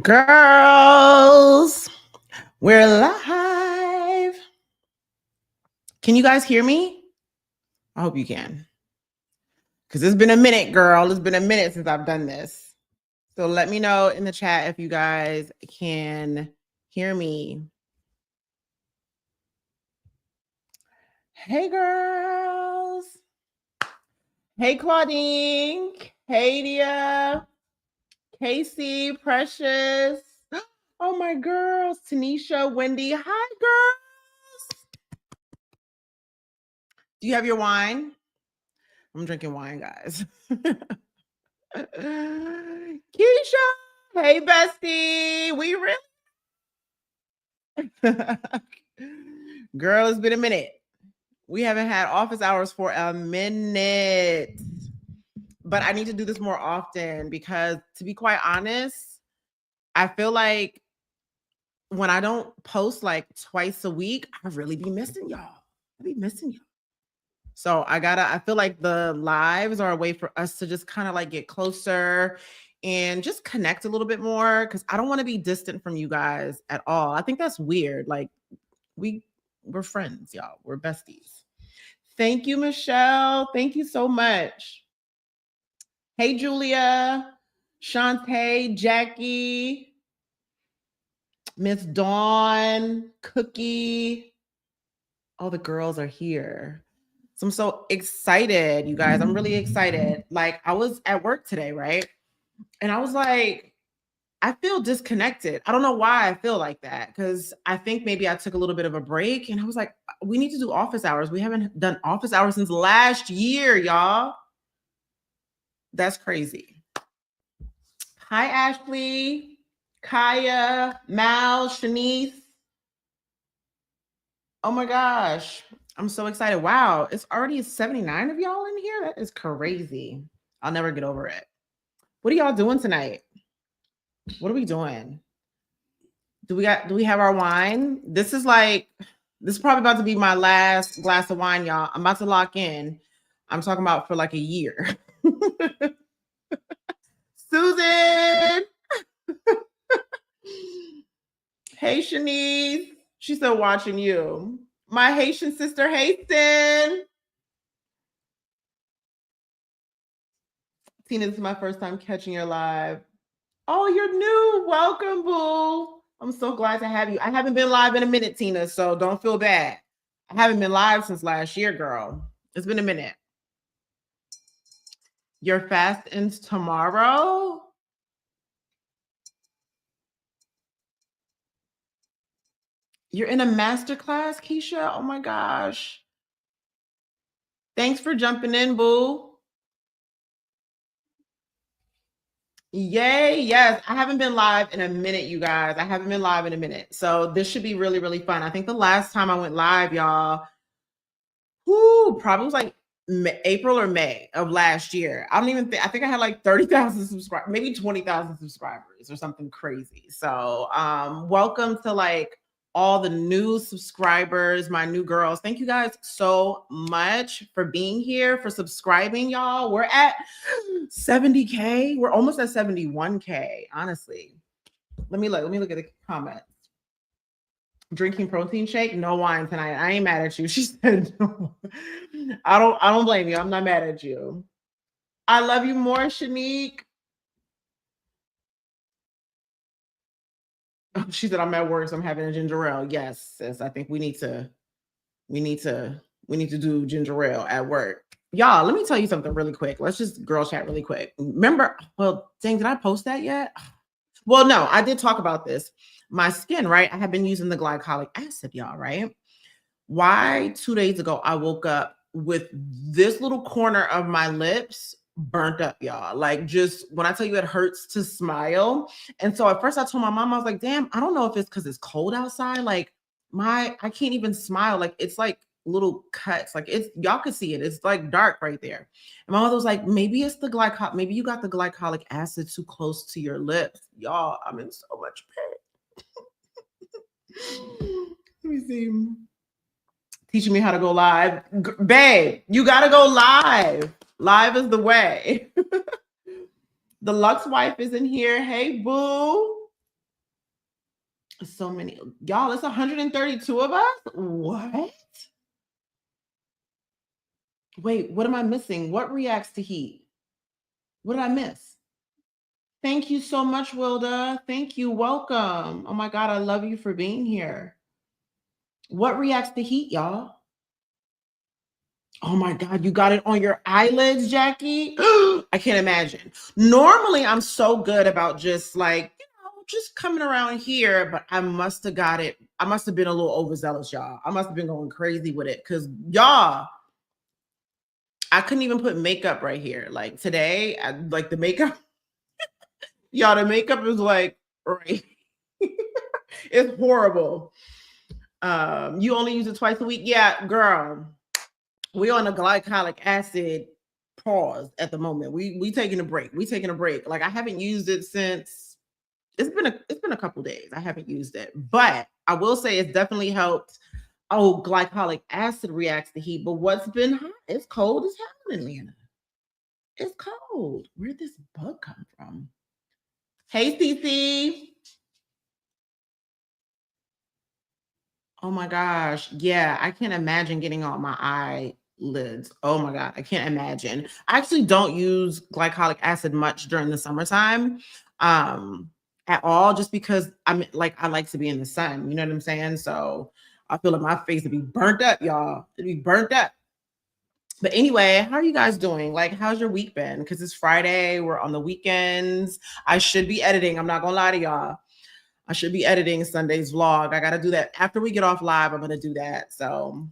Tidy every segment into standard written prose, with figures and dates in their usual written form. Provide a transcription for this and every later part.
Girls, we're live. Can you guys hear me? I hope you can. Because it's been a minute, girl. It's been a minute since I've done this. So let me know in the chat if you guys can hear me. Hey, girls. Hey, Claudine. Hey, Dia. Casey, Precious. Oh, my girls. Tanisha, Wendy. Hi, girls. Do you have your wine? I'm drinking wine, guys. Keisha, hey, bestie. We really... Girl, it's been a minute. We haven't had office hours for a minute. But I need to do this more often because, to be quite honest, I feel like when I don't post like twice a week, I really be missing y'all. I be missing y'all. So I feel like the lives are a way for us to just kind of like get closer and just connect a little bit more, because I don't want to be distant from you guys at all. I think that's weird. Like we're friends, y'all. We're besties. Thank you, Michelle. Thank you so much. Hey, Julia, Shantae, Jackie, Miss Dawn, Cookie. All the girls are here. So I'm so excited, you guys. I'm really excited. Like, I was at work today, right? And I was like, I feel disconnected. I don't know why I feel like that, because I think maybe I took a little bit of a break, and I was like, we need to do office hours. We haven't done office hours since last year, y'all. That's crazy. Hi, Ashley, Kaya, Mal, Shanice. Oh my gosh. I'm so excited. Wow. It's already 79 of y'all in here. That is crazy. I'll never get over it. What are y'all doing tonight? What are we doing? Do we have our wine? This is probably about to be my last glass of wine, y'all. I'm about to lock in. I'm talking about for like a year. Susan. Hey, Shanice. She's still watching you. My Haitian sister, Haitian. Tina, this is my first time catching your live. Oh, you're new. Welcome, boo. I'm so glad to have you. I haven't been live in a minute, Tina, so don't feel bad. I haven't been live since last year, girl. It's been a minute. Your fast ends tomorrow? You're in a masterclass, Keisha? Oh my gosh. Thanks for jumping in, boo. Yay, yes. I haven't been live in a minute, you guys. I haven't been live in a minute. So this should be really, really fun. I think the last time I went live, y'all, probably was like April or May of last year. I don't even think, I think I had like 30,000 subscribers, maybe 20,000 subscribers or something crazy. So welcome to like all the new subscribers, my new girls. Thank you guys so much for being here, for subscribing, y'all. We're at 70K. We're almost at 71K, honestly. Let me look at the comments. Drinking protein shake, no wine tonight. I ain't mad at you. She said no. I don't blame you. I'm not mad at you. I love you more, Shanique. She said I'm at work, so I'm having a ginger ale. Yes, sis. I think we need to do ginger ale at work. Y'all, let me tell you something really quick. Let's just girl chat really quick. Remember, well, dang, did I post that yet? Well, no, I did talk about this. My skin, right? I have been using the glycolic acid, y'all, right? Why 2 days ago I woke up with this little corner of my lips burnt up, y'all. Like, just when I tell you it hurts to smile. And so at first I told my mom, I was like, damn, I don't know if it's because it's cold outside. Like I can't even smile. Like it's like little cuts. Like it's, y'all could see it. It's like dark right there. And my mother was like, maybe it's the maybe you got the glycolic acid too close to your lips. Y'all, I'm in so much pain. Let me see. Teaching me how to go live. Babe, you got to go live. Live is the way. The Lux wife is in here. Hey, boo. So many. Y'all, it's 132 of us? What? Wait, what am I missing? What reacts to heat? What did I miss? Thank you so much, Wilda. Thank you. Welcome. Oh my God, I love you for being here. What reacts to heat, y'all? Oh my God, you got it on your eyelids, Jackie? I can't imagine. Normally, I'm so good about just like, just coming around here, but I must have got it. I must have been a little overzealous, y'all. I must have been going crazy with it because y'all, I couldn't even put makeup right here. Like today, like the makeup, y'all, the makeup is like, right. It's horrible. You only use it twice a week? Yeah, girl. We on a glycolic acid pause at the moment. We taking a break. We taking a break. Like I haven't used it since it's been a couple days. I haven't used it, but I will say it's definitely helped. Oh, glycolic acid reacts to heat, but what's been hot? It's cold as hell in Atlanta. It's cold. Where'd this bug come from? Hey, Cece. Oh my gosh. Yeah, I can't imagine getting on my eyelids. Oh my God, I can't imagine. I actually don't use glycolic acid much during the summertime at all, just because I'm like, I like to be in the sun. You know what I'm saying? So I feel like my face would be burnt up, y'all. It'd be burnt up. But anyway, how are you guys doing? Like, how's your week been? Because it's Friday, we're on the weekends. I should be editing. I'm not gonna lie to y'all. I should be editing Sunday's vlog. I got to do that after we get off live. I'm going to do that. So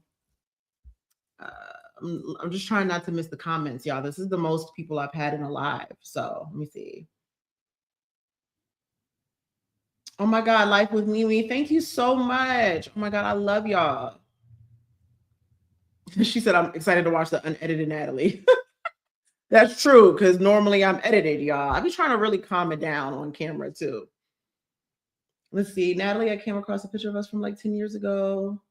uh, I'm just trying not to miss the comments, y'all. This is the most people I've had in a live. So let me see. Oh my God, Life with Mimi. Thank you so much. Oh my God, I love y'all. She said, I'm excited to watch the unedited Natalie. That's true, because normally I'm edited, y'all. I be trying to really calm it down on camera too. Let's see. Natalie, I came across a picture of us from like 10 years ago.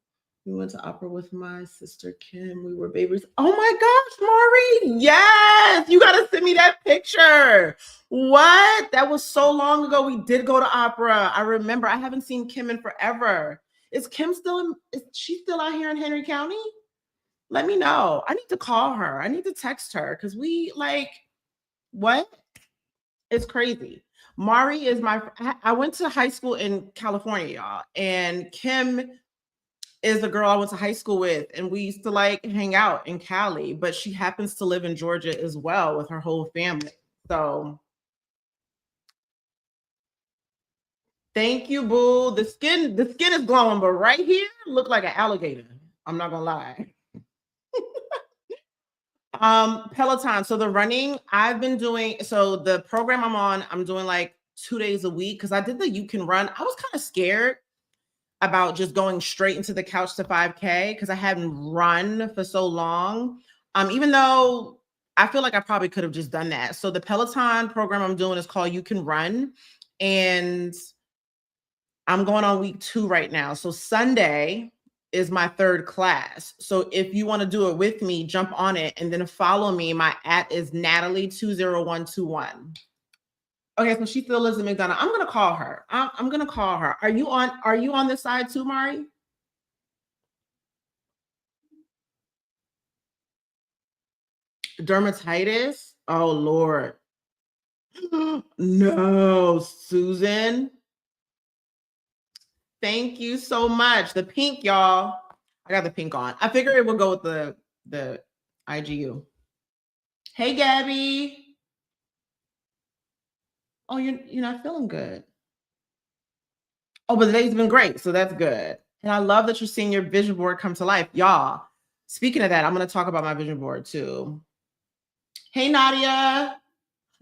We went to opera with my sister Kim. We were babies. Oh my gosh, Maury. Yes. You got to send me that picture. What? That was so long ago. We did go to opera. I remember. I haven't seen Kim in forever. Is Kim still in? Is she still out here in Henry County? Let me know. I need to call her. I need to text her because we like, what? It's crazy. Mari is I went to high school in California, y'all. And Kim is the girl I went to high school with, and we used to like hang out in Cali, but she happens to live in Georgia as well with her whole family. So thank you, boo. The skin is glowing, but right here look like an alligator. I'm not gonna lie. Peloton. So the running I've been doing, so the program I'm doing like 2 days a week because I did the You Can Run. I was kind of scared about just going straight into the couch to 5K because I hadn't run for so long. Even though I feel like I probably could have just done that. So the Peloton program I'm doing is called You Can Run. And I'm going on week 2 right now. So Sunday is my 3rd class. So if you want to do it with me, jump on it and then follow me. My @ is Natalie20121. Okay, so she still lives in McDonough. I'm gonna call her. I'm gonna call her. Are you on this side too, Mari? Dermatitis? Oh Lord. No, Susan. Thank you so much. The pink, y'all. I got the pink on. I figured it would go with the IGU. Hey, Gabby. Oh, you're not feeling good. Oh, but the day's been great, so that's good. And I love that you're seeing your vision board come to life, y'all. Speaking of that, I'm going to talk about my vision board too. Hey, Nadia.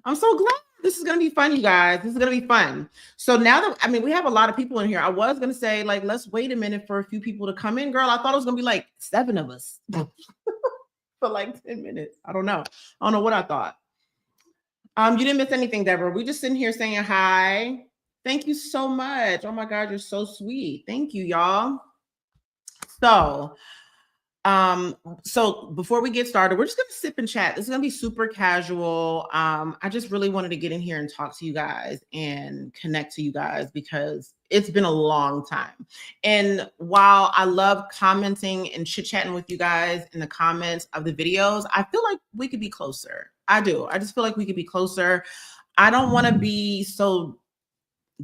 I'm so glad. This is going to be fun, you guys. This is going to be fun. So now that, I mean, we have a lot of people in here. I was going to say, like, let's wait a minute for a few people to come in. Girl, I thought it was going to be like 7 of us for like 10 minutes. I don't know. I don't know what I thought. You didn't miss anything, Deborah. We just sitting here saying hi. Thank you so much. Oh my God, you're so sweet. Thank you, y'all. So So before we get started, we're just gonna sip and chat. This is gonna be super casual. I just really wanted to get in here and talk to you guys and connect to you guys because it's been a long time. And while I love commenting and chit-chatting with you guys in the comments of the videos, I feel like we could be closer. I do. I just feel like we could be closer. I don't want to be so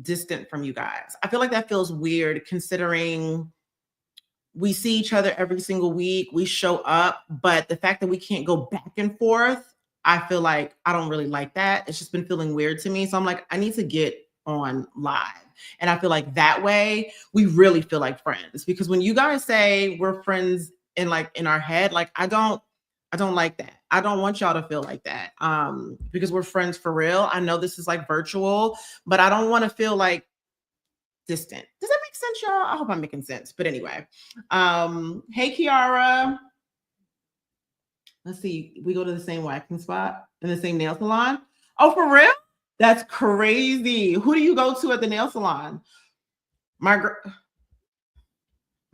distant from you guys. I feel like that feels weird considering we see each other every single week. We show up, but the fact that we can't go back and forth, I feel like I don't really like that. It's just been feeling weird to me. So I'm like, I need to get on live. And I feel like that way we really feel like friends, because when you guys say we're friends in our head, like I don't like that. I don't want y'all to feel like that. Because we're friends for real. I know this is like virtual, but I don't want to feel like distant. Does that make sense, y'all? I hope I'm making sense. But anyway, hey Kiara. Let's see. We go to the same waxing spot in the same nail salon. Oh, for real? That's crazy. Who do you go to at the nail salon? My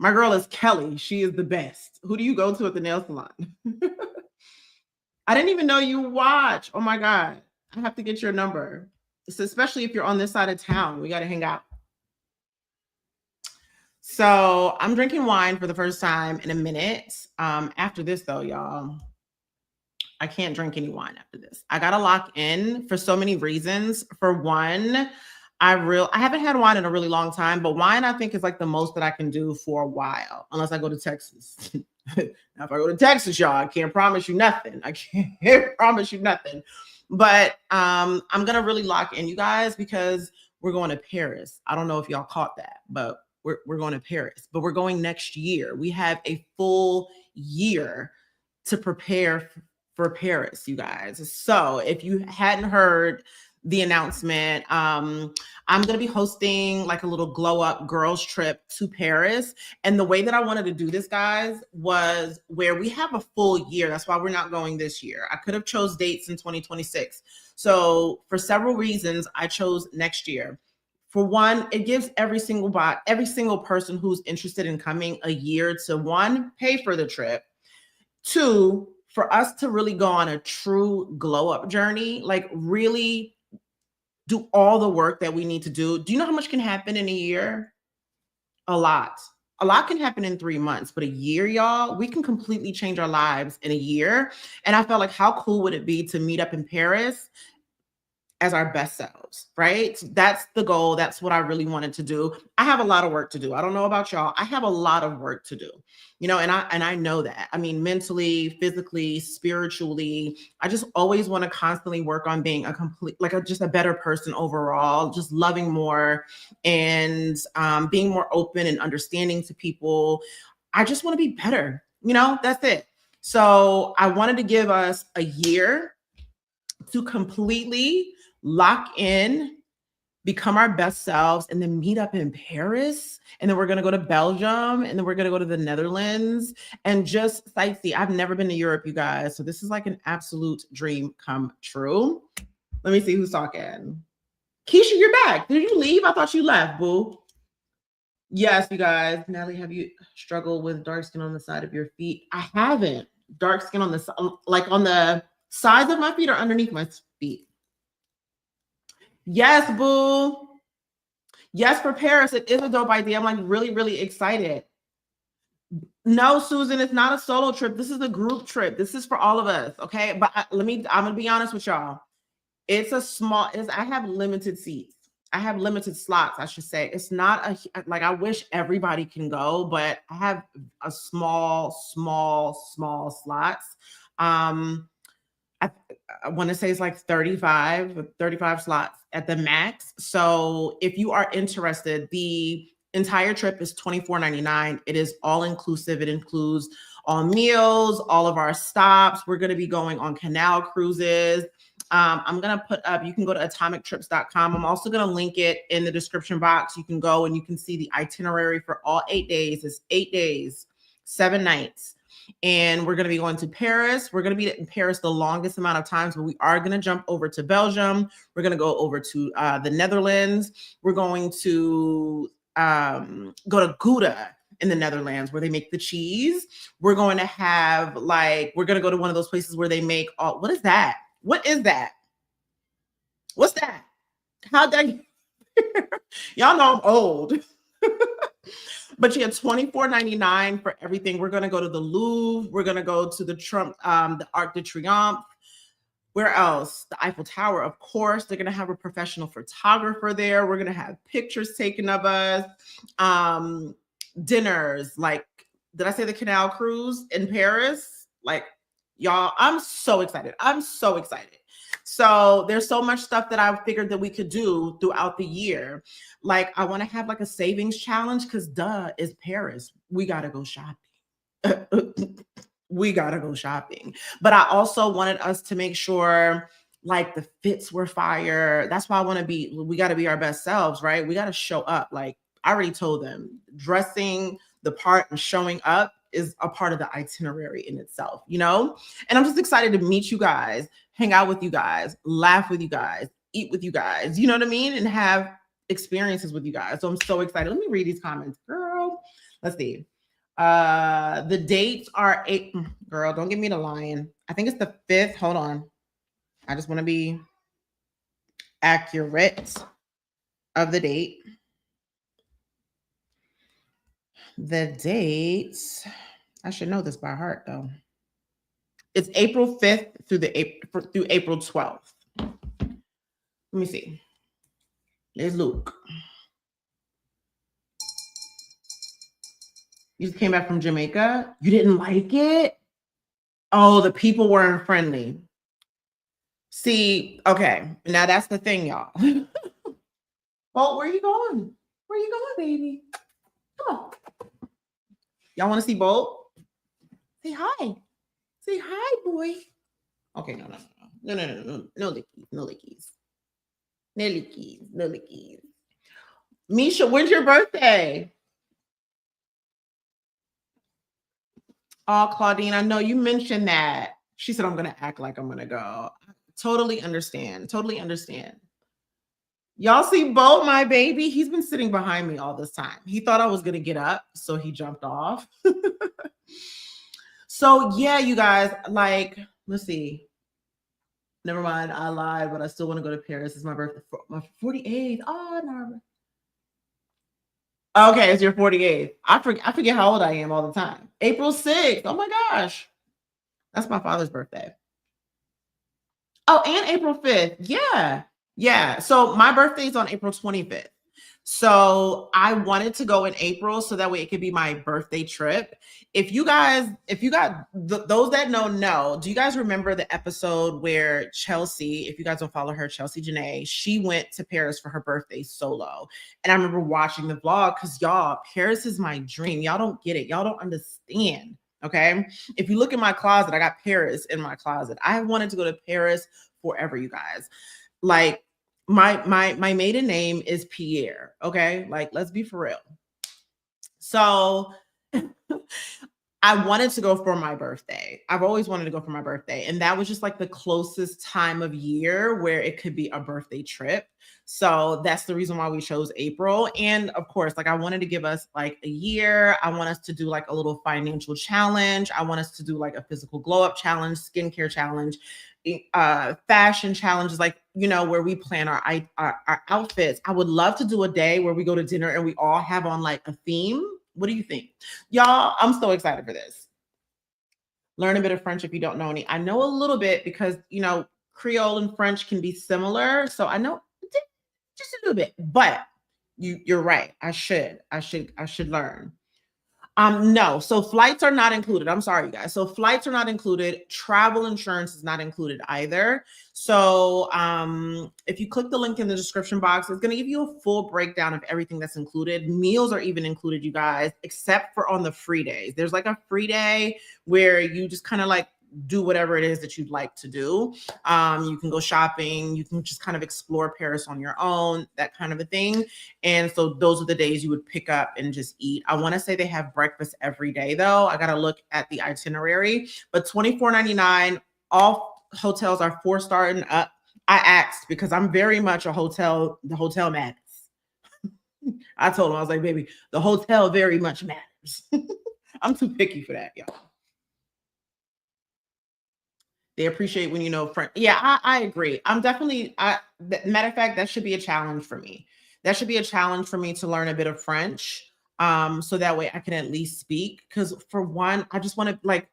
girl is Kelly. She is the best. Who do you go to at the nail salon? I didn't even know you watch. Oh my God. I have to get your number. So especially if you're on this side of town, we got to hang out. So I'm drinking wine for the first time in a minute. After this though, y'all, I can't drink any wine after this. I got to lock in for so many reasons. For one, I haven't had wine in a really long time, but wine I think is like the most that I can do for a while, unless I go to Texas. Now, if I go to Texas, y'all, I can't promise you nothing. I can't promise you nothing. But I'm gonna really lock in, you guys, because we're going to Paris. I don't know if y'all caught that, but we're going to Paris. But we're going next year. We have a full year to prepare for Paris, you guys. So if you hadn't heard the announcement, I'm going to be hosting like a little glow up girls trip to Paris. And the way that I wanted to do this, guys, was where we have a full year. That's why we're not going this year. I could have chose dates in 2026. So for several reasons, I chose next year. For one, it gives every single person who's interested in coming a year to, one, pay for the trip. Two, for us to really go on a true glow up journey, like really do all the work that we need to do. Do you know how much can happen in a year? A lot. A lot can happen in 3 months, but a year, y'all, we can completely change our lives in a year. And I felt like, how cool would it be to meet up in Paris as our best selves, right? That's the goal. That's what I really wanted to do. I have a lot of work to do. I don't know about y'all. I have a lot of work to do, and I know that. I mean, mentally, physically, spiritually, I just always want to constantly work on being just a better person overall, just loving more and being more open and understanding to people. I just want to be better. That's it. So I wanted to give us a year to completely lock in, become our best selves, and then meet up in Paris. And then we're going to go to Belgium, and then we're going to go to the Netherlands and just sightsee. I've never been to Europe, you guys. So this is like an absolute dream come true. Let me see who's talking. Keisha, you're back. Did you leave? I thought you left, boo. Yes, you guys. Natalie, have you struggled with dark skin on the side of your feet? I haven't. Dark skin on the sides of my feet or underneath my feet? Yes, boo. Yes, for Paris. It is a dope idea. I'm like really, really excited. No, Susan, it's not a solo trip. This is a group trip. This is for all of us. Okay. But I'm going to be honest with y'all. I have limited seats. I have limited slots, I should say. It's not I wish everybody can go, but I have a small slots. I want to say it's like 35 slots at the max. So if you are interested, the entire trip is $24.99. It is all inclusive. It includes all meals, all of our stops. We're going to be going on canal cruises. I'm going to put up, you can go to atomictrips.com. I'm also going to link it in the description box. You can go and you can see the itinerary for all 8 days. It's 8 days, 7 nights. And we're going to be going to Paris. We're going to be in Paris the longest amount of times, but we are going to jump over to Belgium. We're going to go over to the Netherlands. We're going to go to Gouda in the Netherlands where they make the cheese. We're going to have we're going to go to one of those places where they make what is that? What is that? What's that? How'd that y'all know I'm old. But yeah, $24.99 for everything. We're gonna go to the Louvre. We're gonna go to the the Arc de Triomphe. Where else? The Eiffel Tower, of course. They're gonna have a professional photographer there. We're gonna have pictures taken of us. Dinners, did I say the Canal Cruise in Paris? Y'all, I'm so excited. I'm so excited. So there's so much stuff that I figured that we could do throughout the year. I want to have a savings challenge because is Paris. We got to go shopping. We got to go shopping. But I also wanted us to make sure the fits were fire. That's why we got to be our best selves, right? We got to show up. I already told them, dressing the part and showing up is a part of the itinerary in itself, And I'm just excited to meet you guys, hang out with you guys, laugh with you guys, eat with you guys, you know what I mean? And have experiences with you guys. So I'm so excited. Let me read these comments, girl. Let's see. The dates are girl, don't give me the lying. I think it's the 5th. Hold on. I just want to be accurate of the date. The dates, I should know this by heart though. It's April 5th through April 12th. Let me see. There's Luke. You just came back from Jamaica. You didn't like it? Oh, the people weren't friendly. See, okay. Now that's the thing, y'all. Well, where are you going? Where are you going, baby? Come on. Y'all want to see Bolt? Say hi. Say hi, boy. Okay, no lickies. No lickies. Misha, when's your birthday? Oh, Claudine, I know you mentioned that. She said, I'm going to act like I'm going to go. Totally understand. Y'all see Bo, my baby? He's been sitting behind me all this time. He thought I was going to get up, so he jumped off. So yeah, you guys, let's see. Never mind, I lied, but I still want to go to Paris. It's my birthday, my 48th. Oh, no. Okay, it's your 48th. I forget how old I am all the time. April 6th. Oh my gosh. That's my father's birthday. Oh, and April 5th. Yeah. Yeah. So my birthday is on April 25th. So I wanted to go in April so that way it could be my birthday trip. If you got those that know, do you guys remember the episode where Chelsea, if you guys don't follow her, Chelsea Janae, she went to Paris for her birthday solo. And I remember watching the vlog because y'all, Paris is my dream. Y'all don't get it. Y'all don't understand. Okay. If you look in my closet, I got Paris in my closet. I wanted to go to Paris forever, you guys. My maiden name is Pierre. Okay. Let's be for real. So I wanted to go for my birthday. I've always wanted to go for my birthday. And that was just the closest time of year where it could be a birthday trip. So that's the reason why we chose April. And of course, I wanted to give us a year. I want us to do a little financial challenge. I want us to do a physical glow up challenge, skincare challenge, fashion challenges, where we plan our outfits. I would love to do a day where we go to dinner and we all have on a theme. What do you think? Y'all, I'm so excited for this. Learn a bit of French if you don't know any. I know a little bit because, Creole and French can be similar. So I know just a little bit, but you're right. I should learn. No, so flights are not included. I'm sorry, you guys. So flights are not included. Travel insurance is not included either. So if you click the link in the description box, it's going to give you a full breakdown of everything that's included. Meals are even included, you guys, except for on the free days. There's a free day where you just kind of do whatever it is that you'd like to do. You can go shopping. You can just kind of explore Paris on your own, that kind of a thing. And so those are the days you would pick up and just eat. I want to say they have breakfast every day, though. I got to look at the itinerary. But $24.99, all hotels are 4-star and up. I asked because I'm very much the hotel matters. I told him, I was like, baby, the hotel very much matters. matters. I'm too picky for that, y'all. They appreciate when you know French. Yeah, I agree. I'm definitely. Matter of fact, that should be a challenge for me. That should be a challenge for me to learn a bit of French, so that way I can at least speak. Because for one, I just want to like.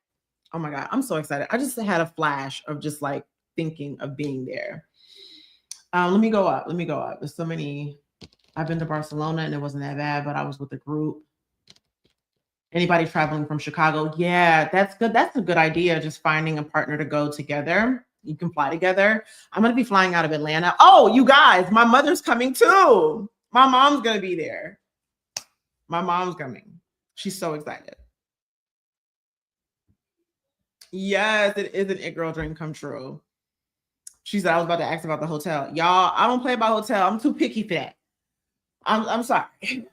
Oh my god, I'm so excited. I just had a flash of just like thinking of being there. Let me go up. Let me go up. There's so many. I've been to Barcelona and it wasn't that bad, but I was with a group. Anybody traveling from Chicago? Yeah, that's good. That's a good idea. Just finding a partner to go together. You can fly together. I'm going to be flying out of Atlanta. Oh, you guys, my mother's coming too. My mom's going to be there. My mom's coming. She's so excited. Yes, it is an it girl dream come true. She said I was about to ask about the hotel. Y'all, I don't play about hotel. I'm too picky for that. I'm sorry.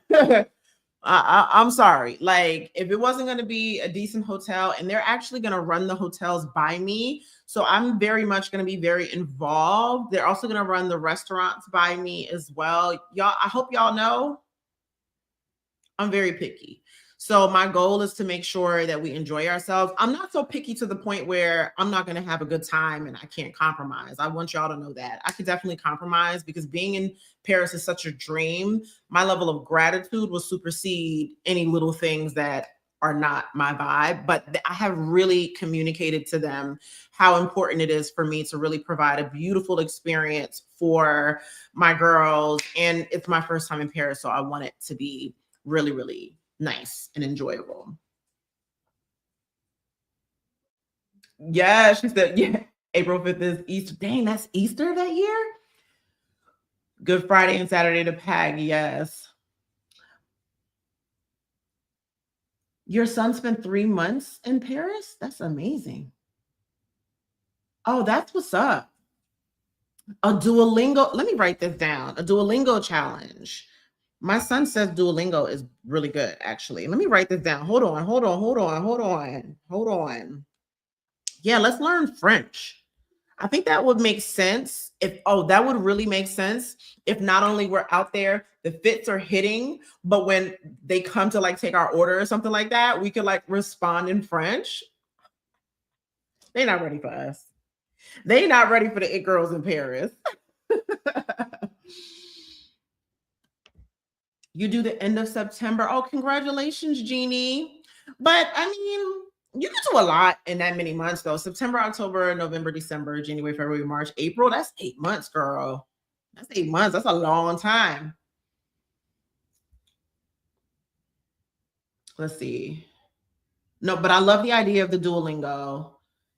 I'm sorry. Like, if it wasn't going to be a decent hotel, and they're actually going to run the hotels by me, so I'm very much going to be very involved. They're also going to run the restaurants by me as well. Y'all, I hope y'all know I'm very picky. So my goal is to make sure that we enjoy ourselves. I'm not so picky to the point where I'm not going to have a good time and I can't compromise. I want y'all to know that. I could definitely compromise because being in Paris is such a dream. My level of gratitude will supersede any little things that are not my vibe. But I have really communicated to them how important it is for me to really provide a beautiful experience for my girls. And it's my first time in Paris, so I want it to be really, really nice and enjoyable. Yeah, she said, yeah, April 5th is Easter. Dang, that's Easter that year? Good Friday and Saturday to Pag, yes. Your son spent 3 months in Paris? That's amazing. Oh, that's what's up. A Duolingo, let me write this down. A Duolingo challenge. My son says Duolingo is really good, actually. Let me write this down. Hold on, hold on, hold on, hold on, hold on. Yeah, let's learn French. I think that would make sense if, oh, that would really make sense if not only we're out there, the fits are hitting, but when they come to like take our order or something like that, we could like respond in French. They're not ready for us. They're not ready for the it girls in Paris. You do the end of September. Oh, congratulations, Jeannie. But I mean, you can do a lot in that many months, though. September, October, November, December, January, February, March, April. That's 8 months, girl. That's 8 months. That's a long time. Let's see. No, but I love the idea of the Duolingo.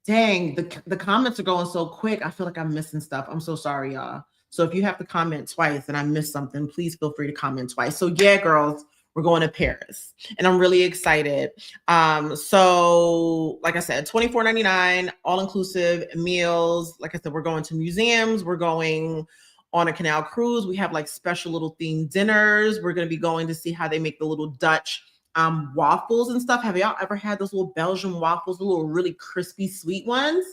Dang, the comments are going so quick. I feel like I'm missing stuff. I'm so sorry, y'all. So if you have to comment twice and I missed something, please feel free to comment twice. So yeah, girls, we're going to Paris and I'm really excited. So like I said, $24.99, all inclusive meals. Like I said, we're going to museums. We're going on a canal cruise. We have like special little themed dinners. We're going to be going to see how they make the little Dutch waffles and stuff. Have y'all ever had those little Belgian waffles, the little really crispy sweet ones?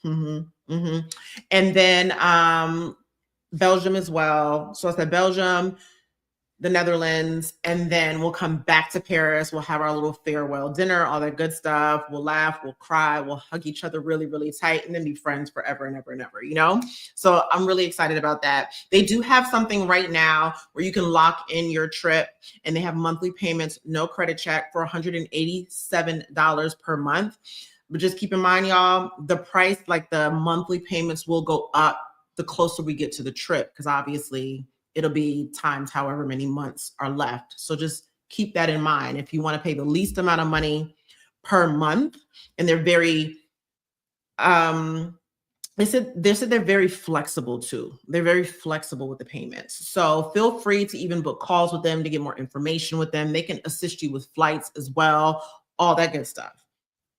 Mm-hmm, mm-hmm. And then Belgium as well. So I said Belgium, the Netherlands, and then we'll come back to Paris. We'll have our little farewell dinner, all that good stuff. We'll laugh, we'll cry, we'll hug each other really, really tight, and then be friends forever and ever and ever, you know? So I'm really excited about that. They do have something right now where you can lock in your trip, and they have monthly payments, no credit check, for $187 per month. But just keep in mind, y'all, the price, like the monthly payments will go up the closer we get to the trip, because obviously it'll be times however many months are left. So just keep that in mind. If you want to pay the least amount of money per month, and they're very, they said they're very flexible too. They're very flexible with the payments. So feel free to even book calls with them to get more information with them. They can assist you with flights as well, all that good stuff.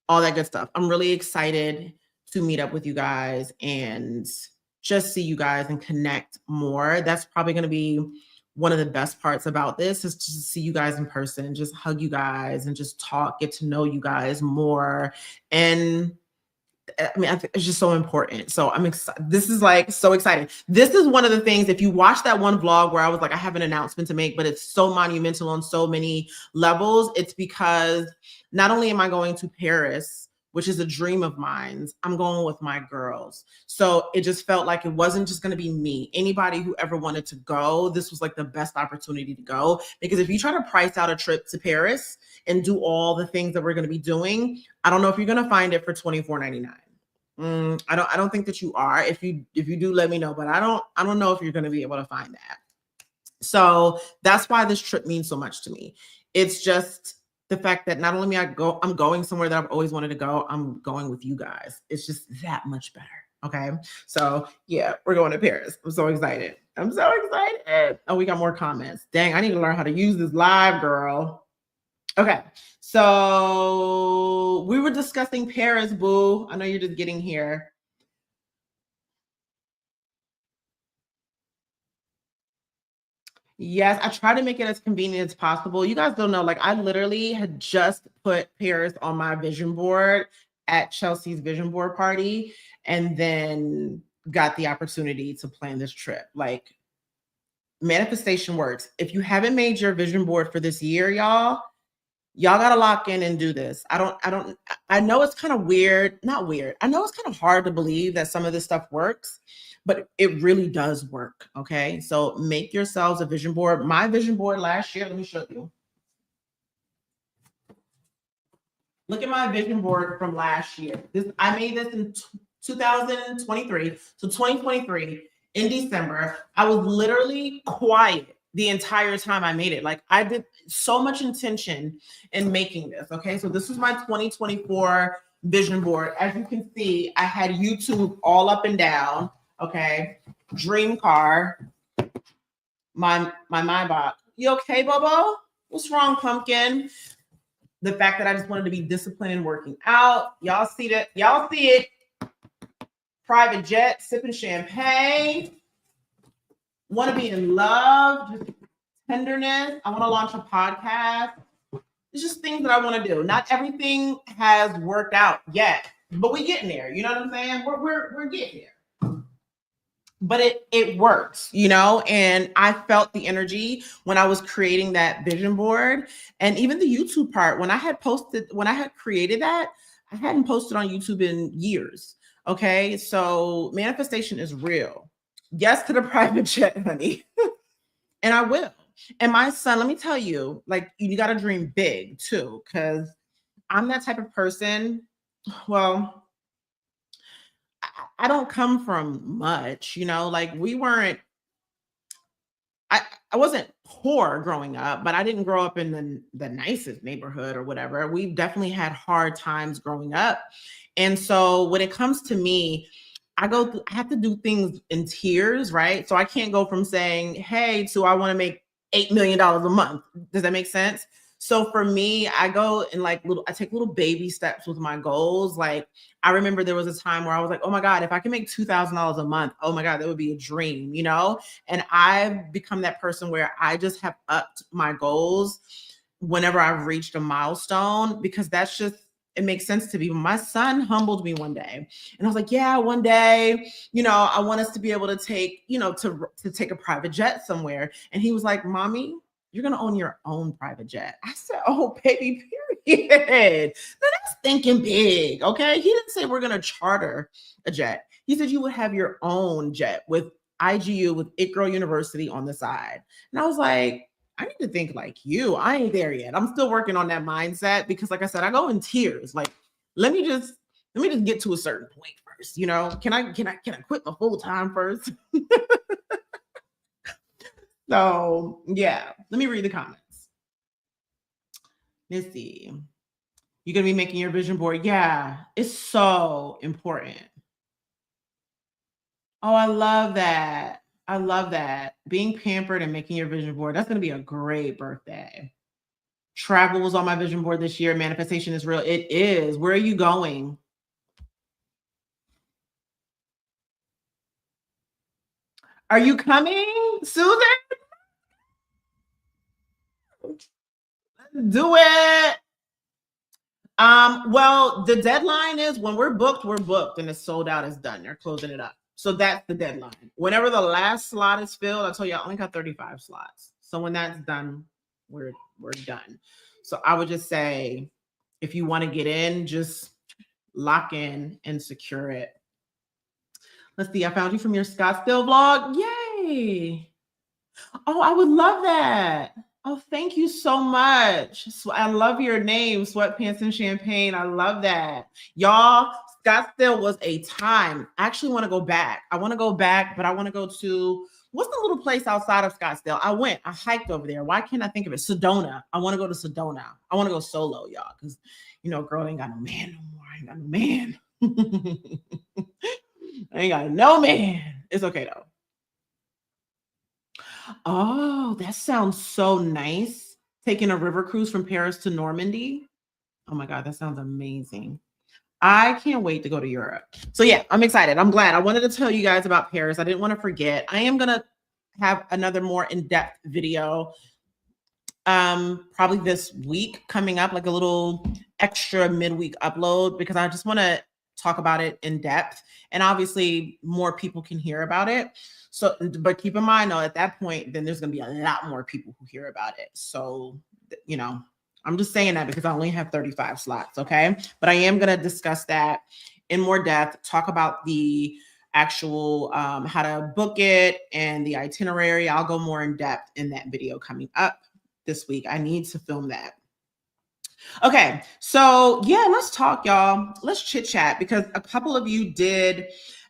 All that good stuff. I'm really excited to meet up with you guys and just see you guys and connect more. That's probably going to be one of the best parts about this, is to see you guys in person, just hug you guys and just talk, get to know you guys more. And I mean, I think it's just so important. So I'm excited. This is like so exciting. This is one of the things, if you watch that one vlog where I was like, I have an announcement to make, but it's so monumental on so many levels. It's because not only am I going to Paris, which is a dream of mine, I'm going with my girls. So it just felt like it wasn't just going to be me. Anybody who ever wanted to go, this was like the best opportunity to go. Because if you try to price out a trip to Paris and do all the things that we're going to be doing, I don't know if you're going to find it for $24.99. I don't think that you are. If you do, let me know. But I don't know if you're going to be able to find that. So that's why this trip means so much to me. It's just the fact that not only I'm going somewhere that I've always wanted to go, I'm going with you guys. It's just that much better. Okay. So yeah, we're going to Paris. I'm so excited. I'm so excited. Oh, we got more comments. Dang, I need to learn how to use this live, girl. Okay. So we were discussing Paris, boo. I know you're just getting here. Yes, I try to make it as convenient as possible. You guys don't know, like I literally had just put Paris on my vision board at Chelsea's vision board party and then got the opportunity to plan this trip. Like manifestation works. If you haven't made your vision board for this year, y'all got to lock in and do this. I know it's kind of weird, not weird. I know it's kind of hard to believe that some of this stuff works, but it really does work. Okay. So make yourselves a vision board. My vision board last year, let me show you. Look at my vision board from last year. I made this in 2023. So 2023 in December, I was literally quiet the entire time I made it. Like I did so much intention in making this. Okay. So this was my 2024 vision board. As you can see, I had YouTube all up and down. Okay. Dream car. My Maybach. You okay, Bobo? What's wrong, pumpkin? The fact that I just wanted to be disciplined and working out. Y'all see that? Y'all see it? Private jet, sipping champagne. Want to be in love, just tenderness. I want to launch a podcast. It's just things that I want to do. Not everything has worked out yet, but we're getting there. You know what I'm saying? We're getting there. But it works, you know, and I felt the energy when I was creating that vision board. And even the YouTube part, when I had created that, I hadn't posted on YouTube in years. Okay. So manifestation is real. Yes to the private jet, honey. And I will. And my son, let me tell you, like, you got to dream big too, because I'm that type of person. Well, I don't come from much, you know, like I wasn't poor growing up, but I didn't grow up in the nicest neighborhood or whatever. We definitely had hard times growing up. And so when it comes to me, I have to do things in tiers, right? So I can't go from saying, hey, to I want to make $8 million a month. Does that make sense? So for me, I go and I take little baby steps with my goals. Like I remember there was a time where I was like, oh my God, if I can make $2,000 a month, oh my God, that would be a dream, you know? And I've become that person where I just have upped my goals whenever I've reached a milestone, because it makes sense to me. My son humbled me one day and I was like, yeah, one day, you know, I want us to be able to take, you know, to take a private jet somewhere. And he was like, mommy, you're going to own your own private jet. I said, oh, baby, period. Now that's thinking big. Okay. He didn't say we're going to charter a jet. He said you would have your own jet with IGU, with It Girl University on the side. And I was like, I need to think like you. I ain't there yet. I'm still working on that mindset because, like I said, I go in tiers. Like, let me just get to a certain point first. You know, can I quit my full time first? So yeah, let me read the comments. Let's see. You're gonna be making your vision board. Yeah, it's so important. Oh, I love that. I love that. Being pampered and making your vision board. That's gonna be a great birthday. Travel was on my vision board this year. Manifestation is real. It is. Where are you going? Are you coming, Susan? Do it. Well, the deadline is when we're booked, and it's sold out, it's done. They're closing it up. So that's the deadline. Whenever the last slot is filled, I told you I only got 35 slots. So when that's done, we're done. So I would just say if you want to get in, just lock in and secure it. Let's see. I found you from your Scottsdale vlog. Yay. Oh, I would love that. Oh, thank you so much. I love your name, Sweatpants and Champagne. I love that. Y'all, Scottsdale was a time. I actually want to go back. I want to go back, but I want to go to, what's the little place outside of Scottsdale? I hiked over there. Why can't I think of it? Sedona. I want to go to Sedona. I want to go solo, y'all, because, girl ain't got no man no more. I ain't got no man. I ain't got no man. It's okay, though. Oh, that sounds so nice. Taking a river cruise from Paris to Normandy. Oh my God, that sounds amazing. I can't wait to go to Europe. So yeah, I'm excited. I'm glad. I wanted to tell you guys about Paris. I didn't want to forget. I am going to have another more in-depth video probably this week coming up, like a little extra midweek upload, because I just want to talk about it in depth, and obviously more people can hear about it. So, but keep in mind though, at that point, then there's going to be a lot more people who hear about it. So, I'm just saying that because I only have 35 slots. Okay. But I am going to discuss that in more depth, talk about the actual, how to book it and the itinerary. I'll go more in depth in that video coming up this week. I need to film that. Okay, so yeah, let's talk, y'all. Let's chit chat, because a couple of you did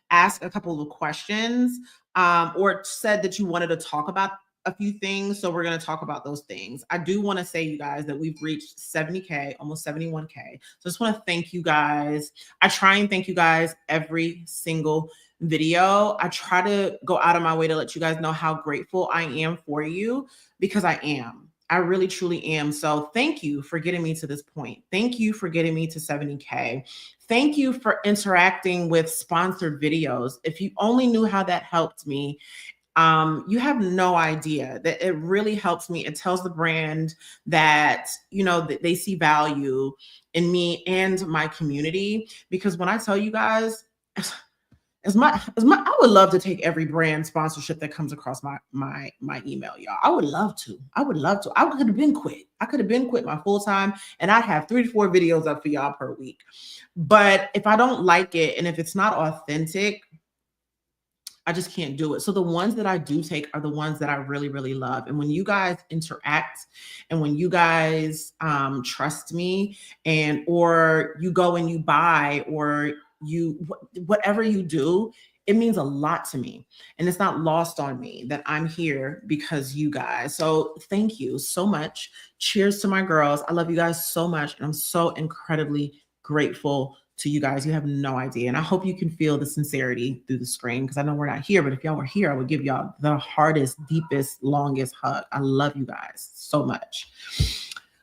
ask a couple of questions or said that you wanted to talk about a few things. So we're going to talk about those things. I do want to say, you guys, that we've reached 70K, almost 71K. So I just want to thank you guys. I try and thank you guys every single video. I try to go out of my way to let you guys know how grateful I am for you, because I am. I really, truly am. So thank you for getting me to this point. Thank you for getting me to 70K. Thank you for interacting with sponsored videos. If you only knew how that helped me, you have no idea that it really helps me. It tells the brand that, that they see value in me and my community. Because when I tell you guys, I would love to take every brand sponsorship that comes across my email, y'all. I would love to. I could have been quit. I could have been quit my full time, and I'd have 3 to 4 videos up for y'all per week. But if I don't like it, and if it's not authentic, I just can't do it. So the ones that I do take are the ones that I really, really love. And when you guys interact, and when you guys trust me, or you go and you buy, or whatever you do, it means a lot to me. And it's not lost on me that I'm here because you guys. So thank you so much. Cheers to my girls. I love you guys so much. And I'm so incredibly grateful to you guys. You have no idea. And I hope you can feel the sincerity through the screen, because I know we're not here, but if y'all were here, I would give y'all the hardest, deepest, longest hug. I love you guys so much.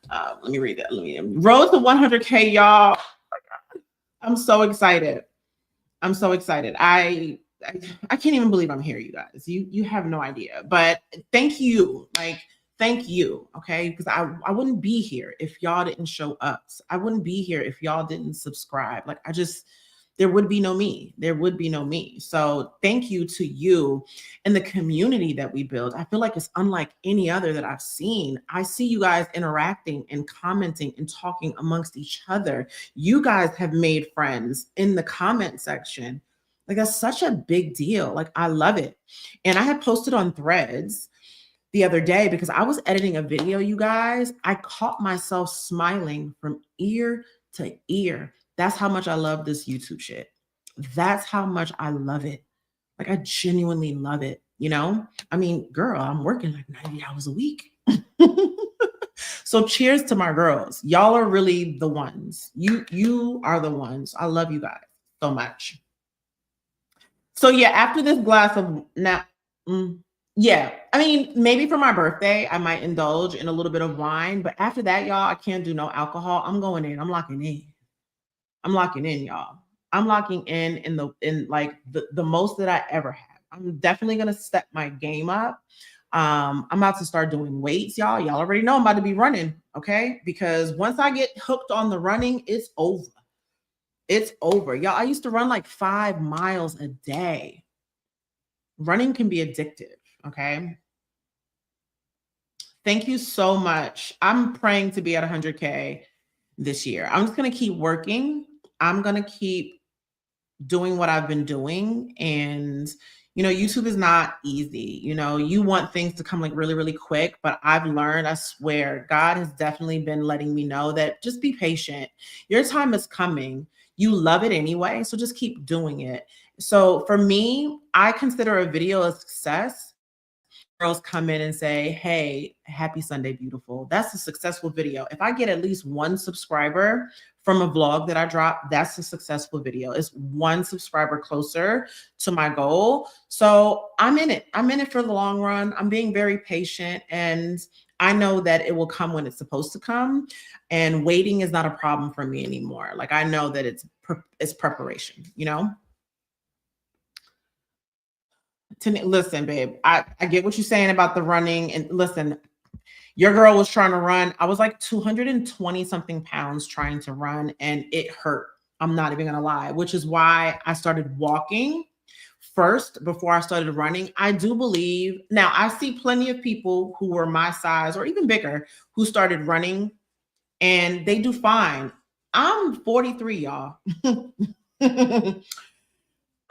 Let me read that. Road to 100K, y'all. I'm so excited. I'm so excited. I can't even believe I'm here, you guys. You have no idea. But thank you. Thank you. Okay. Because I wouldn't be here if y'all didn't show up. I wouldn't be here if y'all didn't subscribe. There would be no me. There would be no me. So thank you to you and the community that we build. I feel like it's unlike any other that I've seen. I see you guys interacting and commenting and talking amongst each other. You guys have made friends in the comment section. That's such a big deal. I love it. And I had posted on Threads the other day, because I was editing a video, you guys. I caught myself smiling from ear to ear. That's how much I love this YouTube shit. That's how much I love it. I genuinely love it. I mean, girl, I'm working 90 hours a week. So cheers to my girls. Y'all are really the ones. You are the ones. I love you guys so much. So yeah, after this glass of yeah, I mean, maybe for my birthday, I might indulge in a little bit of wine, but after that, y'all, I can't do no alcohol. I'm going in. I'm locking in. I'm locking in, y'all. I'm locking in the most that I ever have. I'm definitely gonna step my game up. I'm about to start doing weights, y'all. Y'all already know I'm about to be running, okay? Because once I get hooked on the running, it's over. It's over. Y'all, I used to run like 5 miles a day. Running can be addictive, okay? Thank you so much. I'm praying to be at 100K this year. I'm just going to keep working. I'm going to keep doing what I've been doing. And, YouTube is not easy. You want things to come like really, really quick. But I've learned, I swear, God has definitely been letting me know that just be patient. Your time is coming. You love it anyway. So just keep doing it. So for me, I consider a video a success. Girls come in and say, "Hey, happy Sunday, beautiful." That's a successful video. If I get at least one subscriber from a vlog that I drop, that's a successful video. It's one subscriber closer to my goal. So I'm in it. I'm in it for the long run. I'm being very patient, and I know that it will come when it's supposed to come. And waiting is not a problem for me anymore. Like, I know that it's preparation, Listen, babe, I get what you're saying about the running. And listen, your girl was trying to run. I was like 220 something pounds trying to run, and it hurt. I'm not even gonna lie, which is why I started walking first before I started running. I do believe now I see plenty of people who were my size or even bigger who started running and they do fine. I'm 43, y'all.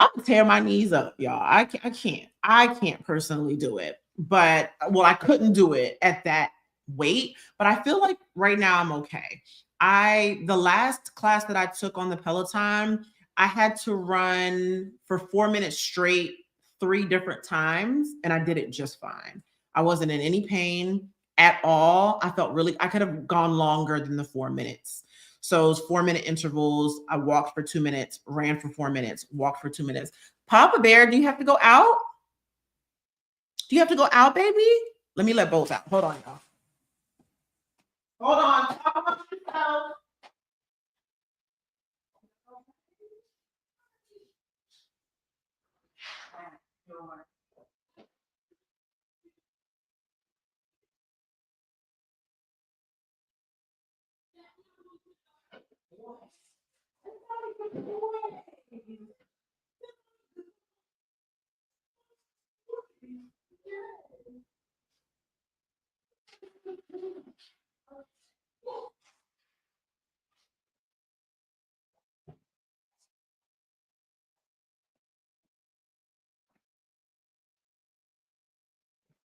I'm gonna tear my knees up, y'all. I can't personally do it. But I couldn't do it at that weight. But I feel like right now I'm okay. The last class that I took on the Peloton, I had to run for 4 minutes straight 3 different times, and I did it just fine. I wasn't in any pain at all. I could have gone longer than the 4 minutes. So it was 4-minute intervals. I walked for 2 minutes, ran for 4 minutes, walked for 2 minutes. Papa Bear, do you have to go out? Do you have to go out, baby? Let me let both out. Hold on, y'all. Hold on. Talk amongst yourselves.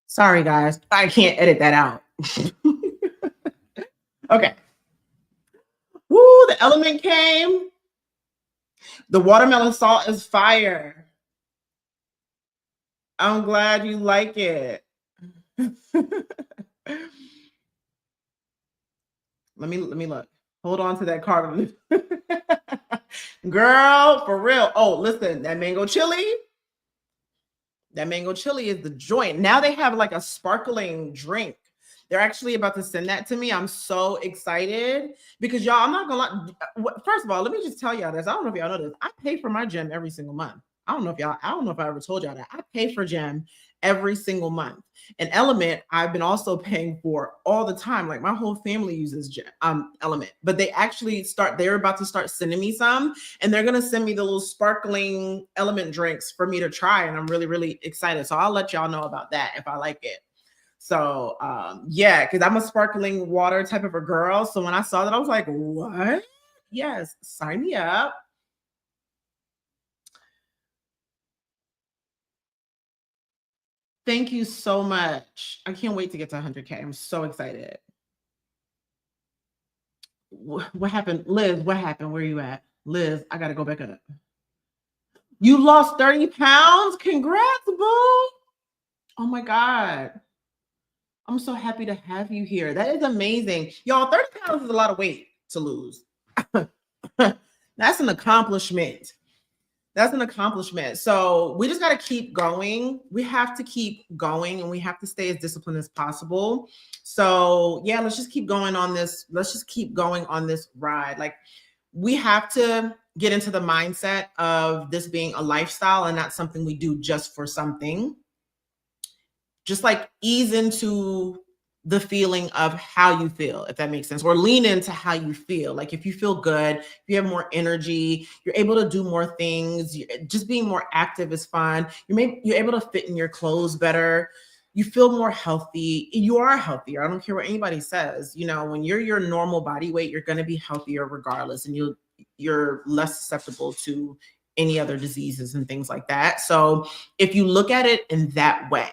Sorry, guys. I can't edit that out. Okay. Woo, the element came. The watermelon salt is fire. I'm glad you like it. Let me look. Hold on to that card. Girl, for real. Oh, listen, that mango chili. That mango chili is the joint. Now they have like a sparkling drink. They're actually about to send that to me. I'm so excited because y'all, I'm not gonna lie. First of all, let me just tell y'all this. I don't know if y'all know this. I pay for my gym every single month. I don't know if I ever told y'all that. I pay for gym every single month. An Element I've been also paying for all the time. Like my whole family uses Element, but they're about to start sending me some, and they're gonna send me the little sparkling Element drinks for me to try, and I'm really, really excited. So I'll let y'all know about that if I like it. So yeah, because I'm a sparkling water type of a girl. So when I saw that, I was like, what? Yes, sign me up. Thank you so much. I can't wait to get to 100K. I'm so excited. What happened? Liz, what happened? Where are you at? Liz, I got to go back up. You lost 30 pounds? Congrats, boo. Oh my God. I'm so happy to have you here. That is amazing. Y'all, 30 pounds is a lot of weight to lose. That's an accomplishment. That's an accomplishment. So we just got to keep going. We have to keep going and we have to stay as disciplined as possible. So yeah, let's just keep going on this. Let's just keep going on this ride. Like we have to get into the mindset of this being a lifestyle and not something we do just for something. just like ease into the feeling of how you feel, if that makes sense, or lean into how you feel. Like if you feel good, if you have more energy, you're able to do more things. Just being more active is fun. You're able to fit in your clothes better. You feel more healthy. You are healthier. I don't care what anybody says. You know, when you're your normal body weight, you're going to be healthier regardless, and you're less susceptible to any other diseases and things like that. So if you look at it in that way,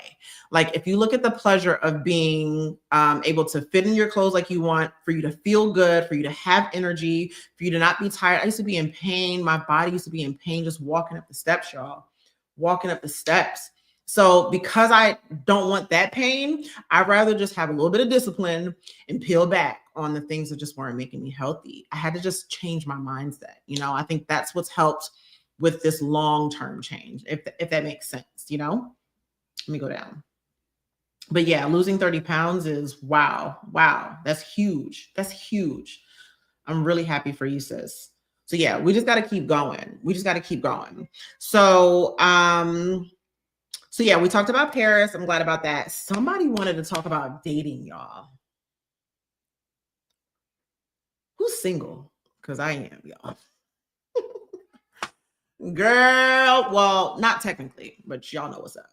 like if you look at the pleasure of being able to fit in your clothes like you want, for you to feel good, for you to have energy, for you to not be tired. I used to be in pain. My body used to be in pain just walking up the steps, y'all, walking up the steps. So because I don't want that pain, I'd rather just have a little bit of discipline and peel back on the things that just weren't making me healthy. I had to just change my mindset. You know, I think that's what's helped with this long-term change, if that makes sense, you know? Let me go down. But yeah, losing 30 pounds is wow. Wow. That's huge. That's huge. I'm really happy for you, sis. So yeah, we just got to keep going. We just got to keep going. So, so yeah, we talked about Paris. I'm glad about that. Somebody wanted to talk about dating, y'all. Who's single? Because I am, y'all. Girl, well, not technically, but y'all know what's up.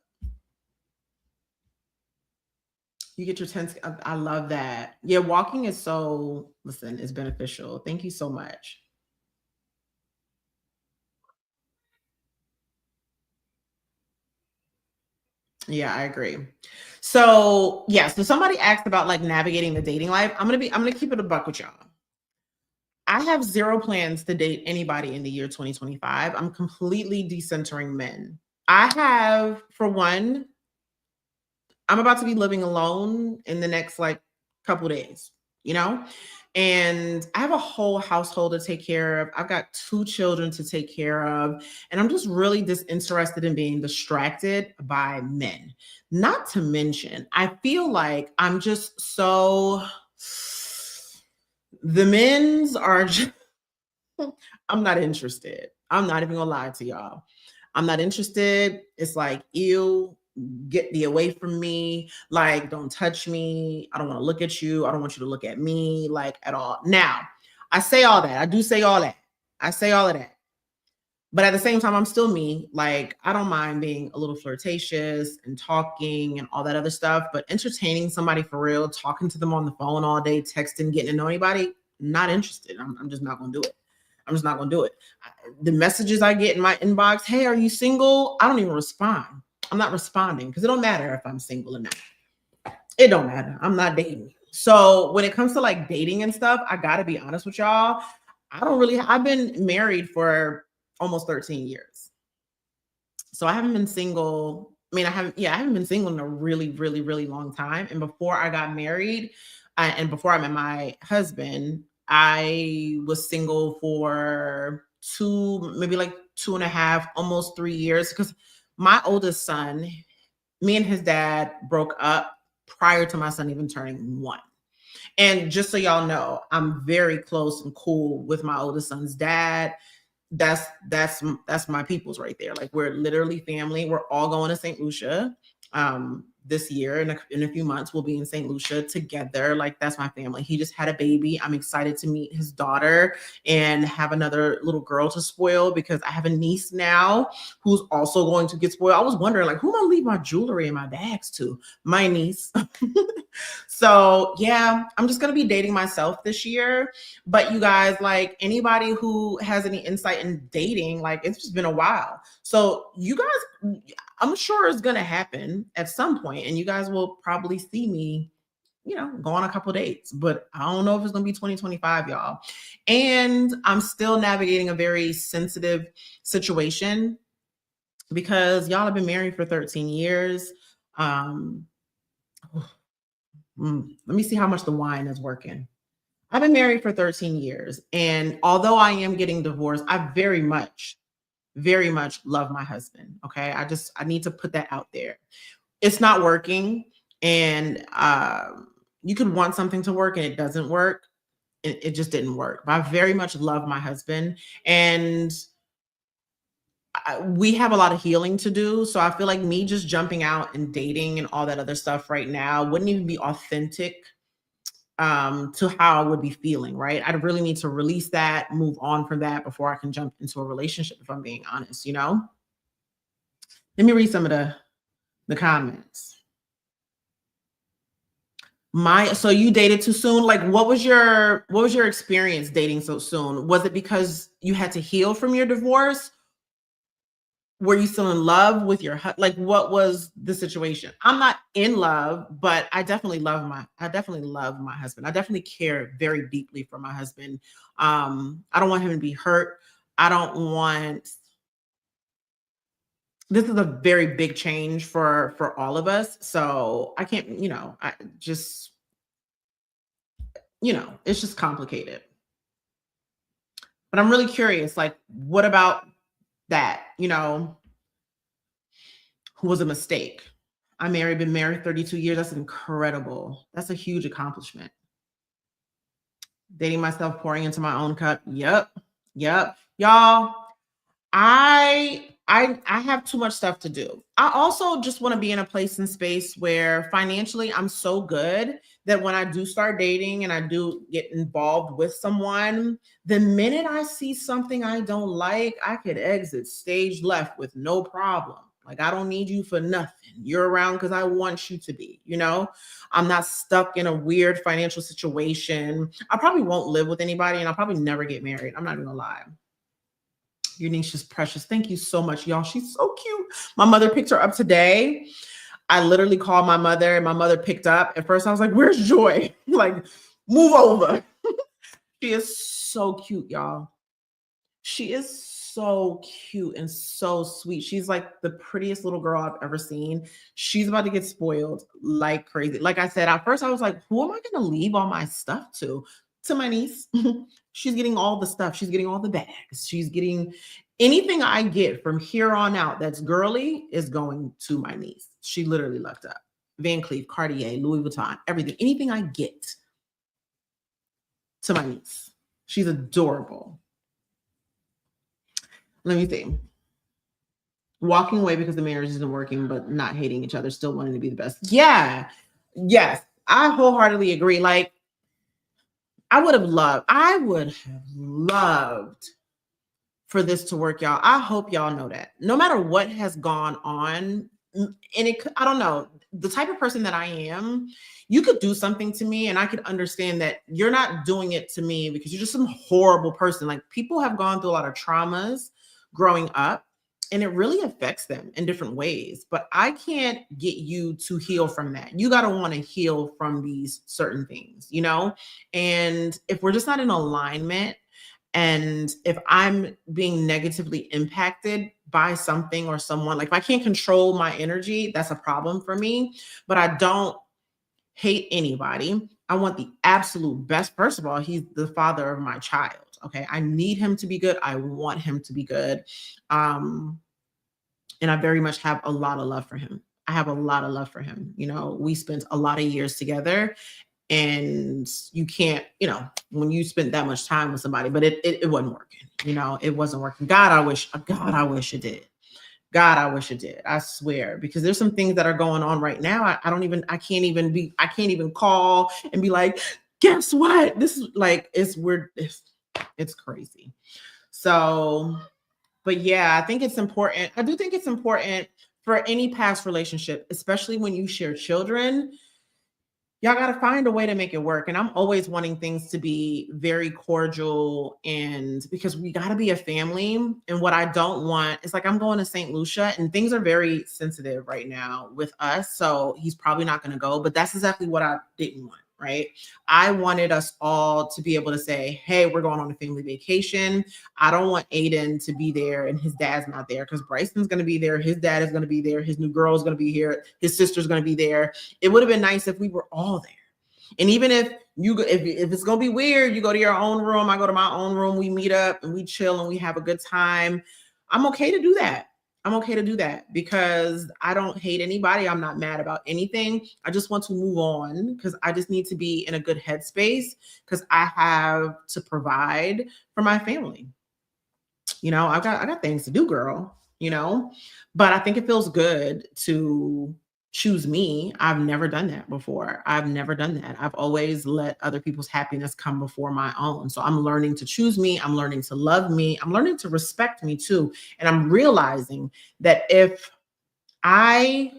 You get your 10. I love that. Yeah, walking is so, listen, is beneficial. Thank you so much. Yeah, I agree. So, yeah, so somebody asked about like navigating the dating life. I'm gonna keep it a buck with y'all. I have zero plans to date anybody in the year 2025. I'm completely decentering men. I have, for one, I'm about to be living alone in the next like couple days, you know? And I have a whole household to take care of. I've got two children to take care of. And I'm just really disinterested in being distracted by men. Not to mention, I feel like I'm just so, the men's are just, I'm not interested. I'm not even gonna lie to y'all. I'm not interested. It's like, ew, get thee away from me. Like, don't touch me. I don't want to look at you. I don't want you to look at me, like, at all. Now, I say all that. I do say all that. I say all of that. But at the same time, I'm still me. Like, I don't mind being a little flirtatious and talking and all that other stuff. But entertaining somebody for real, talking to them on the phone all day, texting, getting to know anybody, not interested. I'm just not going to do it. I'm just not going to do it. The messages I get in my inbox, hey, are you single? I don't even respond. I'm not responding because it don't matter if I'm single or not. It don't matter. I'm not dating. So when it comes to like dating and stuff, I got to be honest with y'all. I've been married for almost 13 years. So I haven't been single. I mean, I haven't been single in a really, really, really long time. And before I got married, and before I met my husband, I was single for maybe like 2.5, almost 3 years. Because my oldest son, me and his dad broke up prior to my son even turning 1. And just so y'all know, I'm very close and cool with my oldest son's dad. That's my people's right there. Like, we're literally family. We're all going to St. Lucia this year. In a few months, we'll be in St. Lucia together. Like, that's my family. He just had a baby. I'm excited to meet his daughter and have another little girl to spoil, because I have a niece now who's also going to get spoiled. I was wondering, like, who am I leave my jewelry and my bags to? My niece. So yeah, I'm just gonna be dating myself this year. But you guys, like, anybody who has any insight in dating, like, it's just been a while. So you guys, I'm sure it's gonna happen at some point, and you guys will probably see me, go on a couple dates. But I don't know if it's gonna be 2025, y'all. And I'm still navigating a very sensitive situation because y'all have been married for 13 years. Let me see how much the wine is working. I've been married for 13 years. And although I am getting divorced, I very much love my husband. Okay. I need to put that out there. It's not working. And you could want something to work and it doesn't work. It just didn't work. But I very much love my husband. And we have a lot of healing to do. So I feel like me just jumping out and dating and all that other stuff right now wouldn't even be authentic to how I would be feeling, right? I'd really need to release that, move on from that before I can jump into a relationship, if I'm being honest, you know? Let me read some of the comments. So you dated too soon? Like what was your experience dating so soon? Was it because you had to heal from your divorce? Were you still in love with your like what was the situation? I'm not in love, but I definitely love my husband. I definitely care very deeply for my husband. I don't want him to be hurt. I don't want This is a very big change for all of us. So I can't, I just, it's just complicated. But I'm really curious, like, what about that, was a mistake? Been married 32 years. That's incredible. That's a huge accomplishment. Dating myself, pouring into my own cup. Yep. Yep. Y'all, I have too much stuff to do. I also just want to be in a place and space where financially I'm so good that when I do start dating and I do get involved with someone, the minute I see something I don't like, I could exit stage left with no problem. Like I don't need you for nothing. You're around because I want you to be, I'm not stuck in a weird financial situation. I probably won't live with anybody and I'll probably never get married. I'm not even gonna lie. Your niece is precious. Thank you so much, y'all. She's so cute. My mother picked her up today. I literally called my mother and my mother picked up. At first, I was like, where's Joy? Like, move over. She is so cute, y'all. She is so cute and so sweet. She's like the prettiest little girl I've ever seen. She's about to get spoiled like crazy. Like I said, at first I was like, who am I going to leave all my stuff to? To my niece. She's getting all the stuff. She's getting all the bags. She's getting anything I get from here on out that's girly is going to my niece. She literally left up. Van Cleef, Cartier, Louis Vuitton, everything. Anything I get to my niece. She's adorable. Let me see. Walking away because the marriage isn't working, but not hating each other, still wanting to be the best. Yeah. Yes. I wholeheartedly agree. Like, I would have loved for this to work, y'all. I hope y'all know that. No matter what has gone on, and I don't know, the type of person that I am, you could do something to me and I could understand that you're not doing it to me because you're just some horrible person. Like people have gone through a lot of traumas growing up and it really affects them in different ways. But I can't get you to heal from that. You got to want to heal from these certain things, And if we're just not in alignment, and if I'm being negatively impacted by something or someone, like if I can't control my energy, that's a problem for me. But I don't hate anybody. I want the absolute best. First of all, he's the father of my child. Okay. I need him to be good. I want him to be good. And I very much have a lot of love for him. I have a lot of love for him. We spent a lot of years together and you can't, when you spend that much time with somebody, but it wasn't working, it wasn't working. God, I wish it did. God, I wish it did. I swear, because there's some things that are going on right now. I can't even call and be like, guess what? This is like, it's weird. It's crazy. So, but yeah, I think it's important. I do think it's important for any past relationship, especially when you share children. Y'all got to find a way to make it work. And I'm always wanting things to be very cordial, and because we got to be a family. And what I don't want is, like, I'm going to St. Lucia and things are very sensitive right now with us. So he's probably not going to go, but that's exactly what I didn't want. Right. I wanted us all to be able to say, hey, we're going on a family vacation. I don't want Aiden to be there and his dad's not there, because Bryson's going to be there. His dad is going to be there. His new girl is going to be here. His sister's going to be there. It would have been nice if we were all there. And even if it's going to be weird, you go to your own room, I go to my own room, we meet up and we chill and we have a good time. I'm okay to do that. I'm okay to do that because I don't hate anybody. I'm not mad about anything. I just want to move on because I just need to be in a good headspace because I have to provide for my family. I got things to do, girl. you know? But I think it feels good to choose me. I've never done that before. I've never done that. I've always let other people's happiness come before my own. So I'm learning to choose me. I'm learning to love me. I'm learning to respect me too. And I'm realizing that if I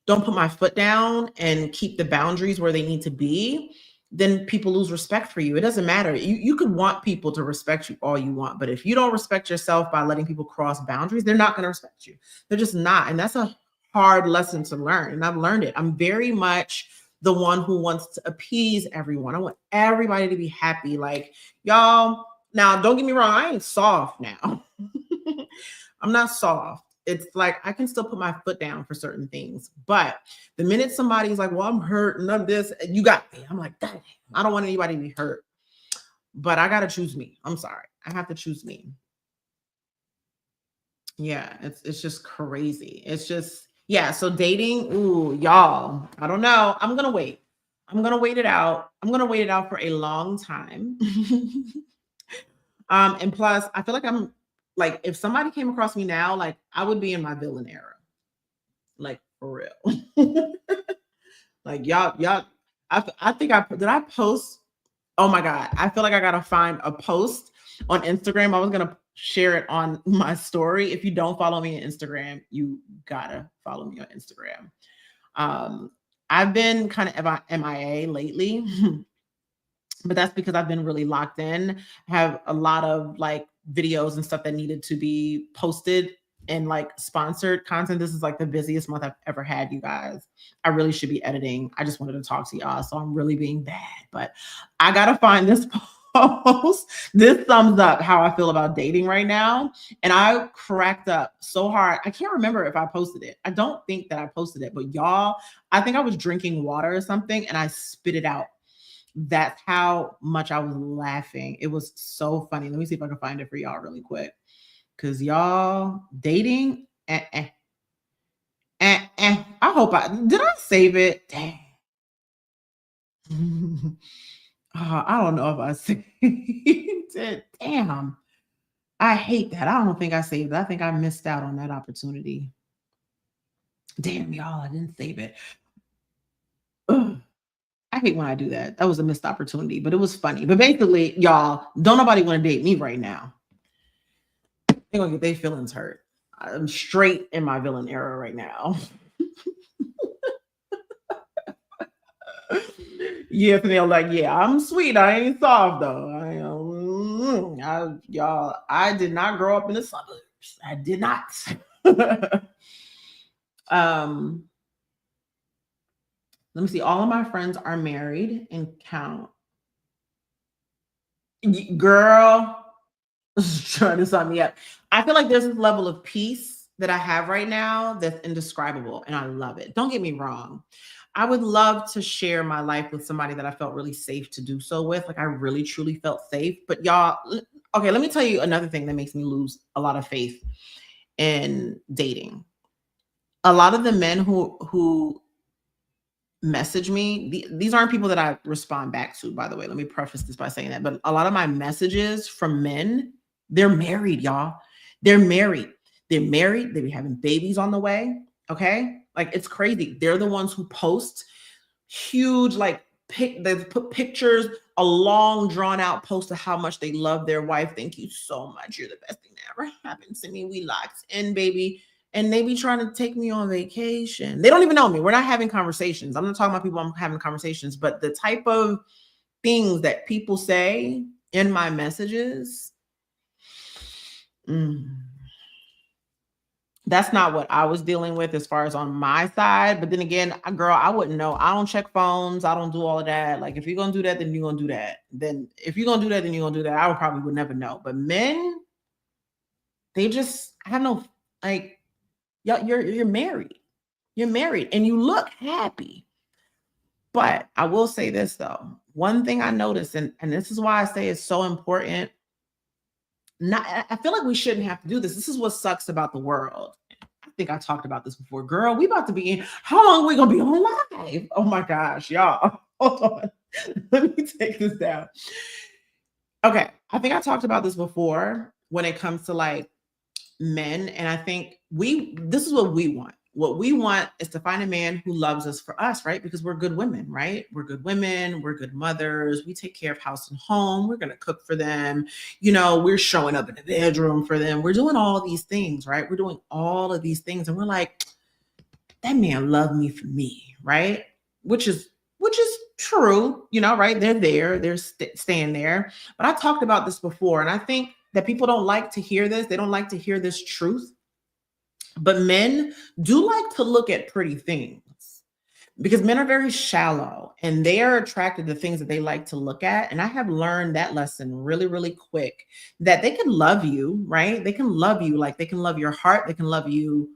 don't put my foot down and keep the boundaries where they need to be, then people lose respect for you. It doesn't matter. You could want people to respect you all you want, but if you don't respect yourself by letting people cross boundaries, they're not going to respect you. They're just not. And that's a hard lesson to learn. And I've learned it. I'm very much the one who wants to appease everyone. I want everybody to be happy. Like, y'all, now don't get me wrong, I ain't soft now. I'm not soft. It's like I can still put my foot down for certain things. But the minute somebody's like, well, I'm hurt and I'm this, you got me. I'm like, dang, I don't want anybody to be hurt. But I gotta choose me. I'm sorry. I have to choose me. Yeah, it's just crazy. It's just, yeah. So dating, ooh, y'all. I don't know. I'm gonna wait. I'm gonna wait it out. I'm gonna wait it out for a long time. And plus, I feel like I'm like, if somebody came across me now, like I would be in my villain era, like for real. Like y'all. I think did I post. Oh my god, I feel like I gotta find a post on Instagram. I was gonna share it on my story. If you don't follow me on Instagram, you gotta follow me on Instagram. Um, I've been kind of MIA lately. But that's because I've been really locked in. I have a lot of like videos and stuff that needed to be posted and like sponsored content. This is like the busiest month I've ever had, you guys. I really should be editing. I just wanted to talk to y'all. So I'm really being bad, but I got to find this post. This sums up how I feel about dating right now. And I cracked up so hard. I can't remember if I posted it. I don't think that I posted it, but y'all, I think I was drinking water or something and I spit it out. That's how much I was laughing. It was so funny. Let me see if I can find it for y'all really quick. Cause y'all dating. I hope did I save it? Dang. I don't know if I saved it. Damn. I hate that. I don't think I saved it. I think I missed out on that opportunity. Damn, y'all, I didn't save it. Ugh. I hate when I do that. That was a missed opportunity, but it was funny. But basically, y'all, don't nobody want to date me right now. They're gonna get their feelings hurt. I'm straight in my villain era right now. Yeah, and they're like, yeah, I'm sweet. I ain't soft though. Y'all, I did not grow up in the suburbs. I did not. um, let me see. All of my friends are married and count. Girl, trying to sum me up. I feel like there's this level of peace that I have right now that's indescribable, and I love it. Don't get me wrong. I would love to share my life with somebody that I felt really safe to do so with. Like I really truly felt safe. But y'all, okay, let me tell you another thing that makes me lose a lot of faith in dating. A lot of the men who message me, these aren't people that I respond back to, by the way. Let me preface this by saying that. But a lot of my messages from men, they're married, y'all. They're married. They're married. They be having babies on the way. Okay. Like it's crazy. They're the ones who post huge, like they put pictures, a long drawn out post of how much they love their wife. Thank you so much. You're the best thing that ever happened to me. We locked in, baby. And they be trying to take me on vacation. They don't even know me. We're not having conversations. I'm not talking about people I'm having conversations, but the type of things that people say in my messages, that's not what I was dealing with as far as on my side. But then again, girl, I wouldn't know. I don't check phones. I don't do all of that. Like if you're going to do that, then you're going to do that. Then if you're going to do that, then you're going to do that. I would never know. But men, they just, I have no, like, you're married. You're married and you look happy. But I will say this though. One thing I noticed, and this is why I say it's so important. I feel like we shouldn't have to do this. This is what sucks about the world. I think I talked about this before. Girl, we about to be in. How long are we gonna be on live? Oh my gosh, y'all. Hold on. Let me take this down. Okay. I think I talked about this before when it comes to like men, and I think this is what we want. What we want is to find a man who loves us for us, right? Because we're good women, right? We're good women, we're good mothers, we take care of house and home, we're going to cook for them, we're showing up in the bedroom for them, we're doing all of these things, right? We're doing all of these things, and we're like, that man loved me for me, right? Which is true, right? They're staying there. But I talked about this before, and I think that people don't like to hear this. They don't like to hear this truth. But men do like to look at pretty things because men are very shallow and they are attracted to things that they like to look at. And I have learned that lesson really, really quick, that they can love you, right? They can love you, like they can love your heart, they can love you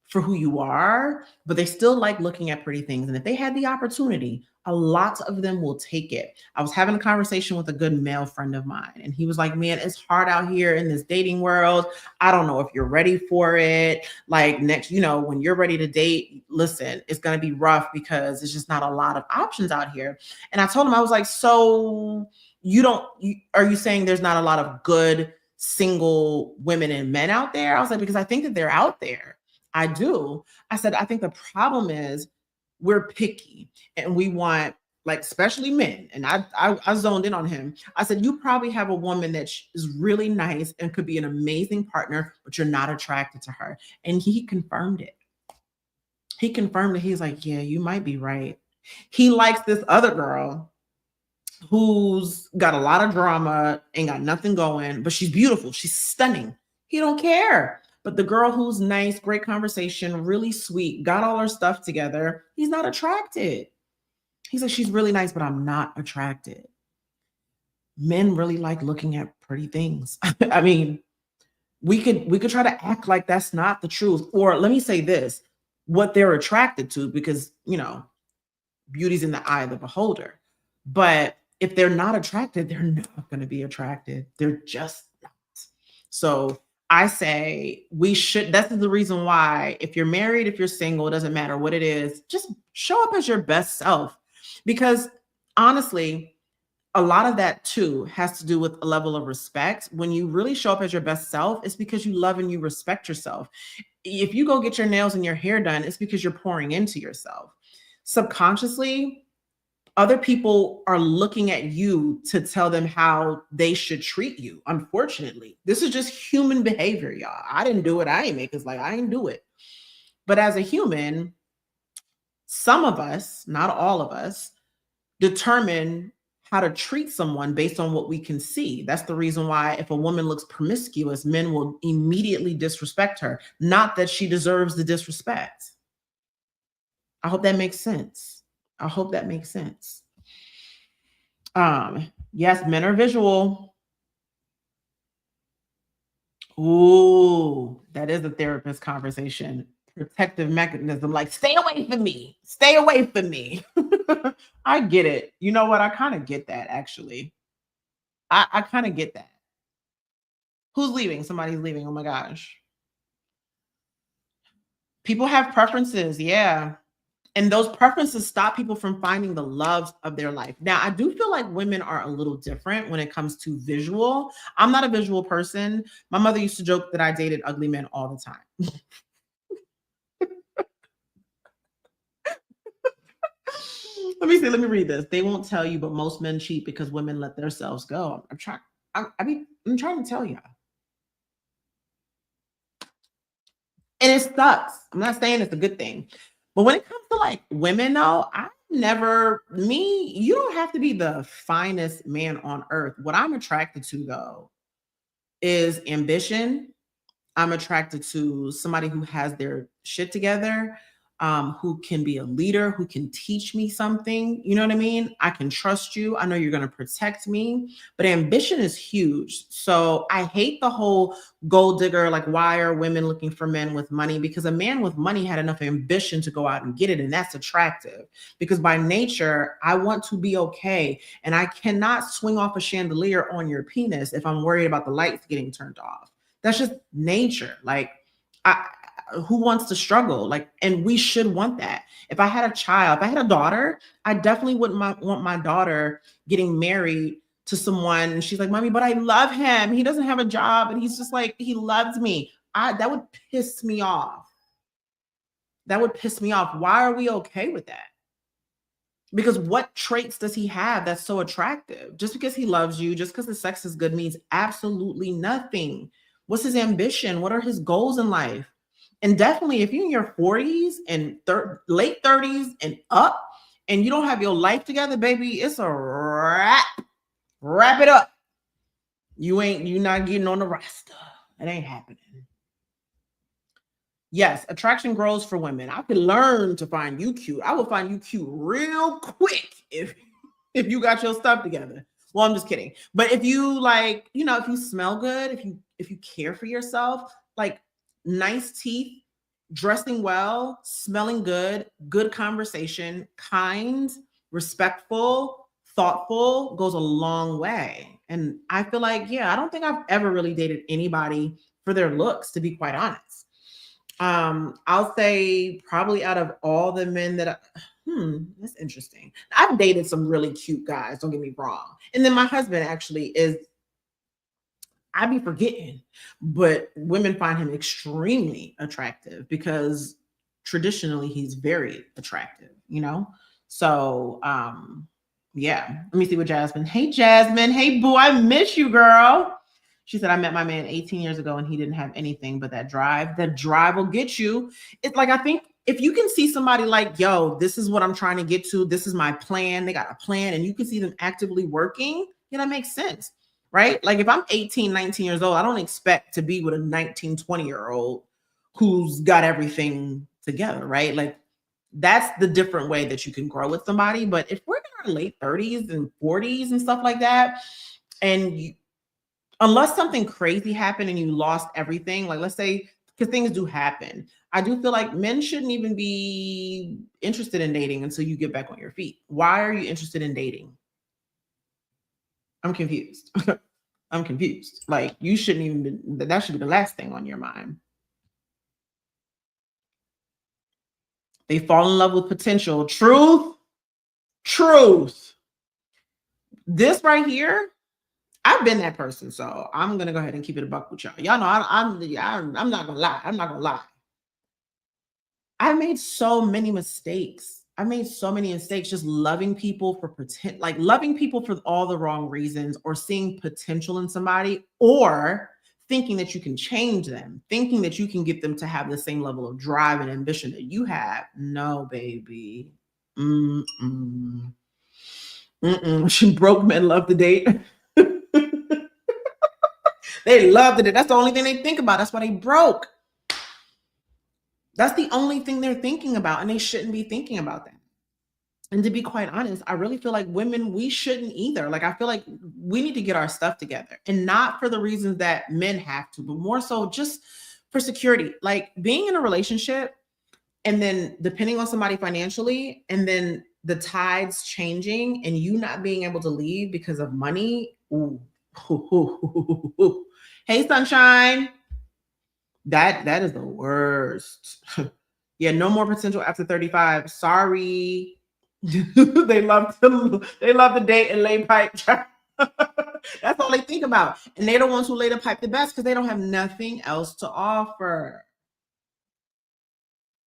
for who you are, but they still like looking at pretty things. And if they had the opportunity, a lot of them will take it. I was having a conversation with a good male friend of mine, and he was like, man, it's hard out here in this dating world. I don't know if you're ready for it. Like next, when you're ready to date, listen, it's going to be rough because there's just not a lot of options out here. And I told him, I was like, so are you saying there's not a lot of good single women and men out there? I was like, because I think that they're out there. I do. I said, I think the problem is we're picky and we want, like, especially men. And I zoned in on him. I said, you probably have a woman that is really nice and could be an amazing partner, but you're not attracted to her. And he confirmed it. He confirmed it. He's like, yeah, you might be right. He likes this other girl who's got a lot of drama, ain't got nothing going, but she's beautiful. She's stunning. He don't care. But the girl who's nice, great conversation, really sweet, got all her stuff together, he's not attracted. He's like, she's really nice, but I'm not attracted. Men really like looking at pretty things. I mean, we could try to act like that's not the truth. Or let me say this, what they're attracted to, because, beauty's in the eye of the beholder. But if they're not attracted, they're not going to be attracted. They're just not. So I say that's the reason why, if you're married, if you're single, it doesn't matter what it is, just show up as your best self. Because honestly, a lot of that too has to do with a level of respect. When you really show up as your best self, it's because you love and you respect yourself. If you go get your nails and your hair done, it's because you're pouring into yourself. Subconsciously, other people are looking at you to tell them how they should treat you. Unfortunately, this is just human behavior, y'all. I didn't do it. I ain't make it. Like, I didn't do it. But as a human, some of us, not all of us, determine how to treat someone based on what we can see. That's the reason why if a woman looks promiscuous, men will immediately disrespect her. Not that she deserves the disrespect. I hope that makes sense. I hope that makes sense. Yes, men are visual. Ooh, that is a therapist conversation. Protective mechanism, like, stay away from me. Stay away from me. I get it. You know what? I kind of get that, actually. I kind of get that. Who's leaving? Somebody's leaving. Oh my gosh. People have preferences. Yeah. And those preferences stop people from finding the love of their life. Now, I do feel like women are a little different when it comes to visual. I'm not a visual person. My mother used to joke that I dated ugly men all the time. Let me read this. They won't tell you, but most men cheat because women let themselves go. I'm trying to tell you. And it sucks. I'm not saying it's a good thing. But when it comes to, like, women, though, you don't have to be the finest man on earth. What I'm attracted to, though, is ambition. I'm attracted to somebody who has their shit together, who can be a leader, who can teach me something. You know what I mean? I can trust you. I know you're going to protect me. But ambition is huge. So I hate the whole gold digger, like, why are women looking for men with money? Because a man with money had enough ambition to go out and get it. And that's attractive. Because by nature, I want to be okay. And I cannot swing off a chandelier on your penis if I'm worried about the lights getting turned off. That's just nature. Like, who wants to struggle? Like, and we should want that. If I had a child, if I had a daughter, I definitely wouldn't want my daughter getting married to someone and she's like, mommy, but I love him. He doesn't have a job and he's just like, he loves me. That would piss me off. That would piss me off. Why are we okay with that? Because what traits does he have that's so attractive? Just because he loves you, just because the sex is good means absolutely nothing. What's his ambition? What are his goals in life? And definitely, if you're in your 40s and late 30s and up, and you don't have your life together, baby, it's a wrap. Wrap it up. You're not getting on the roster. It ain't happening. Yes, attraction grows for women. I could learn to find you cute. I will find you cute real quick if you got your stuff together. Well, I'm just kidding. But if you like, if you smell good, if you care for yourself, like nice teeth, dressing well, smelling good, good conversation, kind, respectful, thoughtful goes a long way. And I feel like, I don't think I've ever really dated anybody for their looks, to be quite honest. I'll say probably out of all the men that that's interesting. I've dated some really cute guys, don't get me wrong. And then my husband actually is, I be forgetting, but women find him extremely attractive because traditionally he's very attractive, So yeah. Let me see what Jasmine. Hey Jasmine. Hey boo, I miss you, girl. She said, I met my man 18 years ago and he didn't have anything but that drive. That drive will get you. It's like, I think if you can see somebody like, yo, this is what I'm trying to get to. This is my plan. They got a plan and you can see them actively working. That makes sense, right? Like if I'm 18, 19 years old, I don't expect to be with a 19, 20-year-old who's got everything together, right? Like that's the different way that you can grow with somebody. But if we're in our late 30s and 40s and stuff like that, and unless something crazy happened and you lost everything, like let's say, because things do happen, I do feel like men shouldn't even be interested in dating until you get back on your feet. Why are you interested in dating? I'm confused. I'm confused. Like you shouldn't even be, that should be the last thing on your mind. They fall in love with potential. Truth. This right here, I've been that person, so I'm gonna go ahead and keep it a buck with y'all. Y'all know I'm not gonna lie. I'm not gonna lie. I made so many mistakes. I made so many mistakes just loving people for loving people for all the wrong reasons, or seeing potential in somebody, or thinking that you can change them, thinking that you can get them to have the same level of drive and ambition that you have. No, baby. Mm-mm. Mm-mm. Broke men love to date. They love it. That's the only thing they think about. That's why they broke. That's the only thing they're thinking about, and they shouldn't be thinking about that. And to be quite honest, I really feel like women, we shouldn't either. Like, I feel like we need to get our stuff together, and not for the reasons that men have to, but more so just for security. Like being in a relationship and then depending on somebody financially, and then the tides changing and you not being able to leave because of money. Ooh. Hey, sunshine. That is the worst. Yeah, no more potential after 35. Sorry. they love to date and lay pipe. That's all they think about. And they're the ones who lay the pipe the best because they don't have nothing else to offer.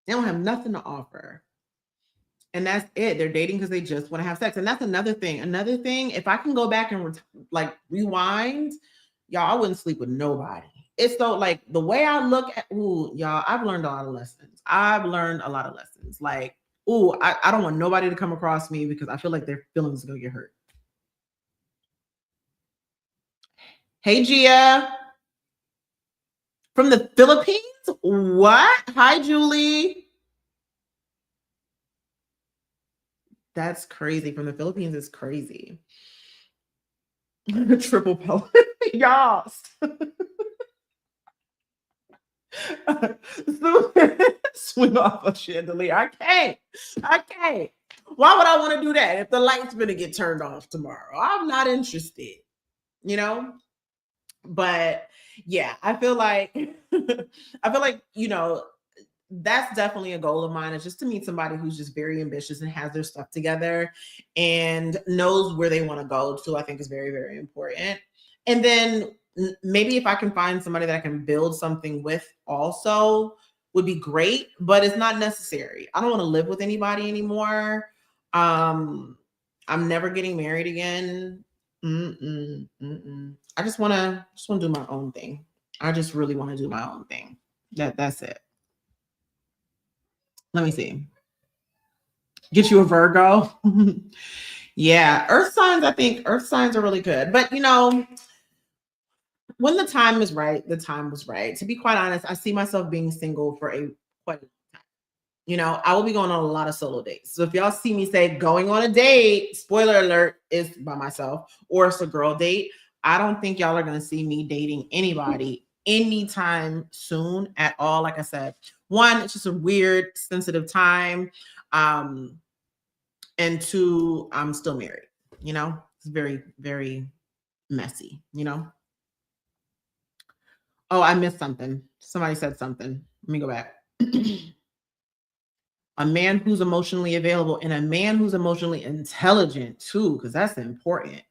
They don't have nothing to offer. And that's it. They're dating because they just want to have sex. And that's another thing. Another thing, if I can go back and rewind, y'all, I wouldn't sleep with nobody. It's so like the way I look at, y'all, I've learned a lot of lessons. Like, I don't want nobody to come across me because I feel like their feelings are gonna get hurt. Hey, Gia. From the Philippines? What? Hi, Julie. That's crazy. From the Philippines is crazy. Triple pellet. Y'all. Swing off a chandelier. I can't. Why would I want to do that if the light's gonna get turned off tomorrow? I'm not interested, But yeah, I feel like that's definitely a goal of mine, is just to meet somebody who's just very ambitious and has their stuff together and knows where they want to go to. I think is very, very important. And then maybe if I can find somebody that I can build something with also would be great, but it's not necessary. I don't want to live with anybody anymore. I'm never getting married again. I just want to do my own thing. I just really want to do my own thing. That's it. Let me see. Get you a Virgo. Yeah, earth signs, I think earth signs are really good. But when the time is right, the time was right. To be quite honest, I see myself being single for a quite a long time. I will be going on a lot of solo dates. So if y'all see me say going on a date, spoiler alert, is by myself or it's a girl date, I don't think y'all are going to see me dating anybody anytime soon at all. Like I said, one, it's just a weird, sensitive time. And two, I'm still married. It's very, very messy. Oh, I missed something. Somebody said something. Let me go back. A man who's emotionally available and a man who's emotionally intelligent too, because that's important.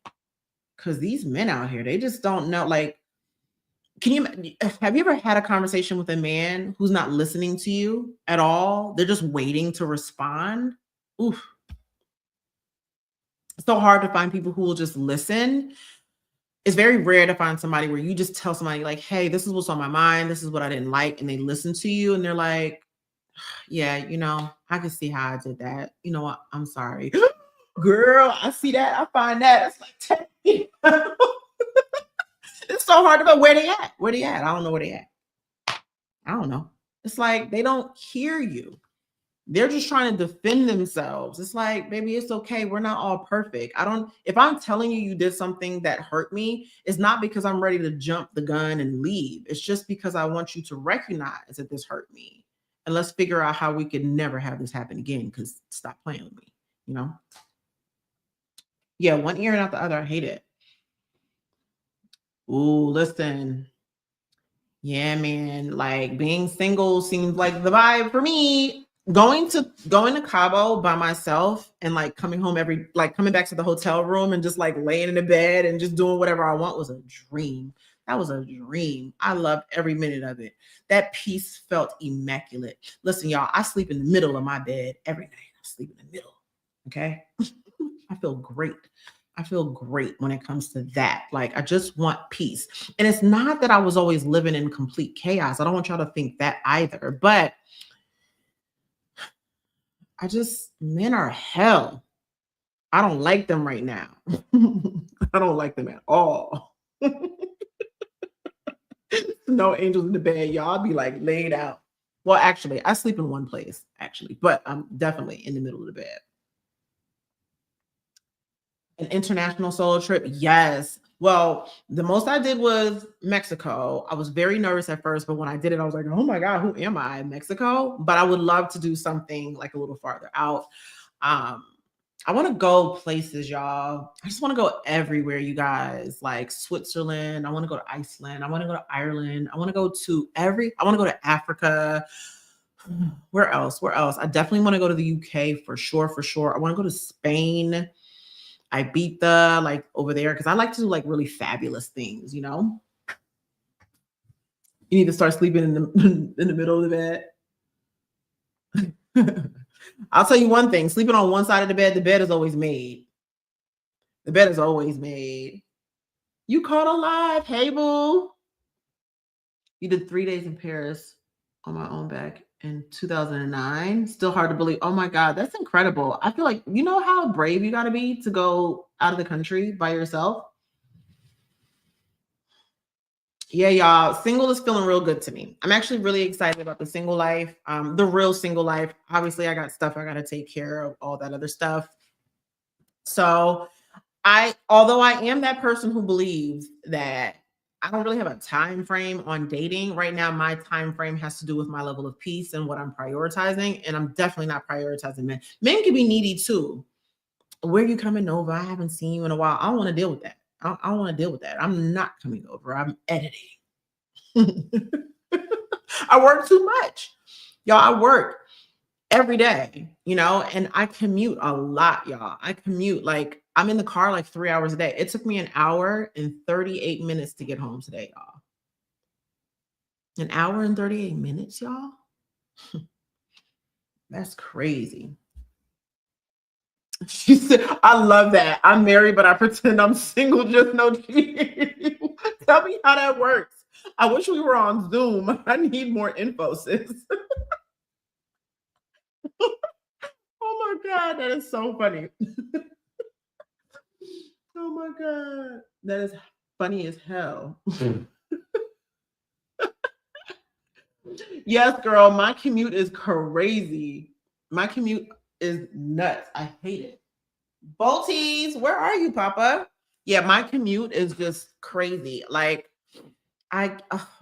Because these men out here, they just don't know. Like, have you ever had a conversation with a man who's not listening to you at all? They're just waiting to respond. Oof. It's so hard to find people who will just listen. It's very rare to find somebody where you just tell somebody like, hey, this is what's on my mind. This is what I didn't like. And they listen to you and they're like, yeah, I can see how I did that. You know what? I'm sorry. Girl, I see that. I find that. It's like, it's so hard to know where they at. Where they at? I don't know where they at. I don't know. It's like they don't hear you. They're just trying to defend themselves. It's like, baby, it's okay. We're not all perfect. If I'm telling you did something that hurt me, it's not because I'm ready to jump the gun and leave. It's just because I want you to recognize that this hurt me. And let's figure out how we could never have this happen again, because stop playing with me. Yeah, one ear and out the other. I hate it. Ooh, listen. Yeah, man. Like being single seems like the vibe for me. Going to Cabo by myself and like coming back to the hotel room and just like laying in the bed and just doing whatever I want was a dream. That was a dream. I loved every minute of it. That peace felt immaculate. Listen, y'all, I sleep in the middle of my bed every night. I sleep in the middle. Okay. I feel great. I feel great when it comes to that. Like, I just want peace. And it's not that I was always living in complete chaos. I don't want y'all to think that either. But men are hell. I don't like them right now. I don't like them at all. No angels in the bed, y'all. I'll be like laid out. Well, actually, I sleep in one place, actually, but I'm definitely in the middle of the bed. An international solo trip, yes. Well, the most I did was Mexico. I was very nervous at first, but when I did it, I was like, oh my God, who am I? Mexico? But I would love to do something like a little farther out. I want to go places, y'all. I just want to go everywhere, you guys. Like Switzerland. I want to go to Iceland. I want to go to Ireland. I want to go to Africa. Where else? I definitely want to go to the UK for sure. I want to go to Spain, Ibiza, like over there, because I like to do like really fabulous things, You need to start sleeping in the middle of the bed. I'll tell you one thing, sleeping on one side of the bed is always made. The bed is always made. You caught alive. Hey, boo. You did 3 days in Paris on my own back in 2009. Still hard to believe. Oh my God, that's incredible. I feel like, you know how brave you got to be to go out of the country by yourself? Yeah, y'all, single is feeling real good to me. I'm actually really excited about the single life, the real single life. Obviously, I got stuff I got to take care of, all that other stuff. So although I am that person who believes that I don't really have a time frame on dating right now, my time frame has to do with my level of peace and what I'm prioritizing. And I'm definitely not prioritizing men. Men can be needy too. Where are you coming over? I haven't seen you in a while. I don't want to deal with that. I don't want to deal with that. I'm not coming over. I'm editing. I work too much. Y'all, I work every day, you know, and I commute a lot, y'all. I commute like I'm in the car like 3 hours a day. It took me an hour and 38 minutes to get home today, y'all. An hour and 38 minutes, y'all. That's crazy. She said, I love that. I'm married, but I pretend I'm single. Just no cheating. Tell me how that works. I wish we were on Zoom. I need more info, sis. Oh my God, that is so funny. Oh my God. That is funny as hell. Yes, girl, my commute is crazy. My commute is nuts. I hate it. Bolties, where are you, Papa? Yeah, my commute is just crazy. Like I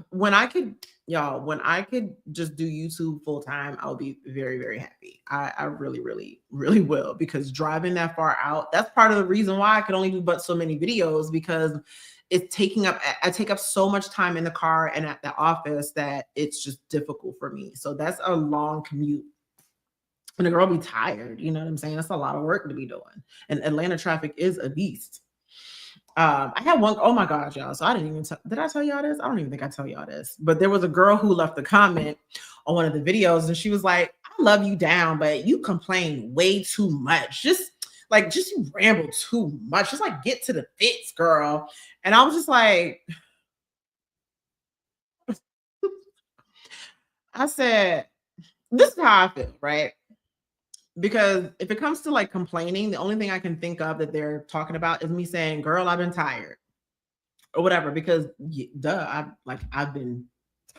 when I could y'all, when I could just do YouTube full time, I'll be very, very happy. I really, really, really will because driving that far out, that's part of the reason why I could only do but so many videos because it's taking up I take up so much time in the car and at the office that it's just difficult for me. So that's a long commute. And the girl be tired, you know what I'm saying? That's a lot of work to be doing. And Atlanta traffic is a beast. I had one, oh my gosh, y'all. So I didn't even did I tell y'all this? I don't even think I tell y'all this. But there was a girl who left a comment on one of the videos and she was like, I love you down, but you complain way too much. Just you ramble too much. Just like get to the fits, girl. And I was just like, I said, this is how I feel, right? Because if it comes to like complaining, the only thing I can think of that they're talking about is me saying, girl, I've been tired or whatever, because duh, I've been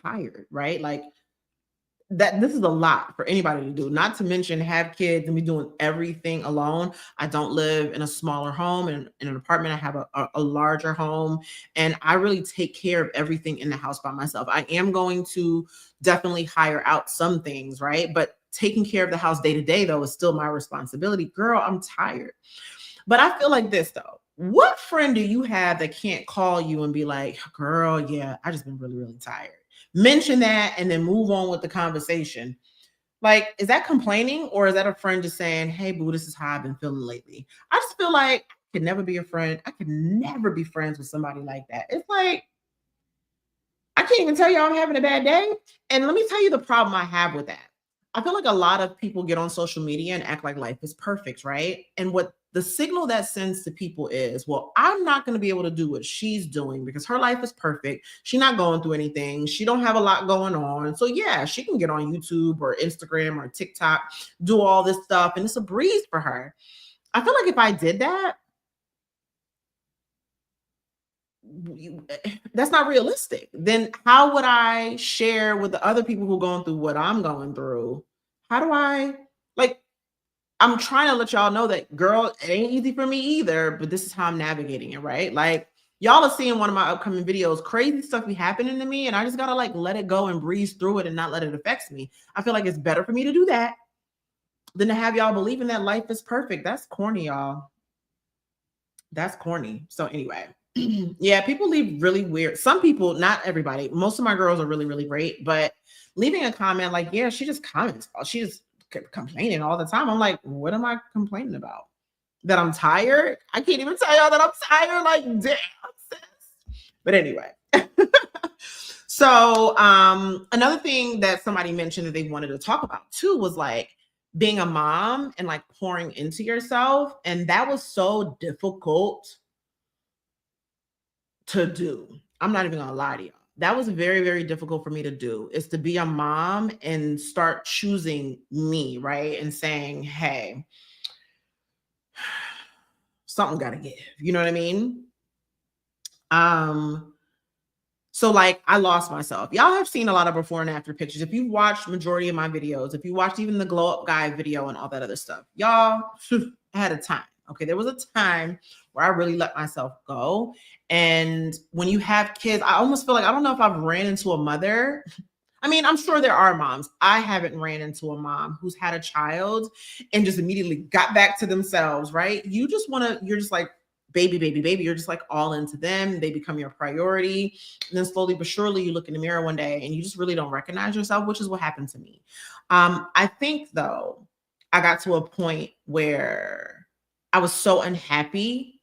tired, right? Like that this is a lot for anybody to do, not to mention have kids and be doing everything alone. I don't live in a smaller home and in an apartment. I have a larger home and I really take care of everything in the house by myself. I am going to definitely hire out some things, right? But taking care of the house day to day though is still my responsibility. Girl, I'm tired. But I feel like this though. What friend do you have that can't call you and be like, girl, yeah, I just been really, really tired? Mention that and then move on with the conversation. Like, is that complaining or is that a friend just saying, hey, boo, this is how I've been feeling lately? I just feel like I could never be a friend. I could never be friends with somebody like that. It's like, I can't even tell you I'm having a bad day. And let me tell you the problem I have with that. I feel like a lot of people get on social media and act like life is perfect, right? And what the signal that sends to people is, well, I'm not going to be able to do what she's doing because her life is perfect. She's not going through anything. She don't have a lot going on. So yeah, she can get on YouTube or Instagram or TikTok, do all this stuff, and it's a breeze for her. I feel like if I did that, that's not realistic. Then how would I share with the other people who are going through what I'm going through? How do I like I'm trying to let y'all know that girl, it ain't easy for me either, but this is how I'm navigating it, right? Like y'all are seeing one of my upcoming videos, crazy stuff be happening to me, and I just gotta like let it go and breeze through it and not let it affect me. I feel like it's better for me to do that than to have y'all believing that life is perfect. That's corny, y'all. That's corny. So anyway, yeah, people leave really weird. Some people, not everybody. Most of my girls are really, really great, but leaving a comment like, yeah, she just comments. She just complaining all the time. I'm like, what am I complaining about? That I'm tired? I can't even tell y'all that I'm tired. Like, damn, sis. But anyway. So another thing that somebody mentioned that they wanted to talk about too was like being a mom and like pouring into yourself. And that was so difficult to do. I'm not even gonna lie to you. That was very, very difficult for me to do, is to be a mom and start choosing me, right? And saying, hey, something gotta give. You know what I mean? So like I lost myself. Y'all have seen a lot of before and after pictures. If you've watched majority of my videos, if you watched even the glow up guy video and all that other stuff, y'all I had a time. Okay. There was a time where I really let myself go. And when you have kids, I almost feel like I don't know if I've ran into a mother. I mean, I'm sure there are moms. I haven't ran into a mom who's had a child and just immediately got back to themselves, right? You just want to, you're just like, baby, you're just like all into them. They become your priority. And then slowly but surely you look in the mirror one day and you just really don't recognize yourself, which is what happened to me. I think though, I got to a point where I was so unhappy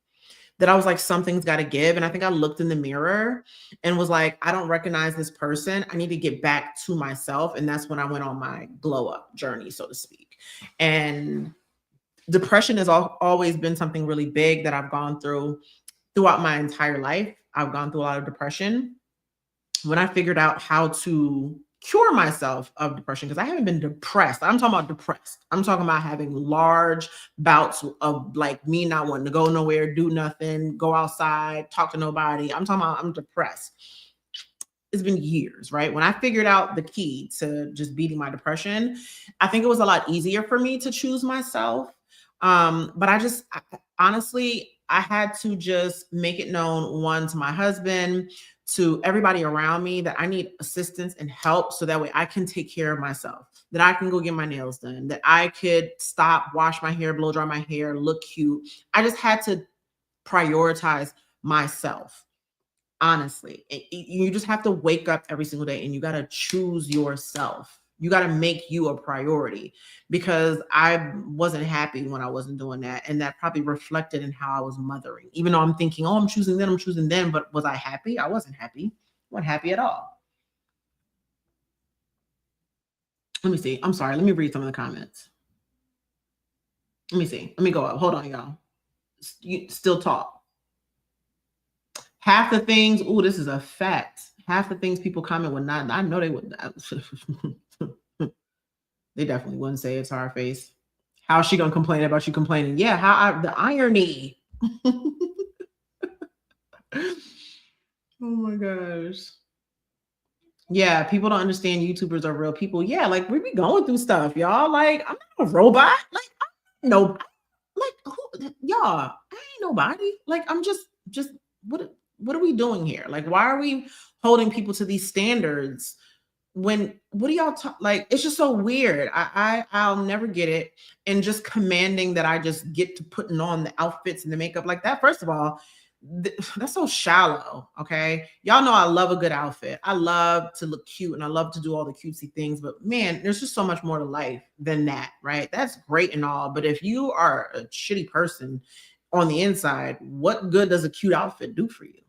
that I was like, something's got to give. And I think I looked in the mirror and was like, I don't recognize this person. I need to get back to myself. And that's when I went on my glow up journey, so to speak. And depression has always been something really big that I've gone through throughout my entire life. I've gone through a lot of depression. When I figured out how to cure myself of depression, because I haven't been depressed. I'm talking about depressed. I'm talking about having large bouts of like me not wanting to go nowhere, do nothing, go outside, talk to nobody. I'm talking about I'm depressed. It's been years, right? When I figured out the key to just beating my depression, I think it was a lot easier for me to choose myself. But honestly, I had to just make it known, one, to my husband, to everybody around me, that I need assistance and help so that way I can take care of myself, that I can go get my nails done, that I could stop, wash my hair, blow dry my hair, look cute. I just had to prioritize myself. Honestly, you just have to wake up every single day and you got to choose yourself. You got to make you a priority, because I wasn't happy when I wasn't doing that. And that probably reflected in how I was mothering, even though I'm thinking, oh, I'm choosing them. But was I happy? I wasn't happy. I wasn't happy at all. Let me see. I'm sorry. Let me read some of the comments. Let me see. Let me go up. Hold on, y'all. You still talk. Half the things, oh, this is a fact. Half the things people comment would not, I know they would not. They definitely wouldn't say it to our face. How's she gonna complain about you complaining? Yeah, the irony. Oh my gosh. Yeah, people don't understand YouTubers are real people. Yeah, like we be going through stuff, y'all. Like, I'm not a robot. Like, I'm no, like who, y'all, I ain't nobody. Like, I'm just what are we doing here? Like, why are we holding people to these standards when what do y'all talk like? It's just so weird. I'll never get it. And just commanding that I just get to putting on the outfits and the makeup like that. First of all, that's so shallow. Okay, y'all know I love a good outfit. I love to look cute and I love to do all the cutesy things, but man, there's just so much more to life than that, right? That's great and all, but if you are a shitty person on the inside, what good does a cute outfit do for you?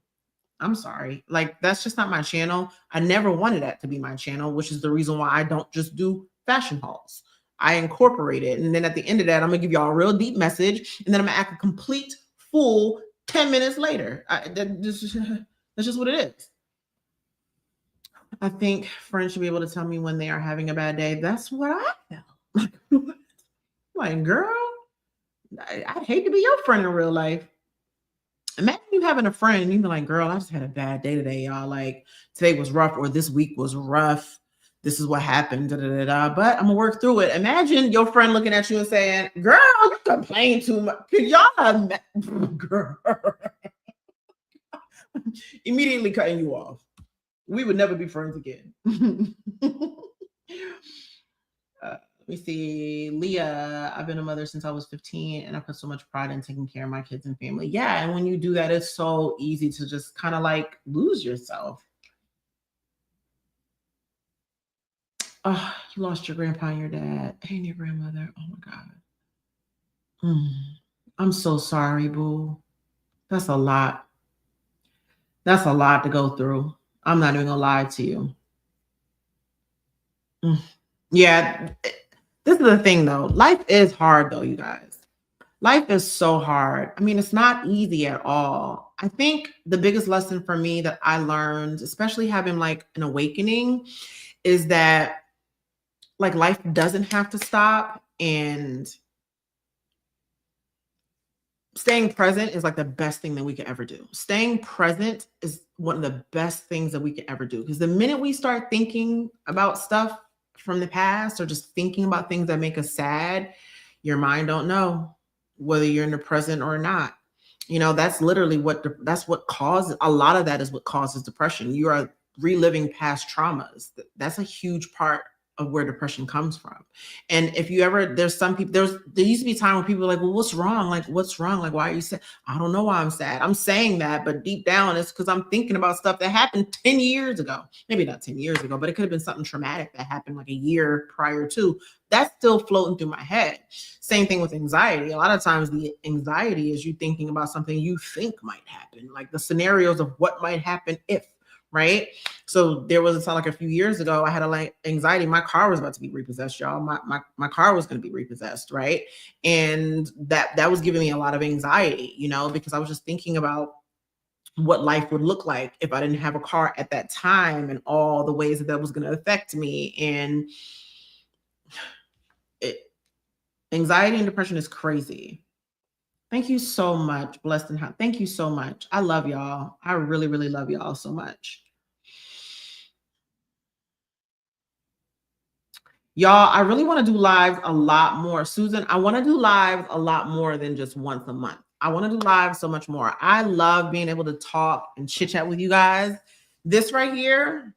I'm sorry. Like, that's just not my channel. I never wanted that to be my channel, which is the reason why I don't just do fashion hauls. I incorporate it. And then at the end of that, I'm going to give y'all a real deep message. And then I'm going to act a complete fool 10 minutes later. That's just what it is. I think friends should be able to tell me when they are having a bad day. That's what I felt. Like, girl, I'd hate to be your friend in real life. Imagine you having a friend and you be like, girl, I just had a bad day today, y'all. Like, today was rough, or this week was rough. This is what happened, but I'm gonna work through it. Imagine your friend looking at you and saying, girl, you complain too much. Y'all, girl, immediately cutting you off. We would never be friends again. Let me see. Leah, I've been a mother since I was 15 and I put so much pride in taking care of my kids and family. Yeah, and when you do that, it's so easy to just kind of like lose yourself. Oh, you lost your grandpa and your dad and your grandmother. Oh my God. I'm so sorry, boo. That's a lot. That's a lot to go through. I'm not even gonna lie to you. Yeah. This is the thing though. Life is hard though, you guys. Life is so hard. I mean, it's not easy at all. I think the biggest lesson for me that I learned, especially having like an awakening, is that like life doesn't have to stop, and staying present is like the best thing that we could ever do. Staying present is one of the best things that we could ever do, because the minute we start thinking about stuff from the past or just thinking about things that make us sad, your mind don't know whether you're in the present or not. You know, that's literally that's what causes a lot of that is what causes depression. You are reliving past traumas. That's a huge part of where depression comes from. And if you ever, there's some people, there used to be a time when people were like, well, what's wrong? Like, what's wrong? Like, why are you sad? I don't know why I'm sad. I'm saying that, but deep down it's because I'm thinking about stuff that happened 10 years ago. Maybe not 10 years ago, but it could have been something traumatic that happened like a year prior to. That's still floating through my head. Same thing with anxiety. A lot of times the anxiety is you thinking about something you think might happen, like the scenarios of what might happen if, right? So there was a time like a few years ago, I had a anxiety. My car was about to be repossessed, y'all. My car was going to be repossessed, right? And that was giving me a lot of anxiety, you know, because I was just thinking about what life would look like if I didn't have a car at that time and all the ways that was going to affect me. And anxiety and depression is crazy. Thank you so much, Blessed and Hot. Thank you so much. I love y'all. I really, really love y'all so much. Y'all, I really want to do lives a lot more. Susan, I want to do lives a lot more than just once a month. I want to do lives so much more. I love being able to talk and chit chat with you guys. This right here,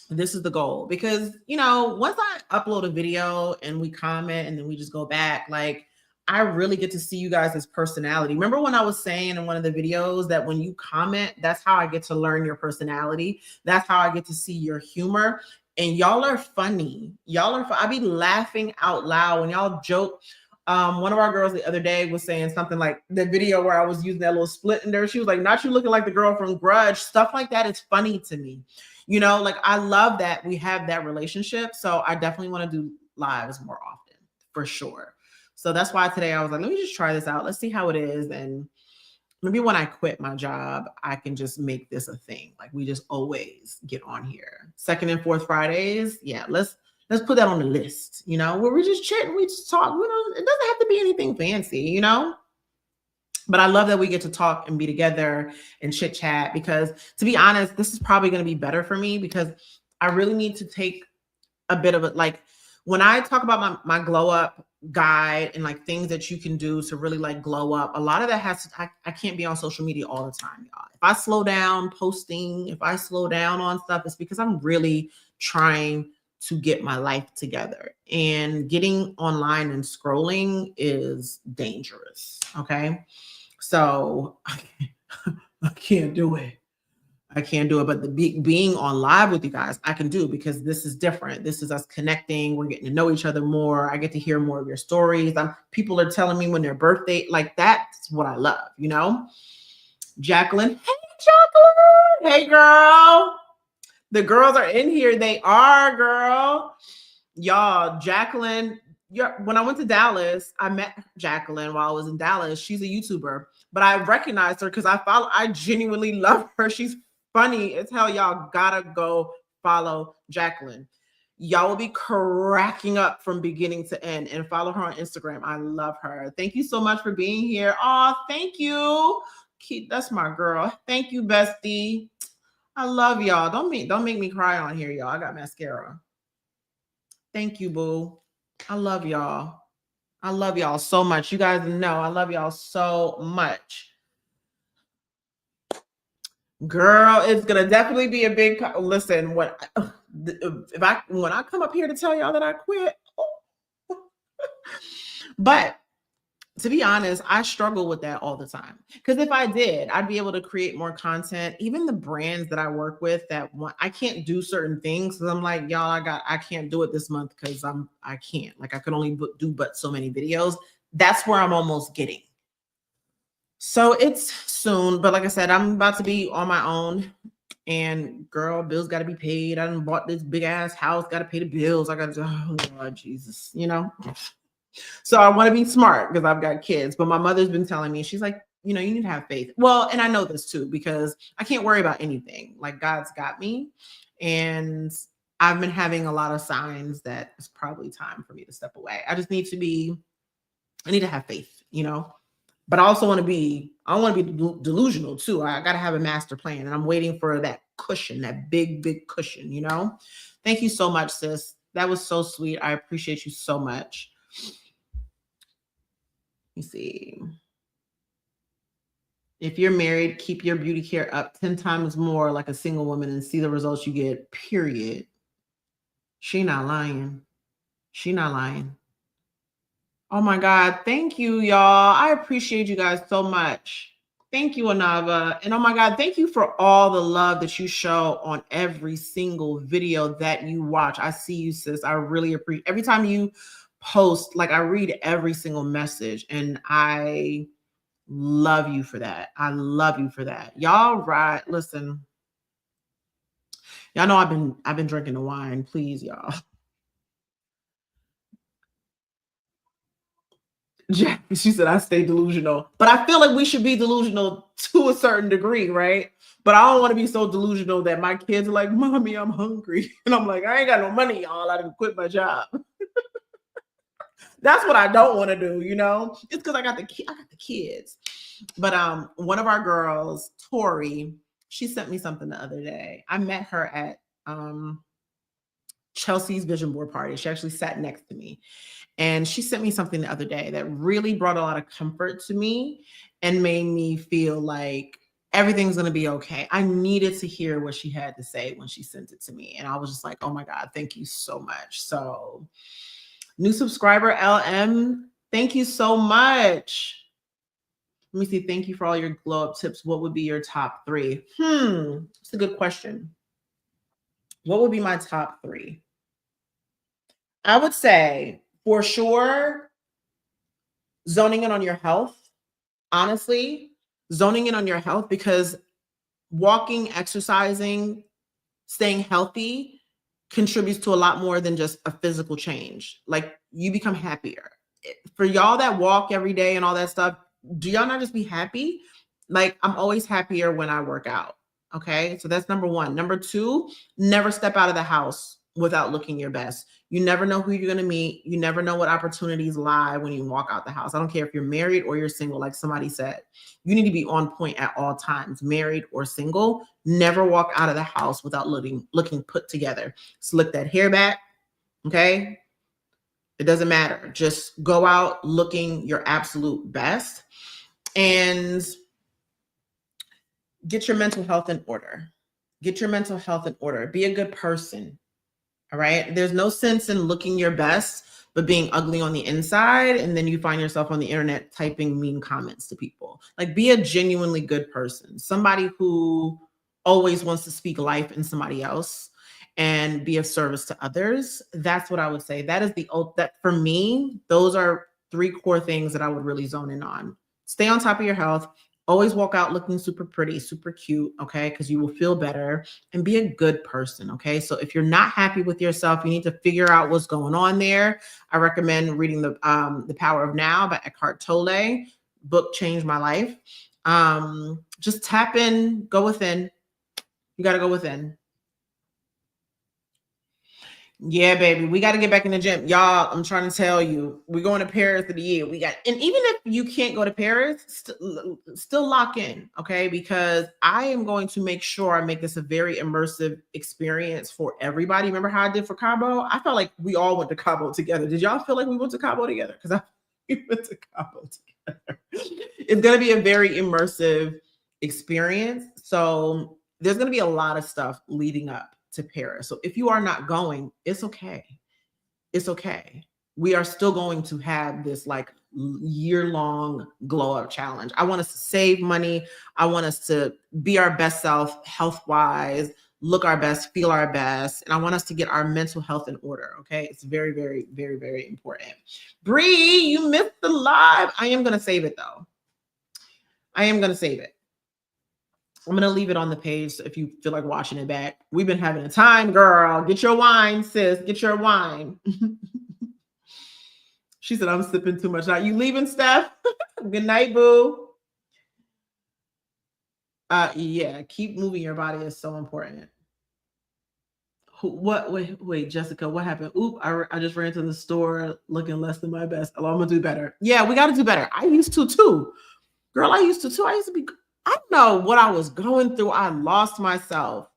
this is the goal, because, you know, once I upload a video and we comment and then we just go back, like, I really get to see you guys' personality. Remember when I was saying in one of the videos that when you comment, that's how I get to learn your personality. That's how I get to see your humor. And y'all are funny. I be laughing out loud when y'all joke. One of our girls the other day was saying something like the video where I was using that little split in there. She was like, not you looking like the girl from Grudge. Stuff like that is funny to me. You know, like, I love that we have that relationship. So I definitely want to do lives more often, for sure. So that's why today I was like, let me just try this out. Let's see how it is. And maybe when I quit my job, I can just make this a thing. Like, we just always get on here. Second and fourth Fridays. Yeah, let's put that on the list, you know, where we just chat and we just talk. We don't, it doesn't have to be anything fancy, you know? But I love that we get to talk and be together and chit chat, because, to be honest, this is probably going to be better for me, because I really need to take a bit of it. Like, when I talk about my glow up guide and like things that you can do to really like glow up, a lot of that has to, I can't be on social media all the time, y'all. If I slow down posting, if I slow down on stuff, it's because I'm really trying to get my life together, and getting online and scrolling is dangerous. Okay. So I can't do it. I can't do it. But being on live with you guys, I can do, because this is different. This is us connecting. We're getting to know each other more. I get to hear more of your stories. People are telling me when their birthday, like, that's what I love, you know? Jacqueline. Hey, Jacqueline. Hey, girl. The girls are in here. They are, girl. Y'all, Jacqueline, when I went to Dallas, I met Jacqueline while I was in Dallas. She's a YouTuber, but I recognized her because I genuinely love her. She's funny as hell. Y'all gotta go follow Jacqueline. Y'all will be cracking up from beginning to end, and follow her on Instagram. I love her. Thank you so much for being here. Oh, thank you. That's my girl. Thank you, bestie. I love y'all. Don't make me cry on here, y'all. I got mascara. Thank you, boo. I love y'all. I love y'all so much. You guys know I love y'all so much. Girl, it's gonna definitely be a big listen. When I come up here to tell y'all that I quit, but to be honest, I struggle with that all the time. Because if I did, I'd be able to create more content. Even the brands that I work with that want, I can't do certain things. Because I'm like, y'all, I can't do it this month because I can't. Like, I could only do but so many videos. That's where I'm almost getting. So it's soon. But like I said, I'm about to be on my own. And girl, bills got to be paid. I done bought this big ass house, got to pay the bills. I got to, oh Lord Jesus, you know? So I want to be smart because I've got kids. But my mother's been telling me, she's like, you know, you need to have faith. Well, and I know this too, because I can't worry about anything. Like, God's got me. And I've been having a lot of signs that it's probably time for me to step away. I need to have faith, you know? But I also want to be, I don't want to be delusional too. I got to have a master plan, and I'm waiting for that cushion, that big, big cushion, you know? Thank you so much, sis. That was so sweet. I appreciate you so much. Let me see. If you're married, keep your beauty care up 10 times more like a single woman and see the results you get, period. She not lying. She not lying. Oh my God. Thank you, y'all. I appreciate you guys so much. Thank you, Anava. And oh my God, thank you for all the love that you show on every single video that you watch. I see you, sis. I really appreciate every time you post, like I read every single message and I love you for that. I love you for that. Y'all right. Listen. Y'all know I've been drinking the wine. Please, y'all. She said I stay delusional, but I feel like we should be delusional to a certain degree, right? But I don't want to be so delusional that my kids are like, "Mommy, I'm hungry," and I'm like, "I ain't got no money, y'all. I didn't quit my job." That's what I don't want to do, you know. It's because I got the kids. But one of our girls, Tori, she sent me something the other day. I met her at Chelsea's vision board party. She actually sat next to me. And she sent me something the other day that really brought a lot of comfort to me and made me feel like everything's going to be okay. I needed to hear what she had to say when she sent it to me. And I was just like, oh my God, thank you so much. So, new subscriber, LM, thank you so much. Let me see. Thank you for all your glow up tips. What would be your top 3? It's a good question. What would be my top 3? I would say, for sure, zoning in on your health. Honestly, zoning in on your health, because walking, exercising, staying healthy contributes to a lot more than just a physical change. Like, you become happier. For y'all that walk every day and all that stuff, do y'all not just be happy? Like, I'm always happier when I work out. Okay. So that's number 1. Number 2, never step out of the house without looking your best. You never know who you're going to meet. You never know what opportunities lie when you walk out the house. I don't care if you're married or you're single, like somebody said. You need to be on point at all times, married or single. Never walk out of the house without looking put together. Slick that hair back, okay? It doesn't matter. Just go out looking your absolute best and get your mental health in order. Get your mental health in order. Be a good person. All right. There's no sense in looking your best, but being ugly on the inside. And then you find yourself on the internet typing mean comments to people. Like, be a genuinely good person. Somebody who always wants to speak life in somebody else and be of service to others. That's what I would say. That for me, those are 3 core things that I would really zone in on. Stay on top of your health. Always walk out looking super pretty, super cute, okay? Because you will feel better, and be a good person, okay? So if you're not happy with yourself, you need to figure out what's going on there. I recommend reading The Power of Now by Eckhart Tolle. Book changed my life. Just tap in, go within. You got to go within. Yeah, baby, we got to get back in the gym. Y'all, I'm trying to tell you, we're going to Paris for the year. And even if you can't go to Paris, still lock in, okay? Because I am going to make sure I make this a very immersive experience for everybody. Remember how I did for Cabo? I felt like we all went to Cabo together. Did y'all feel like we went to Cabo together? Because we went to Cabo together. It's going to be a very immersive experience. So there's going to be a lot of stuff leading up to Paris. So if you are not going, it's okay. It's okay. We are still going to have this like year-long glow up challenge. I want us to save money. I want us to be our best self health-wise, look our best, feel our best. And I want us to get our mental health in order. Okay. It's very, very, very, very important. Bree, you missed the live. I am going to save it though. I am going to save it. I'm going to leave it on the page so if you feel like watching it back. We've been having a time, girl. Get your wine, sis. Get your wine. She said, I'm sipping too much. Now, you leaving, Steph? Good night, boo. Yeah, keep moving your body is so important. What? Wait, Jessica, what happened? Oop, I just ran to the store looking less than my best. Oh, I'm going to do better. Yeah, we got to do better. I used to, too. Girl, I used to, too. I used to be... I don't know what I was going through. I lost myself.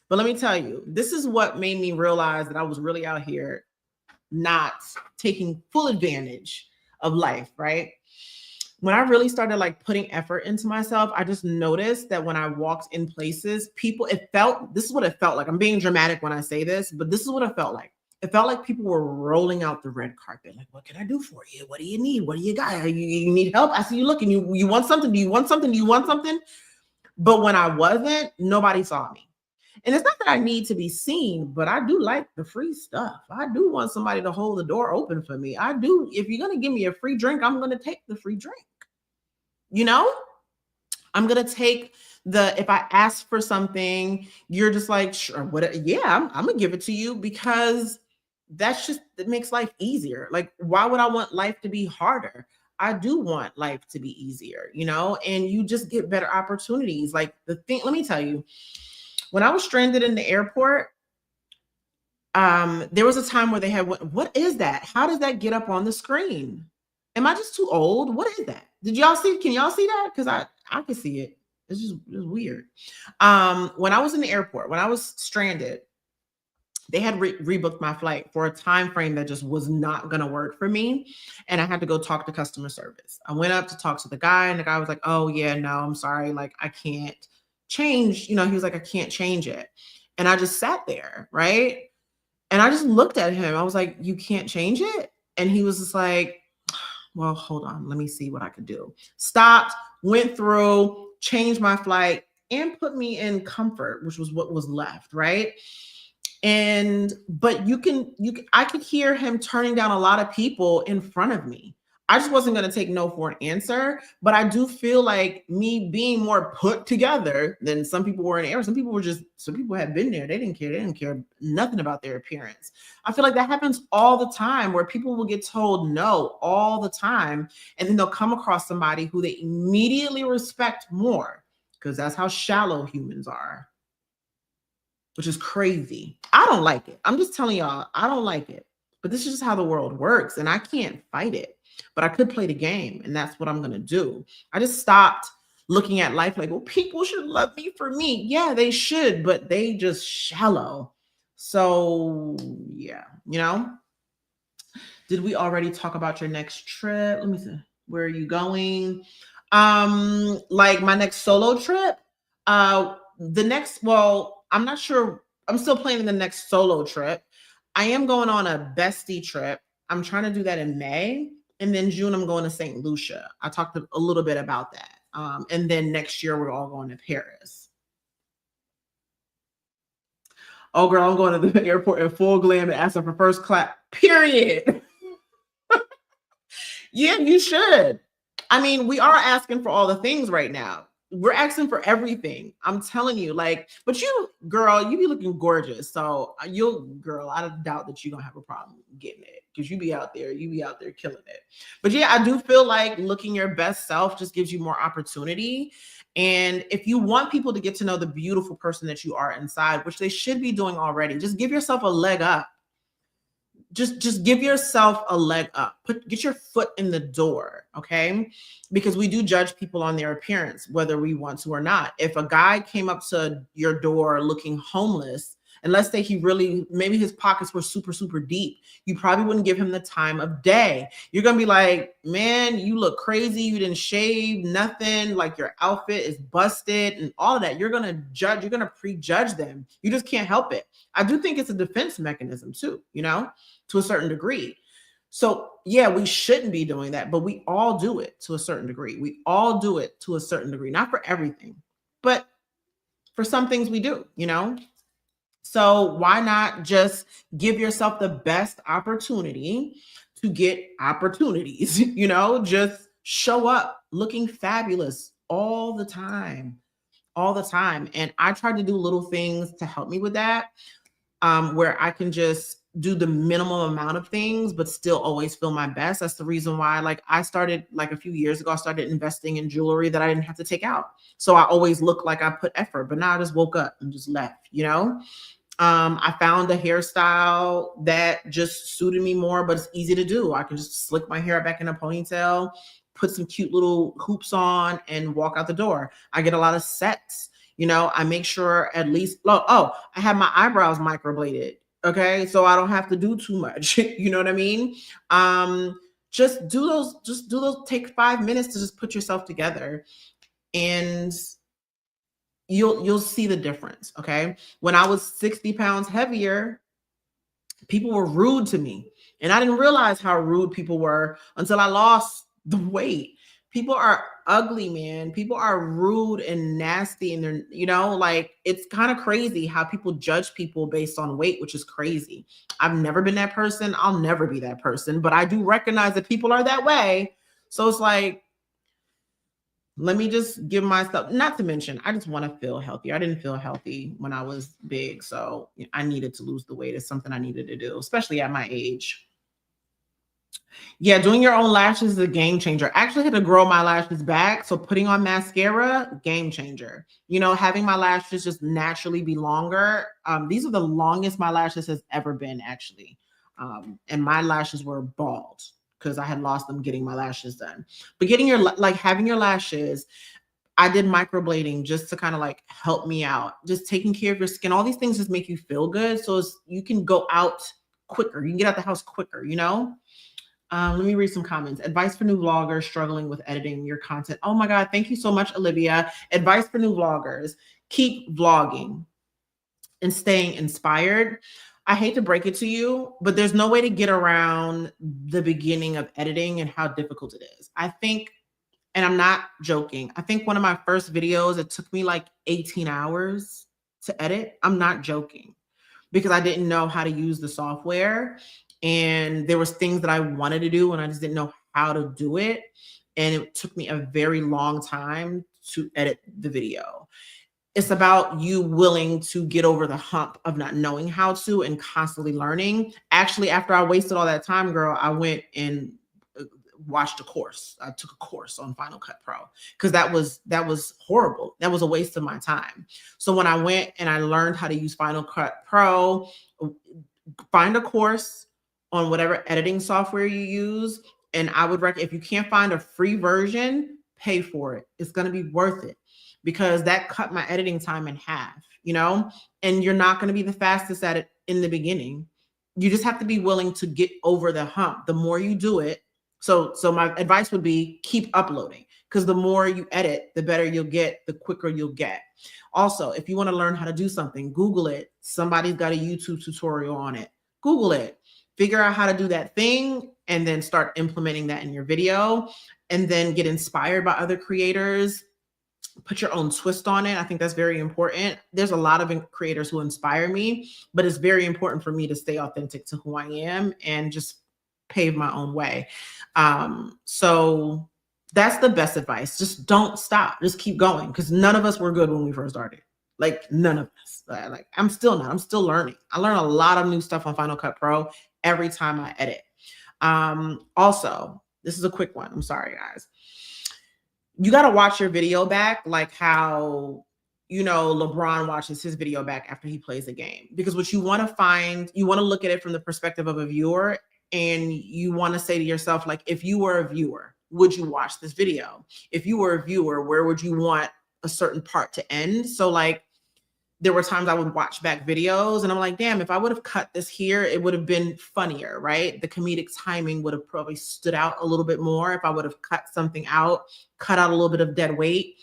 But let me tell you, this is what made me realize that I was really out here not taking full advantage of life, right? When I really started like putting effort into myself, I just noticed that when I walked in places, this is what it felt like. I'm being dramatic when I say this, but this is what it felt like. it felt like people were rolling out the red carpet. Like, what can I do for you? What do you need? What do you got? You need help? I see you looking. You want something? Do you want something? Do you want something? But when I wasn't, nobody saw me. And it's not that I need to be seen, but I do like the free stuff. I do want somebody to hold the door open for me. I do. If you're going to give me a free drink, I'm going to take the free drink. You know, I'm going to take if I ask for something, you're just like, sure, what? Yeah, I'm going to give it to you, because it makes life easier. Like, why would I want life to be harder? I do want life to be easier, and you just get better opportunities. Like, let me tell you, when I was stranded in the airport, there was a time where they had, what is that? How does that get up on the screen? Am I just too old? What is that? Can y'all see that? Because I can see it. It's weird. When I was in the airport, when I was stranded, they had rebooked my flight for a time frame that just was not going to work for me. And I had to go talk to customer service. I went up to talk to the guy, and the guy was like, oh yeah, no, I'm sorry. Like, I can't change. He was like, I can't change it. And I just sat there. Right. And I just looked at him. I was like, you can't change it? And he was just like, well, hold on. Let me see what I could do. Stopped, went through, changed my flight, and put me in comfort, which was what was left. Right. But I could hear him turning down a lot of people in front of me. I just wasn't going to take no for an answer, but I do feel like me being more put together than some people were in the air. Some people had been there. They didn't care. They didn't care nothing about their appearance. I feel like that happens all the time, where people will get told no all the time. And then they'll come across somebody who they immediately respect more, because that's how shallow humans are. Which is crazy. I don't like it. I'm just telling y'all, I don't like it. But this is just how the world works, and I can't fight it. But I could play the game, and that's what I'm going to do. I just stopped looking at life like, well, people should love me for me. Yeah, they should, but they just shallow. So, yeah, Did we already talk about your next trip? Let me see. Where are you going? Like my next solo trip. I'm not sure. I'm still planning the next solo trip. I am going on a bestie trip. I'm trying to do that in May. And then June, I'm going to St. Lucia. I talked a little bit about that. And then next year, we're all going to Paris. Oh, girl, I'm going to the airport in full glam and asking for first class, period. Yeah, you should. I mean, we are asking for all the things right now. We're asking for everything. I'm telling you, but you, girl, you be looking gorgeous. So I doubt that you're going to have a problem getting it, because you be out there killing it. But yeah, I do feel like looking your best self just gives you more opportunity. And if you want people to get to know the beautiful person that you are inside, which they should be doing already, just give yourself a leg up. Just give yourself a leg up. Get your foot in the door, okay? Because we do judge people on their appearance, whether we want to or not. If a guy came up to your door looking homeless, and let's say maybe his pockets were super, super deep, you probably wouldn't give him the time of day. You're going to be like, man, you look crazy. You didn't shave, nothing. Like, your outfit is busted and all of that. You're going to judge. You're going to prejudge them. You just can't help it. I do think it's a defense mechanism too, to a certain degree. So yeah, we shouldn't be doing that, but we all do it to a certain degree. We all do it to a certain degree, not for everything, but for some things we do, So why not just give yourself the best opportunity to get opportunities, just show up looking fabulous all the time. And I try to do little things to help me with that, where I can just do the minimum amount of things, but still always feel my best. That's the reason why, I started a few years ago, I started investing in jewelry that I didn't have to take out. So I always look like I put effort, but now I just woke up and just left, I found a hairstyle that just suited me more, but it's easy to do. I can just slick my hair back in a ponytail, put some cute little hoops on, and walk out the door. I get a lot of sets. I make sure at least, I have my eyebrows microbladed. Okay. So I don't have to do too much. You know what I mean? Just do those, take 5 minutes to just put yourself together, and you'll see the difference. Okay. When I was 60 pounds heavier, People were rude to me. And I didn't realize how rude people were until I lost the weight. People are ugly, man. People are rude and nasty. And they're, like, it's kind of crazy how people judge people based on weight, which is crazy. I've never been that person. I'll never be that person. But I do recognize that people are that way. So it's like, let me just give myself, not to mention, I just want to feel healthy. I didn't feel healthy when I was big. So I needed to lose the weight. It's something I needed to do, especially at my age. Yeah, doing your own lashes is a game changer. I actually had to grow my lashes back. So putting on mascara, game changer. Having my lashes just naturally be longer. These are the longest my lashes has ever been, actually. And my lashes were bald because I had lost them getting my lashes done. But having your lashes, I did microblading just to kind of like help me out. Just taking care of your skin. All these things just make you feel good. So you can go out quicker. You can get out the house quicker, Let me read some comments. Advice for new vloggers struggling with editing your content. Oh my God. Thank you so much, Olivia. Advice for new vloggers. Keep vlogging and staying inspired. I hate to break it to you, but there's no way to get around the beginning of editing and how difficult it is. I think, and I'm not joking, I think one of my first videos, it took me like 18 hours to edit. I'm not joking, because I didn't know how to use the software. And there was things that I wanted to do and I just didn't know how to do it. And it took me a very long time to edit the video. It's about you willing to get over the hump of not knowing how to and constantly learning. Actually, after I wasted all that time, girl, I went and watched a course. I took a course on Final Cut Pro because that was horrible. That was a waste of my time. So when I went and I learned how to use Final Cut Pro, find a course on whatever editing software you use. And I would recommend, if you can't find a free version, pay for it. It's going to be worth it, because that cut my editing time in half, and you're not going to be the fastest at it in the beginning. You just have to be willing to get over the hump. The more you do it. So my advice would be keep uploading, because the more you edit, the better you'll get, the quicker you'll get. Also, if you want to learn how to do something, Google it. Somebody's got a YouTube tutorial on it. Google it. Figure out how to do that thing and then start implementing that in your video, and then get inspired by other creators. Put your own twist on it. I think that's very important. There's a lot of creators who inspire me, but it's very important for me to stay authentic to who I am and just pave my own way. So that's the best advice. Just don't stop. Just keep going, because none of us were good when we first started. Like, none of us. Like, I'm still not. I'm still learning. I learn a lot of new stuff on Final Cut Pro every time I edit. Also, this is a quick one. I'm sorry, guys. You got to watch your video back, like how, LeBron watches his video back after he plays a game. Because what you want to find, you want to look at it from the perspective of a viewer, and you want to say to yourself, like, if you were a viewer, would you watch this video? If you were a viewer, where would you want a certain part to end? So like, there were times I would watch back videos and I'm like, damn, if I would have cut this here, it would have been funnier, right? The comedic timing would have probably stood out a little bit more if I would have cut something out, cut out a little bit of dead weight,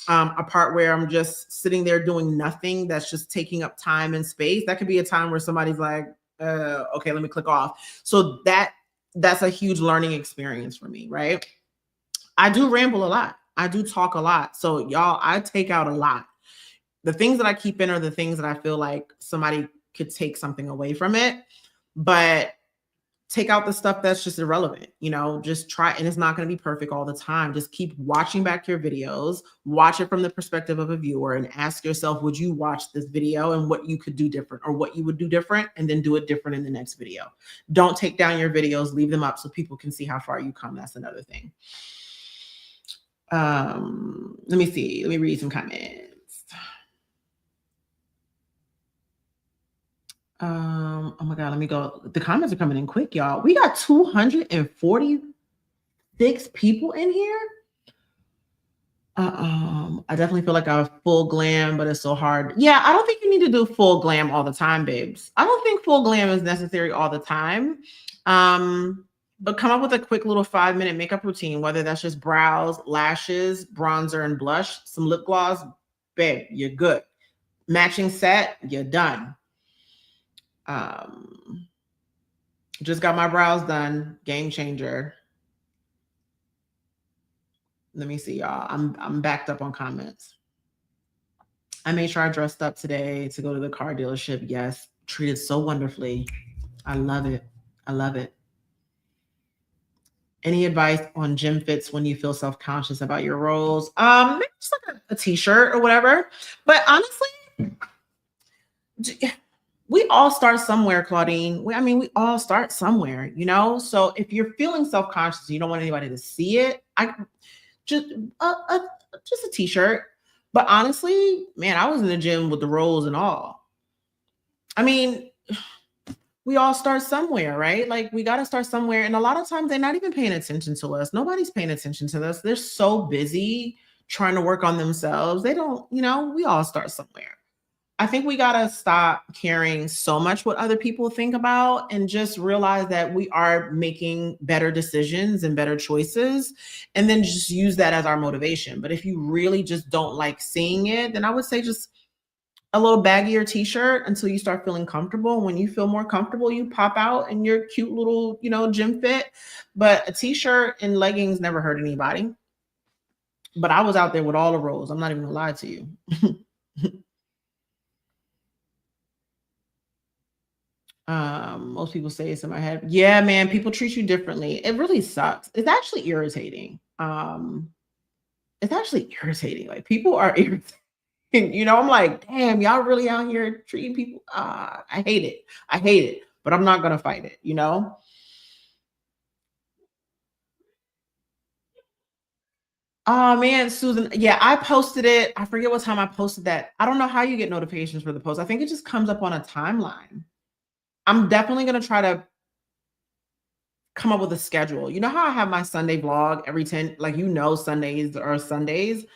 a part where I'm just sitting there doing nothing, that's just taking up time and space. That could be a time where somebody's like, okay, let me click off. So that's a huge learning experience for me, right? I do ramble a lot. I do talk a lot. So y'all, I take out a lot. The things that I keep in are the things that I feel like somebody could take something away from it, but take out the stuff that's just irrelevant, just try. And it's not going to be perfect all the time. Just keep watching back your videos, watch it from the perspective of a viewer, and ask yourself, would you watch this video and what you could do different, or what you would do different, and then do it different in the next video. Don't take down your videos, leave them up so people can see how far you come. That's another thing. Let me see. Let me read some comments. Oh my God, let me go. The comments are coming in quick, y'all. We got 246 people in here. I definitely feel like I have full glam, but it's so hard. Yeah, I don't think you need to do full glam all the time, babes. I don't think full glam is necessary all the time. But come up with a quick little 5-minute makeup routine, whether that's just brows, lashes, bronzer, and blush, some lip gloss, babe, you're good. Matching set, you're done. Just got my brows done. Game changer. Let me see, y'all. I'm backed up on comments. I made sure I dressed up today to go to the car dealership. Yes, treated so wonderfully. I love it. I love it. Any advice on gym fits when you feel self-conscious about your roles? Maybe just like a t-shirt or whatever. But honestly, we all start somewhere, Claudine. We all start somewhere, you know? So if you're feeling self-conscious, you don't want anybody to see it, I just just a t-shirt. But honestly, man, I was in the gym with the rolls and all. I mean, we all start somewhere, right? Like we got to start somewhere. And a lot of times they're not even paying attention to us. Nobody's paying attention to us. They're so busy trying to work on themselves. They don't, we all start somewhere. I think we got to stop caring so much what other people think about and just realize that we are making better decisions and better choices, and then just use that as our motivation. But if you really just don't like seeing it, then I would say just a little baggier t-shirt until you start feeling comfortable. When you feel more comfortable, you pop out in your cute little, gym fit. But a t-shirt and leggings never hurt anybody. But I was out there with all the rolls. I'm not even gonna lie to you. Most people say it's in my head. Yeah, man, people treat you differently. It really sucks. It's actually irritating. Like people are irritating. I'm like, damn, y'all really out here treating people. I hate it. I hate it, but I'm not gonna fight it. Oh man, Susan. Yeah, I posted it. I forget what time I posted that. I don't know how you get notifications for the post. I think it just comes up on a timeline. I'm definitely gonna try to come up with a schedule. You know how I have my Sunday vlog every 10, like Sundays are Sundays.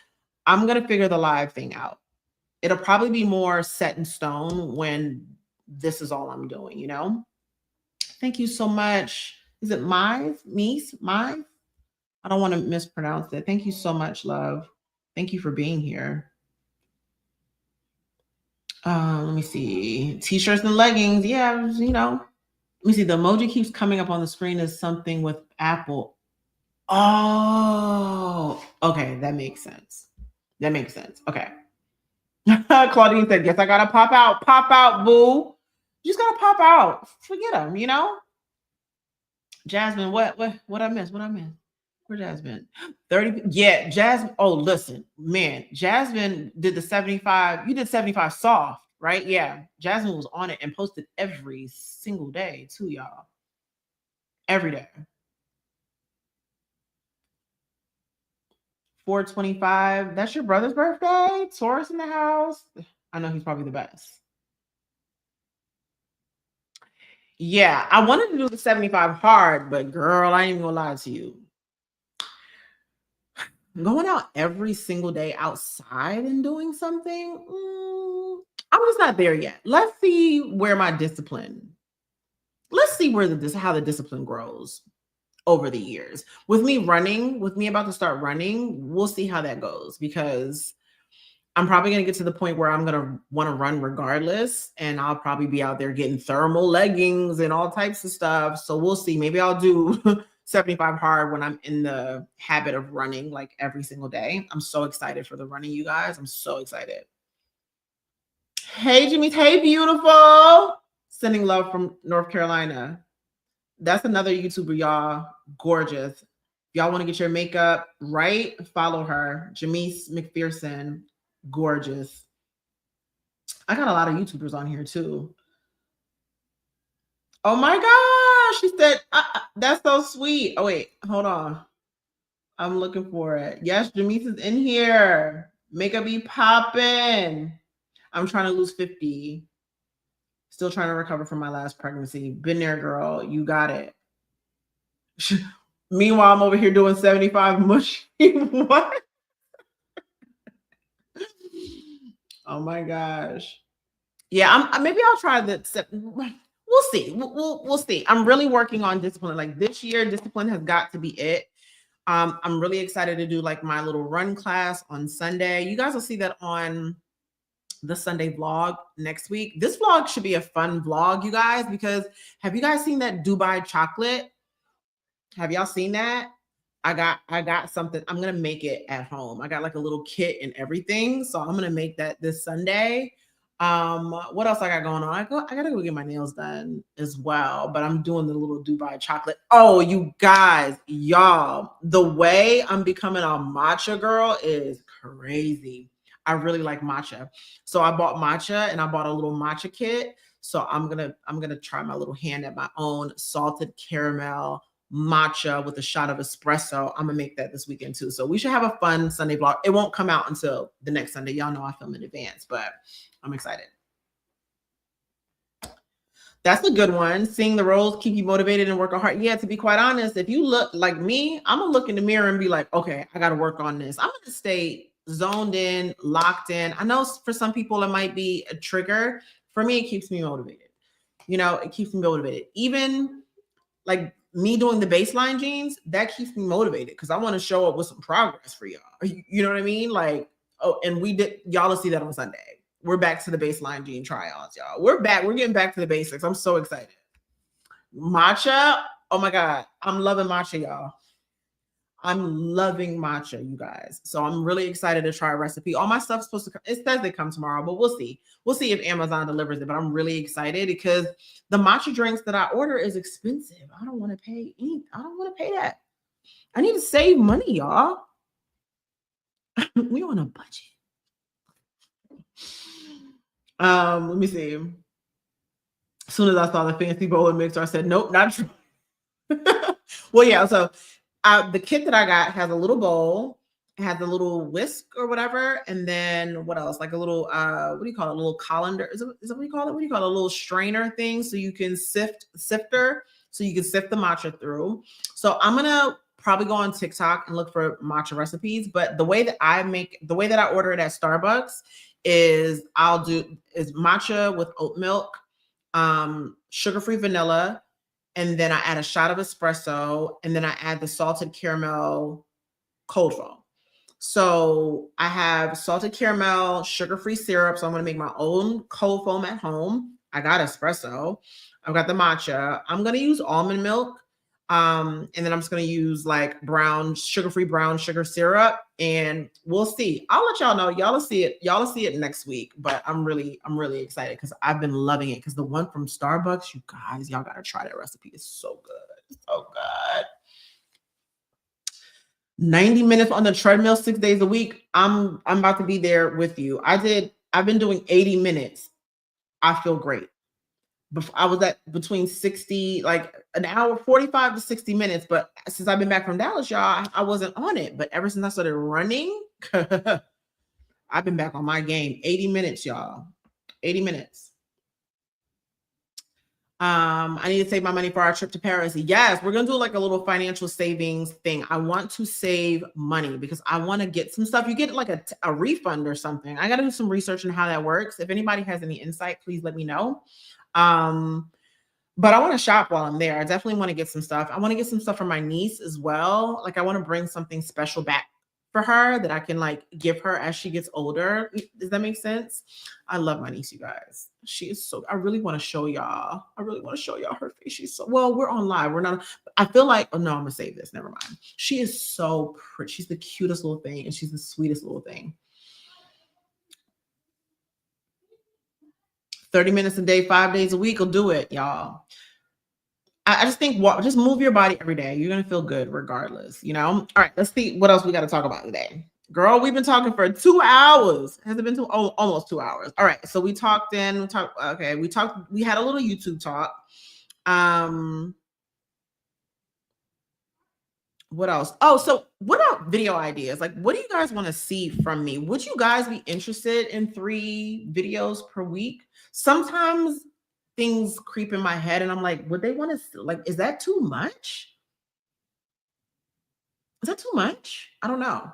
I'm gonna figure the live thing out. It'll probably be more set in stone when this is all I'm doing. Thank you so much. Is it Mies? I don't want to mispronounce it. Thank you so much, love. Thank you for being here. Let me see. T-shirts and leggings. Yeah, Let me see. The emoji keeps coming up on the screen as something with Apple. Oh, okay. That makes sense. Okay. Claudine said, guess I gotta pop out. Pop out, boo. You just gotta pop out. Forget them. Jasmine, what I miss? What I miss? Where Jasmine? 30. Yeah, Jasmine. Oh, listen, man. Jasmine did the 75. You did 75 soft, right? Yeah. Jasmine was on it and posted every single day too, y'all. Every day. 425. That's your brother's birthday? Taurus in the house. I know he's probably the best. Yeah, I wanted to do the 75 hard, but girl, I ain't even gonna lie to you. Going out every single day outside and doing something, I'm just not there yet. Let's see where my discipline. Let's see how the discipline grows over the years. With me about to start running, we'll see how that goes, because I'm probably going to get to the point where I'm going to want to run regardless. And I'll probably be out there getting thermal leggings and all types of stuff. So we'll see. Maybe I'll do 75 hard when I'm in the habit of running like every single day. I'm so excited for the running, you guys. I'm so excited. Hey, Jimmy. Hey, beautiful. Sending love from North Carolina. That's another YouTuber, y'all. Gorgeous. If y'all want to get your makeup right, follow her. Jamise McPherson. Gorgeous. I got a lot of YouTubers on here too. Oh my gosh. She said, that's so sweet. Oh, wait, hold on. I'm looking for it. Yes, Jamise is in here. Makeup be popping. I'm trying to lose 50. Still trying to recover from my last pregnancy. Been there, girl. You got it. Meanwhile, I'm over here doing 75 mushy. What? Oh my gosh. Yeah, maybe I'll try the. We'll see. We'll see. I'm really working on discipline. Like this year, discipline has got to be it. I'm really excited to do like my little run class on Sunday. You guys will see that on the Sunday vlog next week. This vlog should be a fun vlog, you guys, because have you guys seen that Dubai chocolate? Have y'all seen that? I got something. I'm gonna make it at home. I got like a little kit and everything. So I'm gonna make that this Sunday. What else I got going on? I gotta go get my nails done as well, but I'm doing the little Dubai chocolate. Oh, you guys, y'all, the way I'm becoming a matcha girl is crazy. I really like matcha. So I bought matcha and I bought a little matcha kit. So I'm gonna try my little hand at my own salted caramel matcha with a shot of espresso. I'm gonna make that this weekend too. So we should have a fun Sunday vlog. It won't come out until the next Sunday. Y'all know I film in advance, but I'm excited. That's a good one. Seeing the roles keep you motivated and working hard. Yeah, to be quite honest, if you look like me, I'm gonna look in the mirror and be like, okay, I gotta work on this. I'm gonna stay zoned in, locked in. I know for some people it might be a trigger. For me, it keeps me motivated. You know, it keeps me motivated. Even like me doing the baseline jeans, that keeps me motivated because I want to show up with some progress for y'all. You know what I mean? Like, oh, and y'all will see that on Sunday. We're back to the baseline jean try-ons, y'all. We're back. We're getting back to the basics. I'm so excited. Matcha. Oh my God. I'm loving matcha, y'all. I'm loving matcha, you guys. So I'm really excited to try a recipe. All my stuff's supposed to come. It says they come tomorrow, but we'll see. We'll see if Amazon delivers it. But I'm really excited because the matcha drinks that I order is expensive. I don't want to pay I don't want to pay that. I need to save money, y'all. We on a budget. Let me see. As soon as I saw the fancy bowl and mixer, I said, nope, not true. Well, yeah, so the kit that I got has a little bowl, it has a little whisk or whatever, and then what else? Like a little what do you call it? A little colander? Is that what you call it? What do you call it? A little strainer thing, so you can sifter, so you can sift the matcha through. So I'm gonna probably go on TikTok and look for matcha recipes. But the way that I order it at Starbucks is is matcha with oat milk, sugar-free vanilla. And then I add a shot of espresso, and then I add the salted caramel cold foam. So I have salted caramel, sugar-free syrup. So I'm going to make my own cold foam at home. I got espresso. I've got the matcha. I'm going to use almond milk. And then I'm just going to use like sugar-free brown sugar syrup, and we'll see. I'll let y'all know. Y'all will see it. Y'all will see it next week, but I'm really excited because I've been loving it. Because the one from Starbucks, you guys, y'all got to try that recipe. It's so good. So good. 90 minutes on the treadmill 6 days a week. I'm about to be there with you. I've been doing 80 minutes. I feel great. I was at between 60, like an hour, 45 to 60 minutes. But since I've been back from Dallas, y'all, I wasn't on it. But ever since I started running, I've been back on my game. 80 minutes, y'all. 80 minutes. I need to save my money for our trip to Paris. Yes, we're going to do like a little financial savings thing. I want to save money because I want to get some stuff. You get like a refund or something. I got to do some research on how that works. If anybody has any insight, please let me know. But I want to shop while I'm there. I definitely want to get some stuff. I want to get some stuff for my niece as well. Like I want to bring something special back for her that I can like give her as she gets older. Does that make sense? I love my niece, you guys. She is so, I really want to show y'all. I really want to show y'all her face. She's so, well, we're on live. We're not, I feel like, oh no, I'm gonna save this. Never mind. She is so pretty. She's the cutest little thing and she's the sweetest little thing. 30 minutes a day, 5 days a week will do it, y'all. I just think just move your body every day. You're going to feel good regardless, you know? All right, let's see what else we got to talk about today. Girl, we've been talking for 2 hours. Has it been almost 2 hours? All right, so we had a little YouTube talk. What else? Oh, so what are video ideas? Like, what do you guys want to see from me? Would you guys be interested in 3 videos per week? Sometimes things creep in my head and I'm like, would they want to, like, is that too much? Is that too much? I don't know.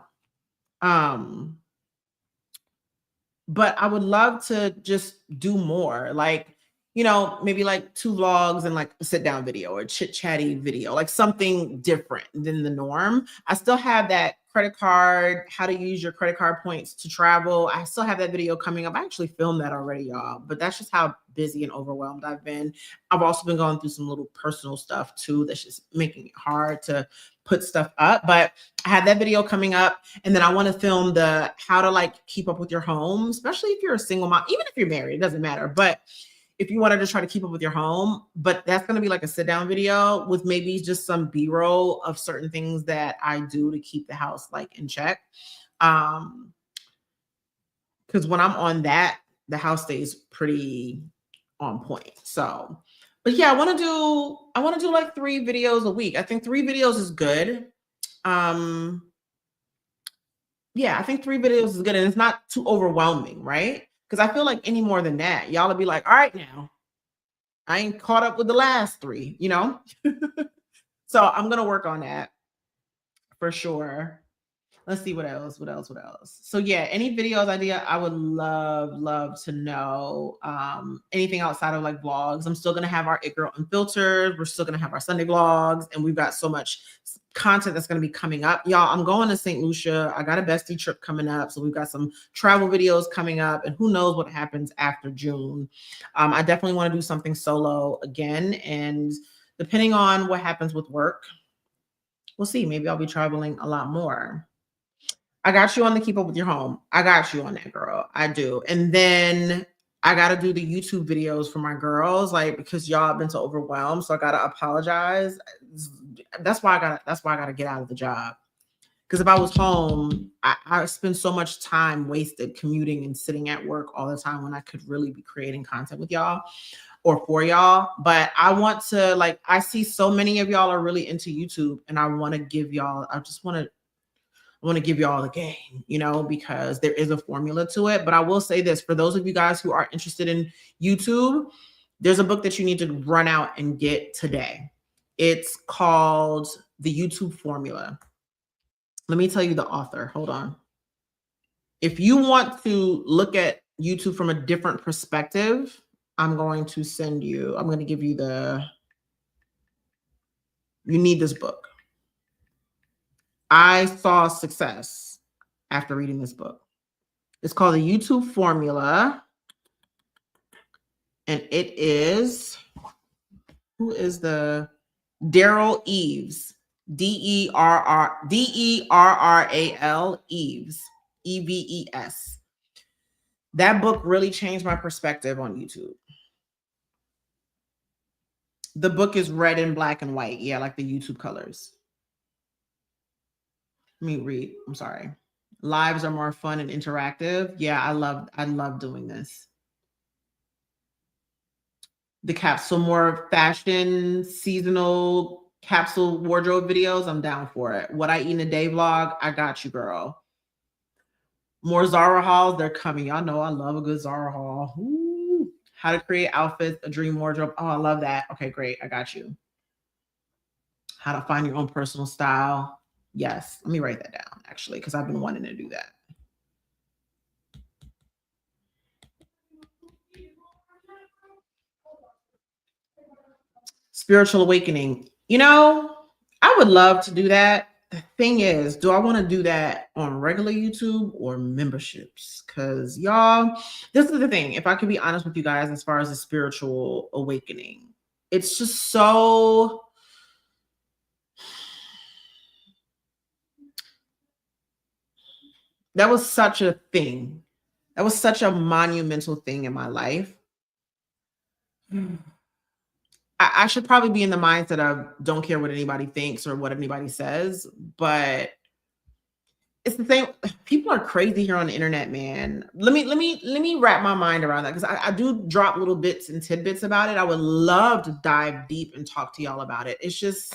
But I would love to just do more. Like, you know, maybe like 2 vlogs and like a sit down video or chit chatty video, like something different than the norm. I still have that credit card, how to use your credit card points to travel. I still have that video coming up. I actually filmed that already, y'all, but that's just how busy and overwhelmed I've been. I've also been going through some little personal stuff too that's just making it hard to put stuff up. But I have that video coming up, and then I want to film the how to like keep up with your home, especially if you're a single mom, even if you're married, it doesn't matter. But if you wanted to try to keep up with your home, but that's going to be like a sit down video with maybe just some B-roll of certain things that I do to keep the house like in check. Because when I'm on that, the house stays pretty on point. So, but yeah, I want to do like 3 videos a week. I think 3 videos is good. Yeah, I think 3 videos is good, and it's not too overwhelming, right? Because I feel like any more than that, y'all will be like, all right, now I ain't caught up with the last 3, you know? So I'm gonna work on that for sure. Let's see what else. So yeah, any videos idea, I would love to know. Anything outside of like vlogs. I'm still gonna have our It Girl Unfiltered. We're still gonna have our Sunday vlogs, and we've got so much content that's gonna be coming up. Y'all, I'm going to St. Lucia. I got a bestie trip coming up. So we've got some travel videos coming up, and who knows what happens after June. I definitely want to do something solo again. And depending on what happens with work, we'll see. Maybe I'll be traveling a lot more. I got you on the keep up with your home. I got you on that, girl. I do. And then I got to do the YouTube videos for my girls, like, because y'all have been so overwhelmed. So I got to apologize. That's why I got to get out of the job. Because if I was home, I spend so much time wasted commuting and sitting at work all the time when I could really be creating content with y'all or for y'all. But I want to, like, I see so many of y'all are really into YouTube, and I want to give y'all, I want to give you all the game, you know, because there is a formula to it. But I will say this, for those of you guys who are interested in YouTube, there's a book that you need to run out and get today. It's called The YouTube Formula. Let me tell you the author. Hold on. If you want to look at YouTube from a different perspective, I'm going to give you you need this book. I saw success after reading this book. It's called The YouTube Formula. And it is, who is the Daryl Eves, Derral Eves, Eves. That book really changed my perspective on YouTube. The book is red and black and white. Yeah, like the YouTube colors. Let me read. I'm sorry. Lives are more fun and interactive. Yeah, I love doing this. The capsule, more fashion, seasonal capsule wardrobe videos. I'm down for it. What I eat in a day vlog. I got you, girl. More Zara hauls. They're coming. Y'all know I love a good Zara haul. Ooh. How to create outfits, a dream wardrobe. Oh, I love that. Okay, great. I got you. How to find your own personal style. Yes. Let me write that down, actually, because I've been wanting to do that. Spiritual awakening. You know, I would love to do that. The thing is, do I want to do that on regular YouTube or memberships? Because y'all, this is the thing. If I could be honest with you guys, as far as the spiritual awakening, it's just so... That was such a thing. That was such a monumental thing in my life. I should probably be in the mindset of don't care what anybody thinks or what anybody says, but it's the thing. People are crazy here on the internet, man. Let me wrap my mind around that, because I do drop little bits and tidbits about it. I would love to dive deep and talk to y'all about it. It's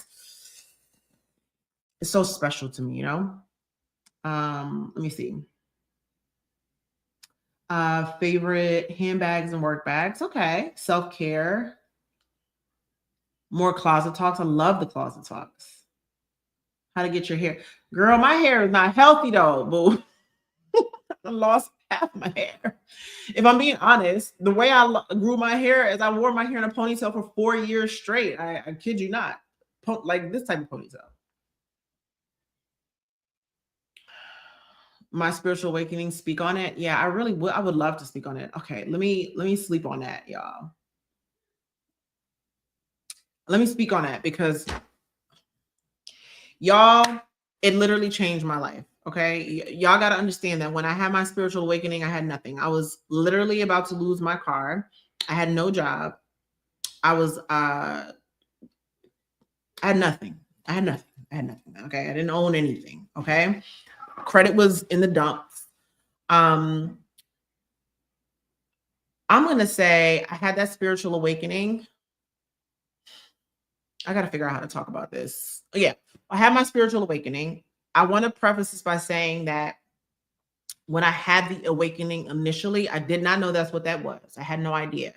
so special to me, you know? Let me see. Favorite handbags and work bags. Okay. Self-care. More closet talks. I love the closet talks. How to get your hair. Girl, my hair is not healthy though, boo. I lost half my hair. If I'm being honest, the way I grew my hair is I wore my hair in a ponytail for 4 years straight. I kid you not. Like this type of ponytail. My spiritual awakening, speak on it. Yeah, I really would. I would love to speak on it. Okay, let me sleep on that, y'all. Let me speak on that because y'all, it literally changed my life. Okay, y'all got to understand that when I had my spiritual awakening, I had nothing. I was literally about to lose my car. I had no job. I was I had nothing. I had nothing. I had nothing. Okay, I didn't own anything. Okay, credit was in the dumps. Um, I'm gonna say I had that spiritual awakening. I got to figure out how to talk about this. Yeah, I had my spiritual awakening. I want to preface this by saying that when I had the awakening initially, I did not know that's what that was. I had no idea.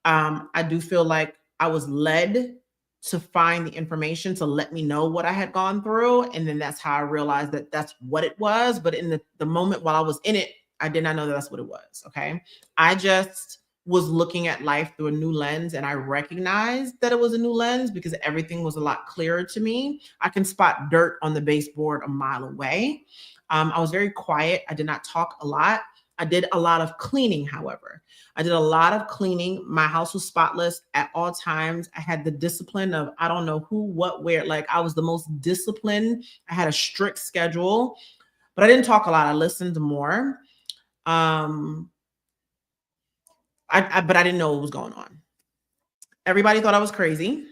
I do feel like I was led to find the information to let me know what I had gone through. And then that's how I realized that that's what it was. But in the moment while I was in it, I did not know that that's what it was. Okay. I just was looking at life through a new lens, and I recognized that it was a new lens because everything was a lot clearer to me. I can spot dirt on the baseboard a mile away. I was very quiet. I did not talk a lot. I did a lot of cleaning, however. I did a lot of cleaning. My house was spotless at all times. I had the discipline of I don't know who, what, where. Like I was the most disciplined. I had a strict schedule, but I didn't talk a lot. I listened more. Um, but I didn't know what was going on. Everybody thought I was crazy.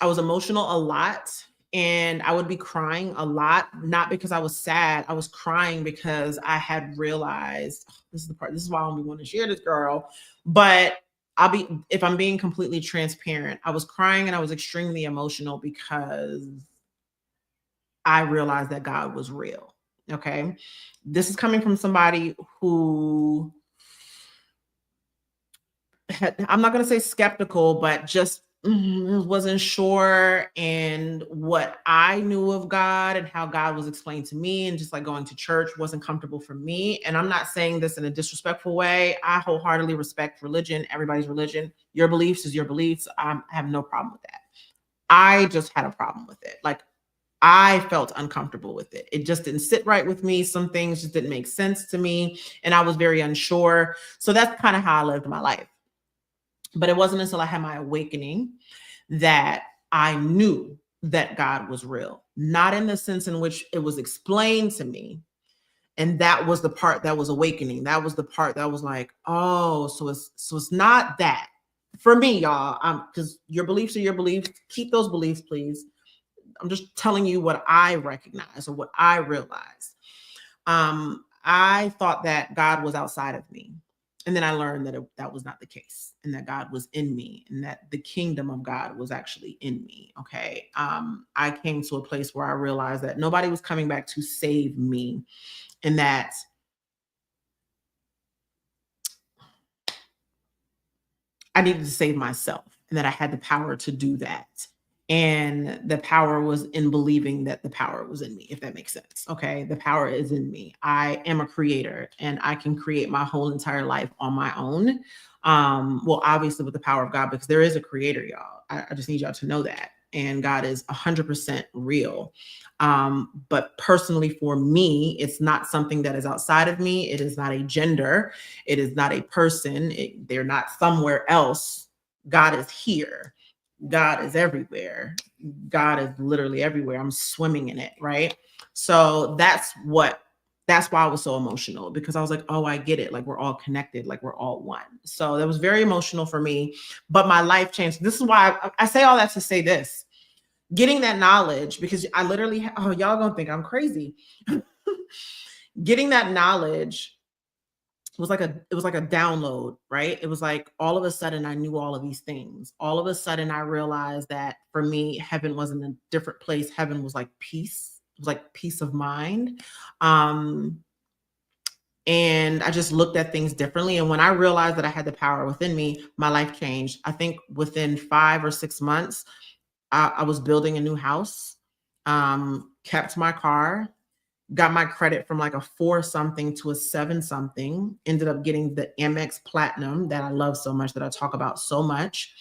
I was emotional a lot, and I would be crying a lot, not because I was sad. I was crying because I had realized this is the part. This is why I only want to share this, girl. But if I'm being completely transparent, I was crying and I was extremely emotional because I realized that God was real. Okay. This is coming from somebody who I'm not going to say skeptical, but just wasn't sure. And what I knew of God and how God was explained to me, and just like going to church wasn't comfortable for me. And I'm not saying this in a disrespectful way. I wholeheartedly respect religion, everybody's religion. Your beliefs is your beliefs. I have no problem with that. I just had a problem with it. Like I felt uncomfortable with it. It just didn't sit right with me. Some things just didn't make sense to me. And I was very unsure. So that's kind of how I lived my life. But it wasn't until I had my awakening that I knew that God was real, not in the sense in which it was explained to me. And that was the part that was awakening. That was the part that was like, oh, so it's not that. For me, y'all, because your beliefs are your beliefs. Keep those beliefs, please. I'm just telling you what I recognize or what I realized. I thought that God was outside of me. And then I learned that that was not the case, and that God was in me, and that the kingdom of God was actually in me. Okay. I came to a place where I realized that nobody was coming back to save me, and that I needed to save myself, and that I had the power to do that. And the power was in believing that the power was in me, if that makes sense. Okay. The power is in me. I am a creator, and I can create my whole entire life on my own. Well, obviously with the power of God, because there is a creator, y'all. I just need y'all to know that. And God is 100% real. But personally, for me, it's not something that is outside of me. It is not a gender. It is not a person. They're not somewhere else. God is here. God is everywhere. God is literally everywhere. I'm swimming in it, right? So that's why I was so emotional, because I was like, oh, I get it. Like we're all connected, like we're all one. So that was very emotional for me, but my life changed. This is why I say all that to say this. Getting that knowledge, because I literally, oh, y'all gonna think I'm crazy. Getting that knowledge was like a download, right? It was like all of a sudden I knew all of these things. All of a sudden I realized that for me, heaven wasn't a different place. Heaven was like peace. It was like peace of mind. And I just looked at things differently. And when I realized that I had the power within me, my life changed. I think within 5 or 6 months, I was building a new house, kept my car, got my credit from like a 4 something to a 7 something, ended up getting the Amex Platinum that I love so much, that I talk about so much,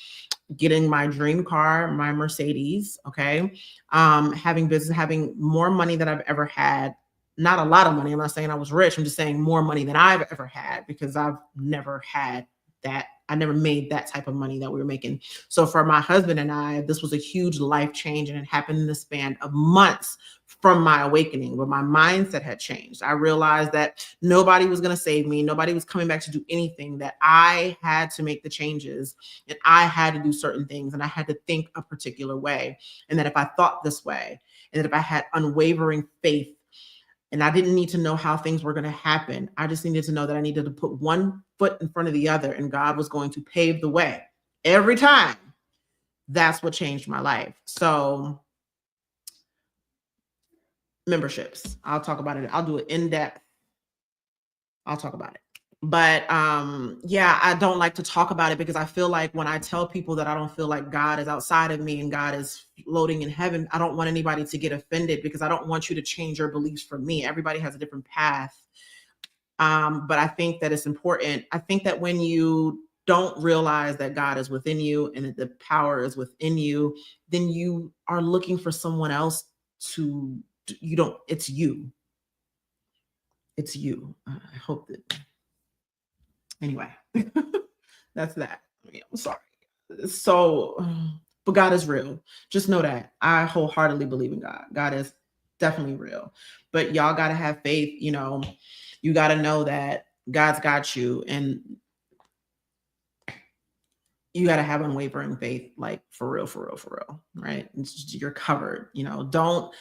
getting my dream car, my Mercedes. Okay. Having business, having more money than I've ever had, not a lot of money. I'm not saying I was rich. I'm just saying more money than I've ever had, because I've never had that. I never made that type of money that we were making. So for my husband and I, this was a huge life change, and it happened in the span of months from my awakening, where my mindset had changed. I realized that nobody was going to save me. Nobody was coming back to do anything, that I had to make the changes, and I had to do certain things, and I had to think a particular way. And that if I thought this way, and that if I had unwavering faith, and I didn't need to know how things were going to happen, I just needed to know that I needed to put one foot in front of the other, and God was going to pave the way every time. That's what changed my life. So memberships, I'll talk about it. I'll do it in depth. I'll talk about it. But yeah, I don't like to talk about it, because I feel like when I tell people that I don't feel like God is outside of me and God is floating in heaven, I don't want anybody to get offended, because I don't want you to change your beliefs for me. Everybody has a different path. But I think that it's important. I think that when you don't realize that God is within you and that the power is within you, then you are looking for someone else to, you don't, it's you. It's you. I hope that, anyway, that's that. I'm sorry. So, but God is real. Just know that. I wholeheartedly believe in God. God is definitely real. But y'all got to have faith. You know, you got to know that God's got you, and you got to have unwavering faith, like for real, for real, for real, right? It's just, you're covered. You know, don't,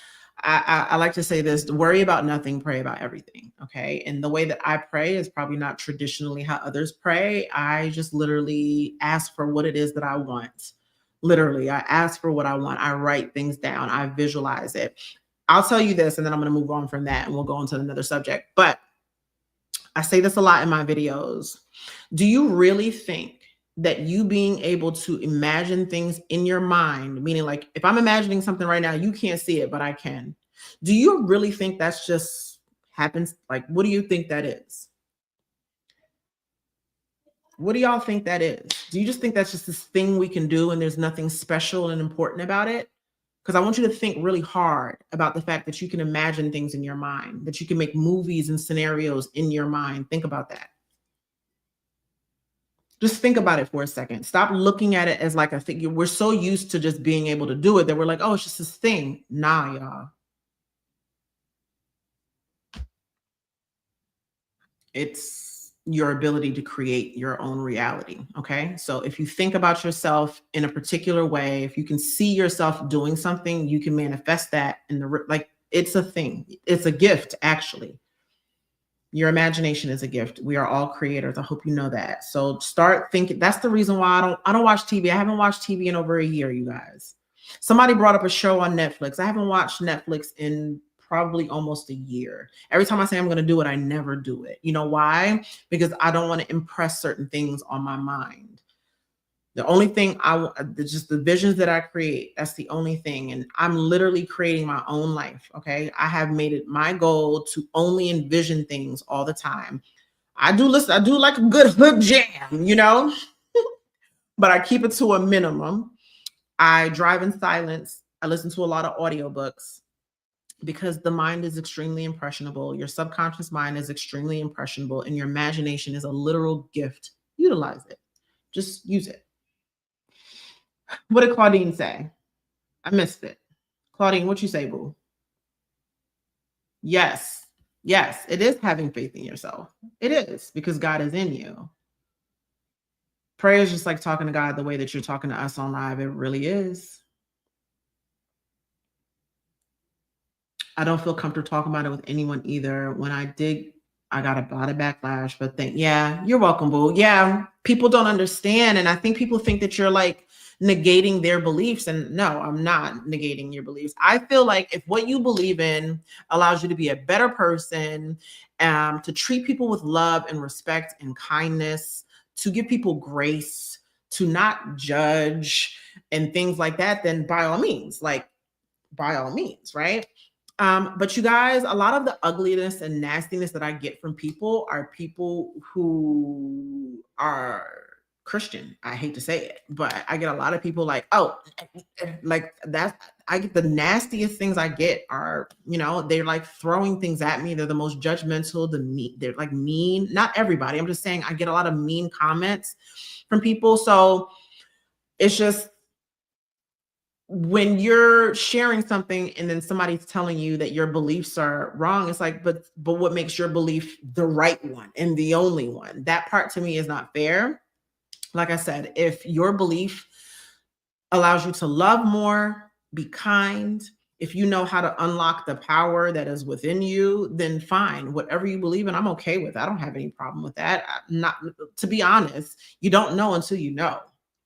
I like to say this: worry about nothing, pray about everything. Okay. And the way that I pray is probably not traditionally how others pray. I just literally ask for what it is that I want. Literally, I ask for what I want. I write things down. I visualize it. I'll tell you this, and then I'm going to move on from that, and we'll go on to another subject. But I say this a lot in my videos. Do you really think that you being able to imagine things in your mind, meaning like if I'm imagining something right now, you can't see it, but I can. Do you really think that's just happens? Like, what do you think that is? What do y'all think that is? Do you just think that's just this thing we can do and there's nothing special and important about it? Because I want you to think really hard about the fact that you can imagine things in your mind, that you can make movies and scenarios in your mind. Think about that. Just think about it for a second. Stop looking at it as like a thing. We're so used to just being able to do it that we're like, oh, it's just this thing. Nah, y'all. It's your ability to create your own reality. Okay. So if you think about yourself in a particular way, if you can see yourself doing something, you can manifest that in the, like, it's a thing. It's a gift, actually. Your imagination is a gift. We are all creators. I hope you know that. So start thinking. That's the reason why I don't watch TV. I haven't watched TV in over a year, you guys. Somebody brought up a show on Netflix. I haven't watched Netflix in probably almost a year. Every time I say I'm going to do it, I never do it. You know why? Because I don't want to impress certain things on my mind. The only thing just the visions that I create, that's the only thing. And I'm literally creating my own life. Okay. I have made it my goal to only envision things all the time. I do like a good hood jam, you know, but I keep it to a minimum. I drive in silence. I listen to a lot of audiobooks, because the mind is extremely impressionable. Your subconscious mind is extremely impressionable, and your imagination is a literal gift. Utilize it. Just use it. What did Claudine say? I missed it. Claudine, what you say, boo? Yes. Yes, it is having faith in yourself. It is, because God is in you. Prayer is just like talking to God the way that you're talking to us on live. It really is. I don't feel comfortable talking about it with anyone either. When I did, I got a lot of backlash, but yeah, you're welcome, boo. Yeah, people don't understand. And I think people think that you're like negating their beliefs. And no, I'm not negating your beliefs. I feel like if what you believe in allows you to be a better person, to treat people with love and respect and kindness, to give people grace, to not judge and things like that, then by all means, right? But you guys, a lot of the ugliness and nastiness that I get from people are people who are Christian. I hate to say it, but I get a lot of people like, oh, like that's, I get the nastiest things I get are, they're like throwing things at me. They're the most judgmental, they're like mean. Not everybody. I'm just saying I get a lot of mean comments from people. So it's just, when you're sharing something and then somebody's telling you that your beliefs are wrong, it's like, but what makes your belief the right one and the only one? That part to me is not fair. Like I said, if your belief allows you to love more, be kind, if you know how to unlock the power that is within you, then fine. Whatever you believe in, I'm okay with. I don't have any problem with that. Not, to be honest, you don't know until you know.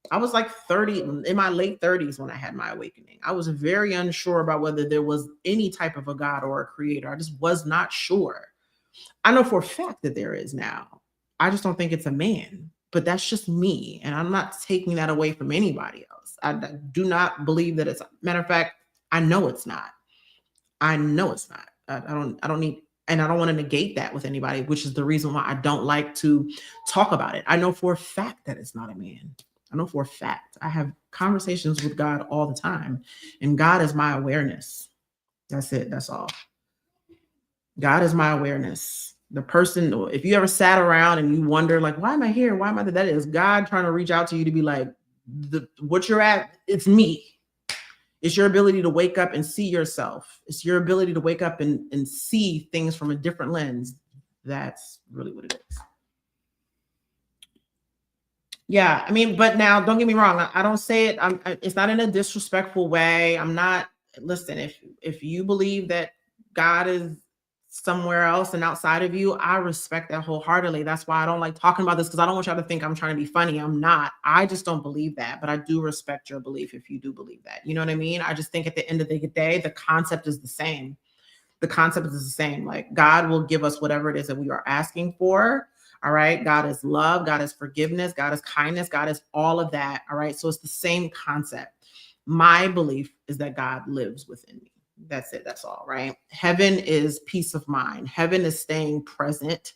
I was like 30, in my late 30s when I had my awakening. I was very unsure about whether there was any type of a God or a creator. I just was not sure. I know for a fact that there is now. I just don't think it's a man, but that's just me. And I'm not taking that away from anybody else. I do not believe that it's, matter of fact, I know it's not. I know it's not. I don't need, and I don't want to negate that with anybody, which is the reason why I don't like to talk about it. I know for a fact that it's not a man. I know for a fact. I have conversations with God all the time, and God is my awareness. That's it. That's all. God is my awareness. The person, if you ever sat around and you wonder, like, why am I here? Why am I there? That is God trying to reach out to you to be like, what you're at, it's me. It's your ability to wake up and see yourself. It's your ability to wake up and see things from a different lens. That's really what it is. Yeah, I mean, but now don't get me wrong. I don't say it. It's not in a disrespectful way. I'm not. Listen, if you believe that God is somewhere else and outside of you, I respect that wholeheartedly. That's why I don't like talking about this, because I don't want y'all to think I'm trying to be funny. I'm not. I just don't believe that, but I do respect your belief if you do believe that. You know what I mean? I just think at the end of the day, the concept is the same. The concept is the same. Like, God will give us whatever it is that we are asking for. All right. God is love. God is forgiveness. God is kindness. God is all of that. All right. So it's the same concept. My belief is that God lives within me. That's it. That's all. Right. Heaven is peace of mind. Heaven is staying present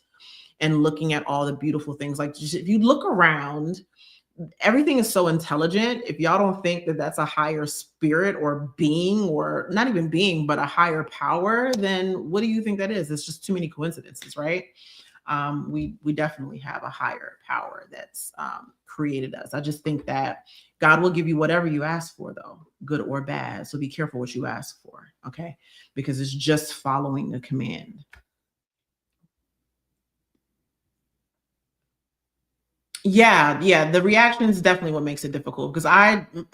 and looking at all the beautiful things. Like, just, if you look around, everything is so intelligent. If y'all don't think that that's a higher spirit or being, or not even being, but a higher power, then what do you think that is? It's just too many coincidences, right? We definitely have a higher power that's created us. I just think that God will give you whatever you ask for, though, good or bad. So be careful what you ask for, okay? Because it's just following a command. Yeah, the reaction is definitely what makes it difficult, because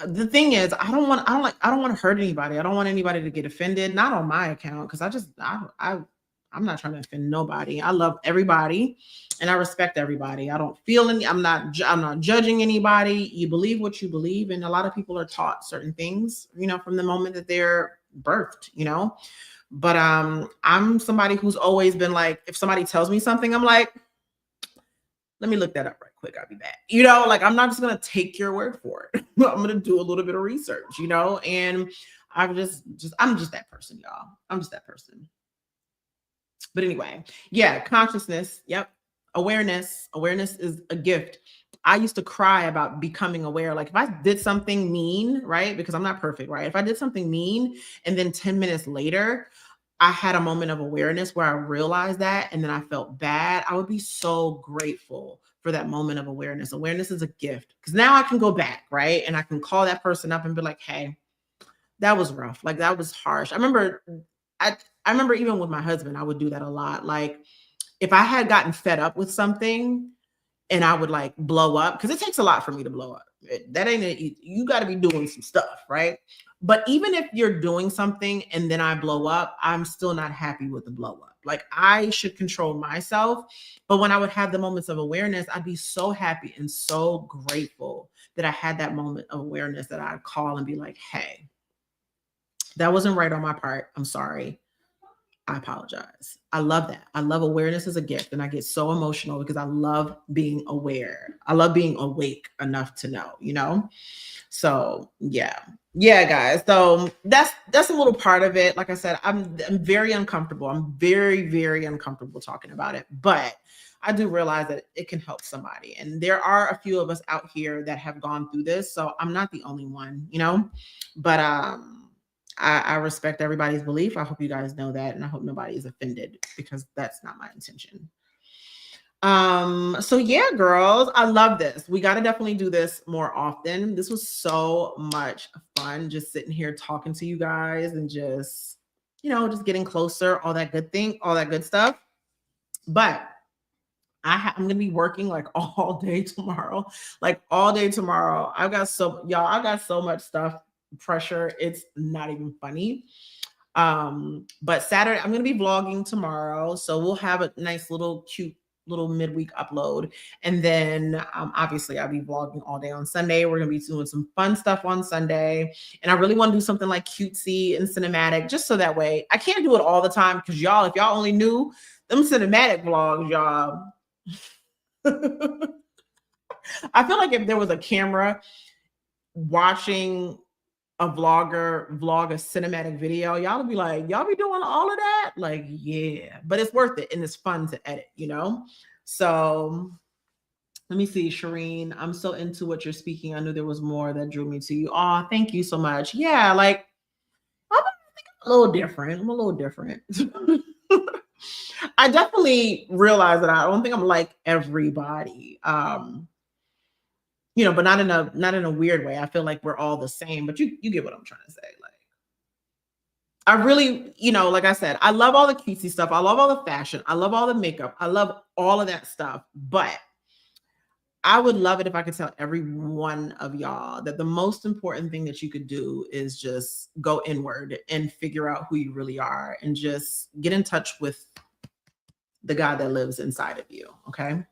the thing is, I don't want to hurt anybody. I don't want anybody to get offended, not on my account, because I'm not trying to offend nobody. I love everybody and I respect everybody. I don't feel any, I'm not judging anybody. You believe what you believe, and a lot of people are taught certain things, from the moment that they're birthed. But I'm somebody who's always been like, if somebody tells me something, I'm like, let me look that up right quick. I'll be back. Like, I'm not just going to take your word for it. I'm going to do a little bit of research, and I'm just that person, y'all. I'm just that person. But anyway, yeah, consciousness. Yep. Awareness. Awareness is a gift. I used to cry about becoming aware. Like, if I did something mean, right? Because I'm not perfect, right? If I did something mean and then 10 minutes later, I had a moment of awareness where I realized that, and then I felt bad, I would be so grateful for that moment of awareness. Awareness is a gift, because now I can go back, right? And I can call that person up and be like, hey, that was rough. Like, that was harsh. I remember even with my husband, I would do that a lot. Like, if I had gotten fed up with something and I would like blow up, because it takes a lot for me to blow up. That ain't it. You got to be doing some stuff, right? But even if you're doing something and then I blow up, I'm still not happy with the blow up. Like, I should control myself. But when I would have the moments of awareness, I'd be so happy and so grateful that I had that moment of awareness, that I'd call and be like, hey, that wasn't right on my part. I'm sorry. I apologize. I love that. I love awareness as a gift. And I get so emotional because I love being aware. I love being awake enough to know. So yeah. Yeah, guys. So that's a little part of it. Like I said, I'm very uncomfortable. I'm very, very uncomfortable talking about it, but I do realize that it can help somebody. And there are a few of us out here that have gone through this. So I'm not the only one, but I respect everybody's belief. I hope you guys know that, and I hope nobody is offended because that's not my intention. So yeah, girls, I love this. We got to definitely do this more often. This was so much fun, just sitting here talking to you guys and just, just getting closer, all that good thing, all that good stuff. But I'm gonna be working like all day tomorrow, like all day tomorrow. I got so much stuff, pressure. It's not even funny. But Saturday, I'm gonna be vlogging tomorrow, so we'll have a nice little cute little midweek upload, and then obviously I'll be vlogging all day on Sunday. We're gonna be doing some fun stuff on Sunday, and I really want to do something like cutesy and cinematic, just so that way I can't do it all the time because y'all, if y'all only knew them cinematic vlogs, y'all. I feel like if there was a camera watching a vlogger vlog a cinematic video, y'all would be like, y'all be doing all of that? Like, yeah, but it's worth it and it's fun to edit, So let me see, Shireen. I'm so into what you're speaking. I knew there was more that drew me to you. Oh, thank you so much. Yeah, like I'm a little different. I'm a little different. I definitely realize that I don't think I'm like everybody. But not in a weird way. I feel like we're all the same, but you get what I'm trying to say. Like, I really, like I said, I love all the cutesy stuff. I love all the fashion. I love all the makeup. I love all of that stuff. But I would love it if I could tell every one of y'all that the most important thing that you could do is just go inward and figure out who you really are and just get in touch with the God that lives inside of you. Okay.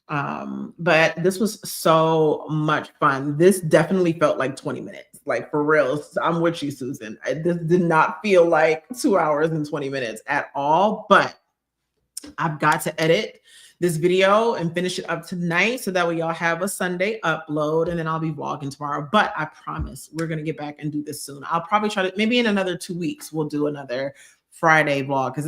But this was so much fun. This definitely felt like 20 minutes, like for real. I'm with you, Susan. This did not feel like 2 hours and 20 minutes at all, but I've got to edit this video and finish it up tonight so that way y'all have a Sunday upload, and then I'll be vlogging tomorrow. But I promise we're going to get back and do this soon. I'll probably try to, maybe in another 2 weeks, we'll do another Friday vlog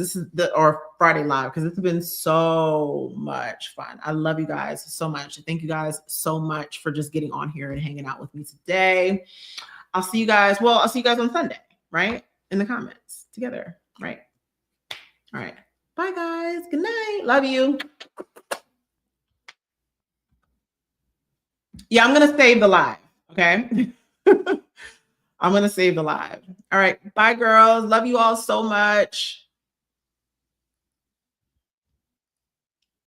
or Friday live, because it's been so much fun. I love you guys so much. Thank you guys so much for just getting on here and hanging out with me today. I'll see you guys on Sunday, right? In the comments together, right? All right. Bye guys. Good night. Love you. Yeah, I'm going to save the live. Okay. I'm going to save the live. All right. Bye girls. Love you all so much.